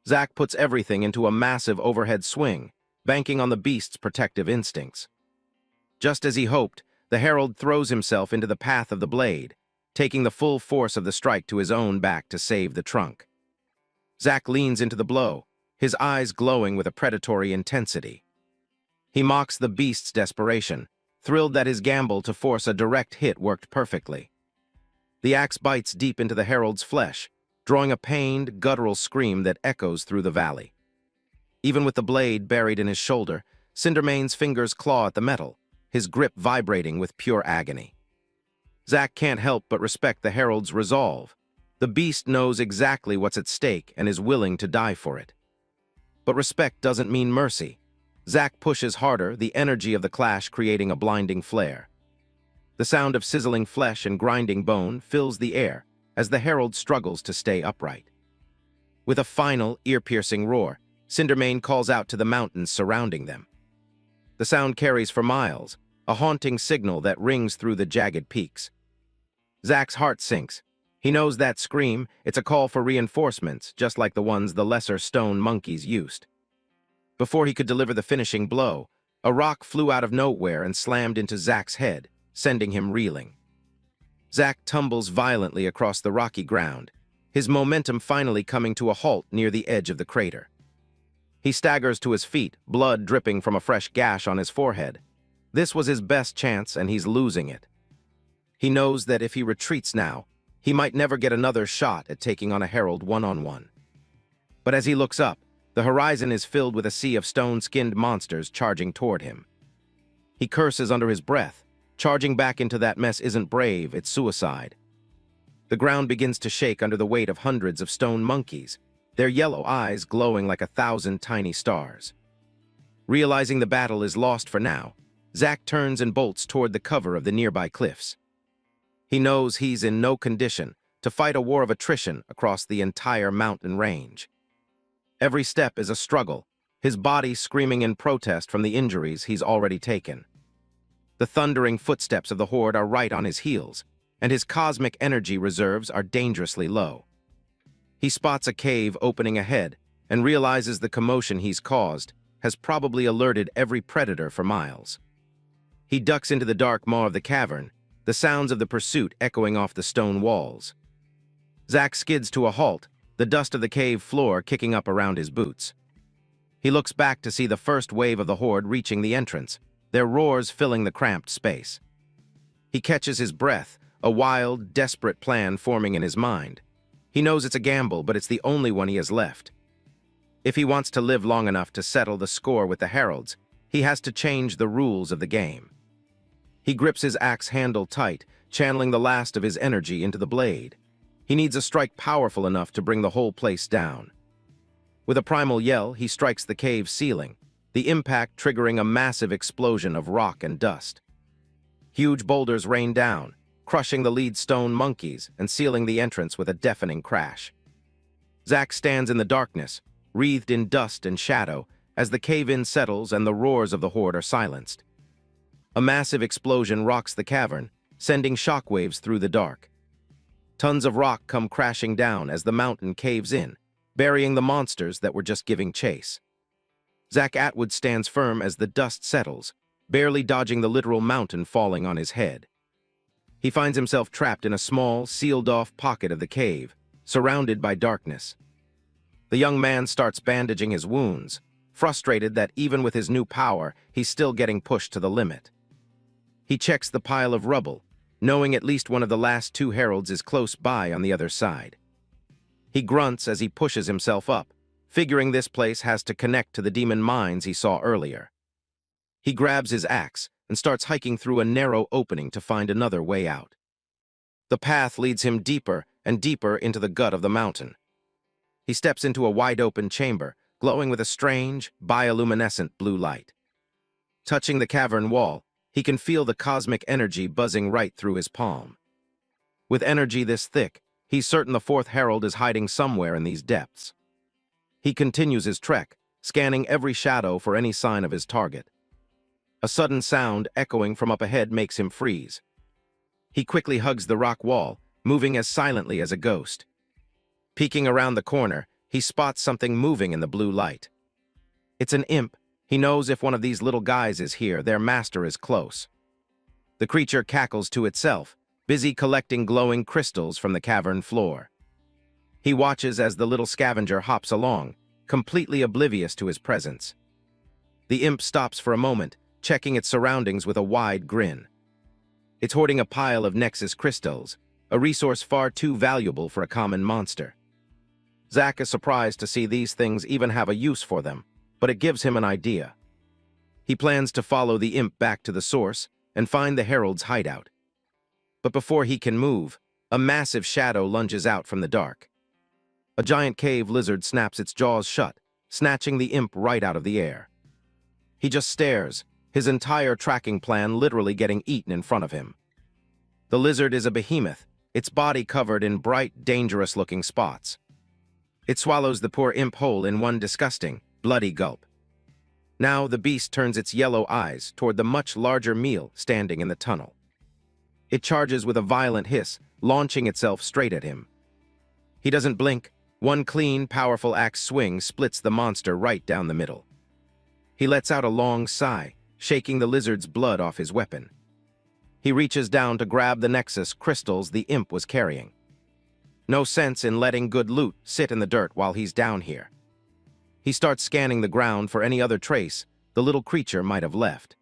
Zack puts everything into a massive overhead swing, banking on the beast's protective instincts. Just as he hoped, the herald throws himself into the path of the blade, taking the full force of the strike to his own back to save the trunk. Zack leans into the blow, his eyes glowing with a predatory intensity. He mocks the beast's desperation, thrilled that his gamble to force a direct hit worked perfectly. The axe bites deep into the herald's flesh, drawing a pained, guttural scream that echoes through the valley. Even with the blade buried in his shoulder, Cindermane's fingers claw at the metal, his grip vibrating with pure agony. Zack can't help but respect the herald's resolve. The beast knows exactly what's at stake and is willing to die for it. But respect doesn't mean mercy. Zack pushes harder, the energy of the clash creating a blinding flare. The sound of sizzling flesh and grinding bone fills the air as the herald struggles to stay upright. With a final, ear-piercing roar, Cindermane calls out to the mountains surrounding them. The sound carries for miles, a haunting signal that rings through the jagged peaks. Zack's heart sinks. He knows that scream, it's a call for reinforcements, just like the ones the lesser stone monkeys used. Before he could deliver the finishing blow, a rock flew out of nowhere and slammed into Zack's head, sending him reeling. Zack tumbles violently across the rocky ground, his momentum finally coming to a halt near the edge of the crater. He staggers to his feet, blood dripping from a fresh gash on his forehead. This was his best chance, and he's losing it. He knows that if he retreats now, he might never get another shot at taking on a herald one-on-one. But as he looks up, the horizon is filled with a sea of stone-skinned monsters charging toward him. He curses under his breath. Charging back into that mess isn't brave, it's suicide. The ground begins to shake under the weight of hundreds of stone monkeys, their yellow eyes glowing like 1,000 tiny stars. Realizing the battle is lost for now, Zack turns and bolts toward the cover of the nearby cliffs. He knows he's in no condition to fight a war of attrition across the entire mountain range. Every step is a struggle, his body screaming in protest from the injuries he's already taken. The thundering footsteps of the horde are right on his heels, and his cosmic energy reserves are dangerously low. He spots a cave opening ahead and realizes the commotion he's caused has probably alerted every predator for miles. He ducks into the dark maw of the cavern, the sounds of the pursuit echoing off the stone walls. Zack skids to a halt, the dust of the cave floor kicking up around his boots. He looks back to see the first wave of the horde reaching the entrance, their roars filling the cramped space. He catches his breath, a wild, desperate plan forming in his mind. He knows it's a gamble, but it's the only one he has left. If he wants to live long enough to settle the score with the heralds, he has to change the rules of the game. He grips his axe handle tight, channeling the last of his energy into the blade. He needs a strike powerful enough to bring the whole place down. With a primal yell, he strikes the cave ceiling, the impact triggering a massive explosion of rock and dust. Huge boulders rain down, crushing the lead stone monkeys and sealing the entrance with a deafening crash. Zack stands in the darkness, wreathed in dust and shadow, as the cave-in settles and the roars of the horde are silenced. A massive explosion rocks the cavern, sending shockwaves through the dark. Tons of rock come crashing down as the mountain caves in, burying the monsters that were just giving chase. Zack Atwood stands firm as the dust settles, barely dodging the literal mountain falling on his head. He finds himself trapped in a small, sealed-off pocket of the cave, surrounded by darkness. The young man starts bandaging his wounds, frustrated that even with his new power, he's still getting pushed to the limit. He checks the pile of rubble, knowing at least one of the last two heralds is close by on the other side. He grunts as he pushes himself up, figuring this place has to connect to the demon mines he saw earlier. He grabs his axe and starts hiking through a narrow opening to find another way out. The path leads him deeper and deeper into the gut of the mountain. He steps into a wide-open chamber, glowing with a strange, bioluminescent blue light. Touching the cavern wall, he can feel the cosmic energy buzzing right through his palm. With energy this thick, he's certain the fourth herald is hiding somewhere in these depths. He continues his trek, scanning every shadow for any sign of his target. A sudden sound echoing from up ahead makes him freeze. He quickly hugs the rock wall, moving as silently as a ghost. Peeking around the corner, he spots something moving in the blue light. It's an imp. He knows if one of these little guys is here, their master is close. The creature cackles to itself, busy collecting glowing crystals from the cavern floor. He watches as the little scavenger hops along, completely oblivious to his presence. The imp stops for a moment, checking its surroundings with a wide grin. It's hoarding a pile of Nexus crystals, a resource far too valuable for a common monster. Zack is surprised to see these things even have a use for them, but it gives him an idea. He plans to follow the imp back to the source and find the herald's hideout. But before he can move, a massive shadow lunges out from the dark. A giant cave lizard snaps its jaws shut, snatching the imp right out of the air. He just stares, his entire tracking plan literally getting eaten in front of him. The lizard is a behemoth, its body covered in bright, dangerous-looking spots. It swallows the poor imp whole in one disgusting, bloody gulp. Now the beast turns its yellow eyes toward the much larger meal standing in the tunnel. It charges with a violent hiss, launching itself straight at him. He doesn't blink. One clean, powerful axe swing splits the monster right down the middle. He lets out a long sigh, shaking the lizard's blood off his weapon. He reaches down to grab the Nexus crystals the imp was carrying. No sense in letting good loot sit in the dirt while he's down here. He starts scanning the ground for any other trace the little creature might have left.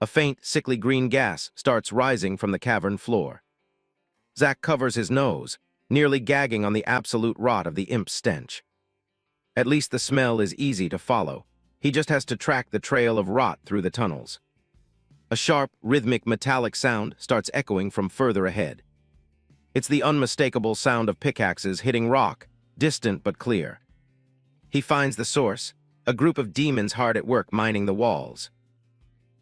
A faint, sickly green gas starts rising from the cavern floor. Zack covers his nose, nearly gagging on the absolute rot of the imp's stench. At least the smell is easy to follow. He just has to track the trail of rot through the tunnels. A sharp, rhythmic, metallic sound starts echoing from further ahead. It's the unmistakable sound of pickaxes hitting rock, distant but clear. He finds the source, a group of demons hard at work mining the walls.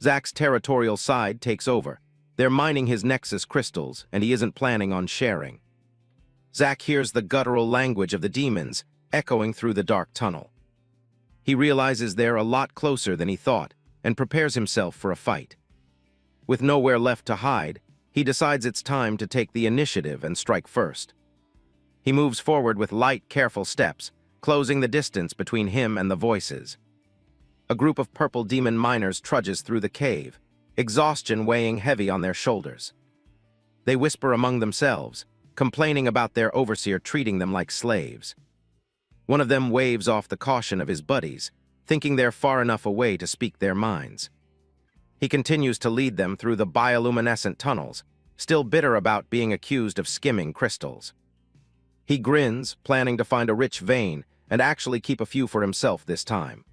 Zack's territorial side takes over. They're mining his Nexus crystals, and he isn't planning on sharing. Zack hears the guttural language of the demons echoing through the dark tunnel. He realizes they're a lot closer than he thought, and prepares himself for a fight. With nowhere left to hide, he decides it's time to take the initiative and strike first. He moves forward with light, careful steps, closing the distance between him and the voices. A group of purple demon miners trudges through the cave, exhaustion weighing heavy on their shoulders. They whisper among themselves, complaining about their overseer treating them like slaves. One of them waves off the caution of his buddies, thinking they're far enough away to speak their minds. He continues to lead them through the bioluminescent tunnels, still bitter about being accused of skimming crystals. He grins, planning to find a rich vein and actually keep a few for himself this time.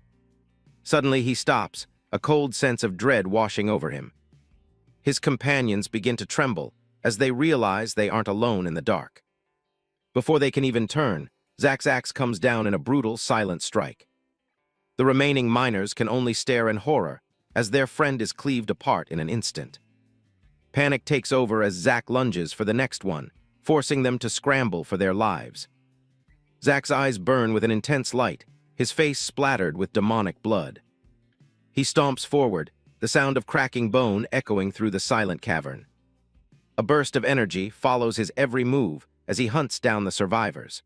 Suddenly he stops, a cold sense of dread washing over him. His companions begin to tremble as they realize they aren't alone in the dark. Before they can even turn, Zack's axe comes down in a brutal, silent strike. The remaining miners can only stare in horror as their friend is cleaved apart in an instant. Panic takes over as Zack lunges for the next one, forcing them to scramble for their lives. Zack's eyes burn with an intense light, his face splattered with demonic blood. He stomps forward, the sound of cracking bone echoing through the silent cavern. A burst of energy follows his every move as he hunts down the survivors.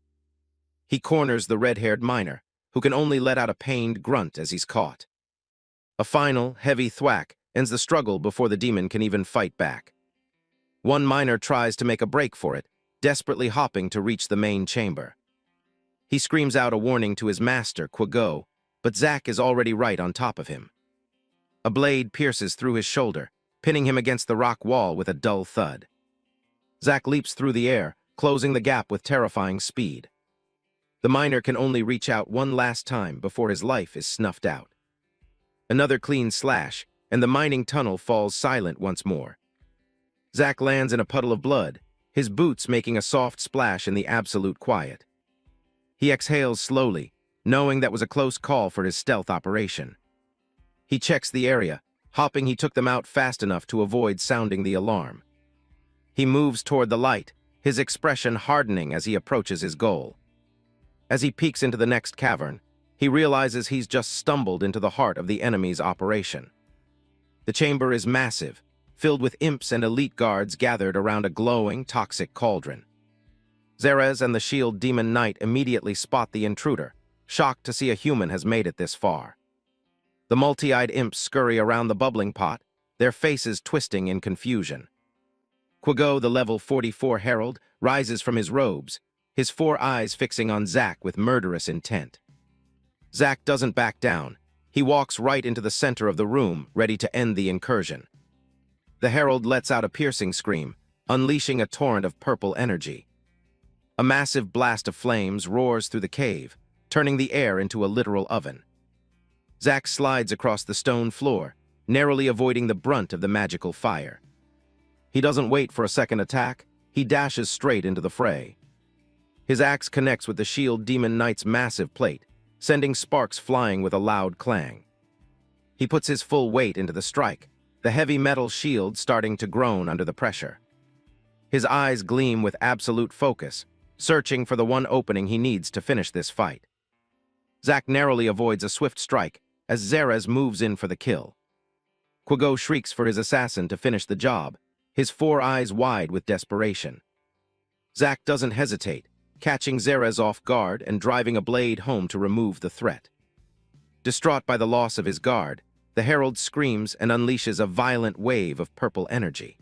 He corners the red-haired miner, who can only let out a pained grunt as he's caught. A final, heavy thwack ends the struggle before the demon can even fight back. One miner tries to make a break for it, desperately hopping to reach the main chamber. He screams out a warning to his master, Quago, but Zack is already right on top of him. A blade pierces through his shoulder, pinning him against the rock wall with a dull thud. Zack leaps through the air, closing the gap with terrifying speed. The miner can only reach out one last time before his life is snuffed out. Another clean slash, and the mining tunnel falls silent once more. Zack lands in a puddle of blood, his boots making a soft splash in the absolute quiet. He exhales slowly, knowing that was a close call for his stealth operation. He checks the area, hoping he took them out fast enough to avoid sounding the alarm. He moves toward the light, his expression hardening as he approaches his goal. As he peeks into the next cavern, he realizes he's just stumbled into the heart of the enemy's operation. The chamber is massive, filled with imps and elite guards gathered around a glowing, toxic cauldron. Xerez and the Shield Demon Knight immediately spot the intruder, shocked to see a human has made it this far. The multi-eyed imps scurry around the bubbling pot, their faces twisting in confusion. Quago, the level 44 herald, rises from his robes, his 4 eyes fixing on Zack with murderous intent. Zack doesn't back down. He walks right into the center of the room, ready to end the incursion. The herald lets out a piercing scream, unleashing a torrent of purple energy. A massive blast of flames roars through the cave, turning the air into a literal oven. Zack slides across the stone floor, narrowly avoiding the brunt of the magical fire. He doesn't wait for a second attack, he dashes straight into the fray. His axe connects with the Shield Demon Knight's massive plate, sending sparks flying with a loud clang. He puts his full weight into the strike, the heavy metal shield starting to groan under the pressure. His eyes gleam with absolute focus, searching for the one opening he needs to finish this fight. Zack narrowly avoids a swift strike as Xerez moves in for the kill. Quago shrieks for his assassin to finish the job, his 4 eyes wide with desperation. Zack doesn't hesitate, catching Xerez off guard and driving a blade home to remove the threat. Distraught by the loss of his guard, the herald screams and unleashes a violent wave of purple energy.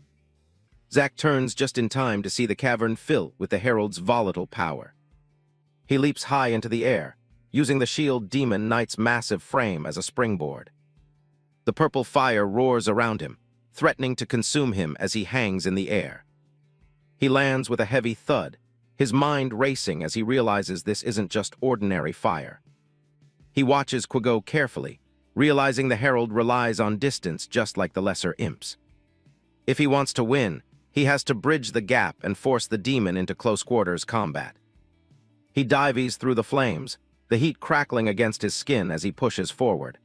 Zack turns just in time to see the cavern fill with the herald's volatile power. He leaps high into the air, using the Shield Demon Knight's massive frame as a springboard. The purple fire roars around him, threatening to consume him as he hangs in the air. He lands with a heavy thud, his mind racing as he realizes this isn't just ordinary fire. He watches Quago carefully, realizing the herald relies on distance just like the lesser imps. If he wants to win, he has to bridge the gap and force the demon into close-quarters combat. He dives through the flames, the heat crackling against his skin as he pushes forward.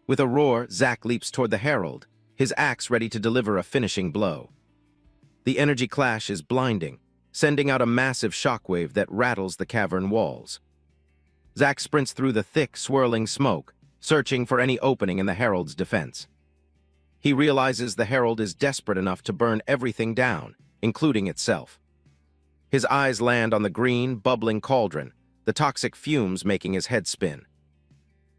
With a roar, Zack leaps toward the herald, his axe ready to deliver a finishing blow. The energy clash is blinding, sending out a massive shockwave that rattles the cavern walls. Zack sprints through the thick, swirling smoke, searching for any opening in the herald's defense. He realizes the herald is desperate enough to burn everything down, including itself. His eyes land on the green, bubbling cauldron, the toxic fumes making his head spin.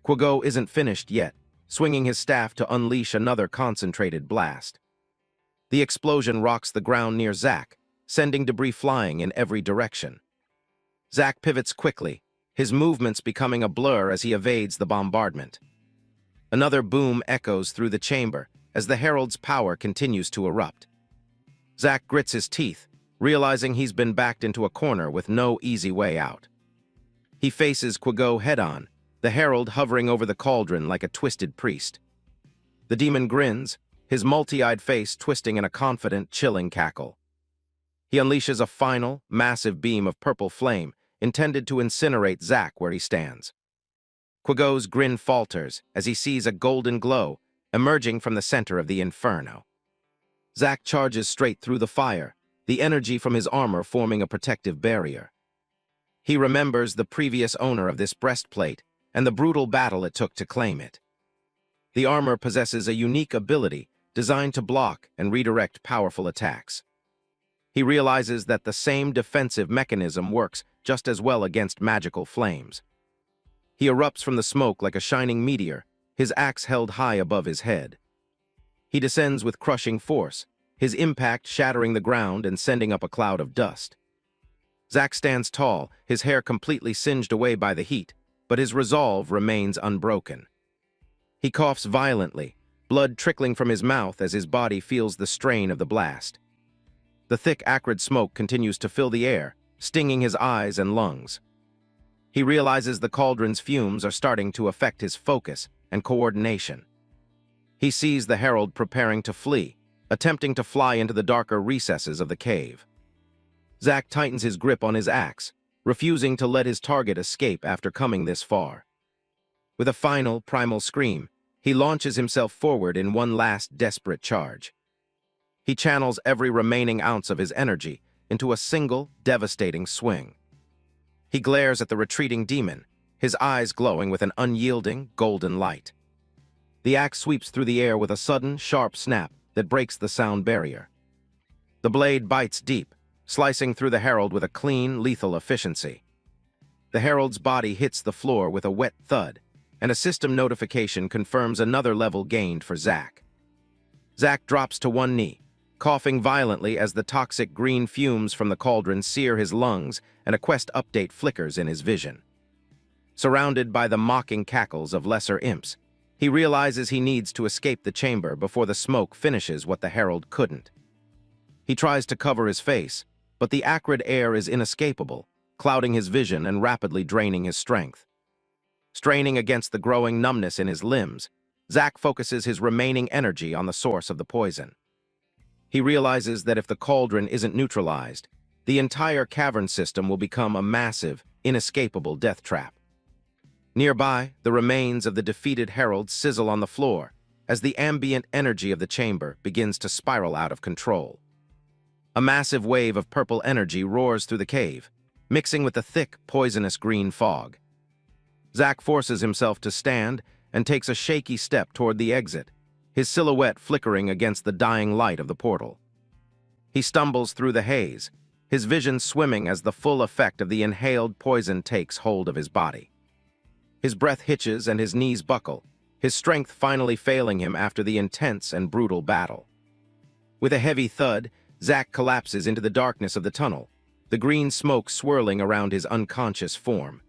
Quago isn't finished yet, swinging his staff to unleash another concentrated blast. The explosion rocks the ground near Zack, sending debris flying in every direction. Zack pivots quickly, his movements becoming a blur as he evades the bombardment. Another boom echoes through the chamber as the herald's power continues to erupt. Zack grits his teeth, realizing he's been backed into a corner with no easy way out. He faces Quago head-on, the herald hovering over the cauldron like a twisted priest. The demon grins, his multi-eyed face twisting in a confident, chilling cackle. He unleashes a final, massive beam of purple flame intended to incinerate Zack where he stands. Quago's grin falters as he sees a golden glow emerging from the center of the inferno. Zack charges straight through the fire, the energy from his armor forming a protective barrier. He remembers the previous owner of this breastplate and the brutal battle it took to claim it. The armor possesses a unique ability designed to block and redirect powerful attacks. He realizes that the same defensive mechanism works just as well against magical flames. He erupts from the smoke like a shining meteor, his axe held high above his head. He descends with crushing force, his impact shattering the ground and sending up a cloud of dust. Zack stands tall, his hair completely singed away by the heat, but his resolve remains unbroken. He coughs violently, blood trickling from his mouth as his body feels the strain of the blast. The thick, acrid smoke continues to fill the air, stinging his eyes and lungs. He realizes the cauldron's fumes are starting to affect his focus and coordination. He sees the herald preparing to flee, attempting to fly into the darker recesses of the cave. Zack tightens his grip on his axe, refusing to let his target escape after coming this far. With a final, primal scream, he launches himself forward in one last desperate charge. He channels every remaining ounce of his energy into a single, devastating swing. He glares at the retreating demon, his eyes glowing with an unyielding, golden light. The axe sweeps through the air with a sudden, sharp snap that breaks the sound barrier. The blade bites deep, slicing through the herald with a clean, lethal efficiency. The herald's body hits the floor with a wet thud, and a system notification confirms another level gained for Zack. Zack drops to one knee, coughing violently as the toxic green fumes from the cauldron sear his lungs and a quest update flickers in his vision. Surrounded by the mocking cackles of lesser imps, he realizes he needs to escape the chamber before the smoke finishes what the herald couldn't. He tries to cover his face, but the acrid air is inescapable, clouding his vision and rapidly draining his strength. Straining against the growing numbness in his limbs, Zack focuses his remaining energy on the source of the poison. He realizes that if the cauldron isn't neutralized, the entire cavern system will become a massive, inescapable death trap. Nearby, the remains of the defeated herald sizzle on the floor as the ambient energy of the chamber begins to spiral out of control. A massive wave of purple energy roars through the cave, mixing with the thick, poisonous green fog. Zack forces himself to stand and takes a shaky step toward the exit, his silhouette flickering against the dying light of the portal. He stumbles through the haze, his vision swimming as the full effect of the inhaled poison takes hold of his body. His breath hitches and his knees buckle, his strength finally failing him after the intense and brutal battle. With a heavy thud, Zack collapses into the darkness of the tunnel, the green smoke swirling around his unconscious form.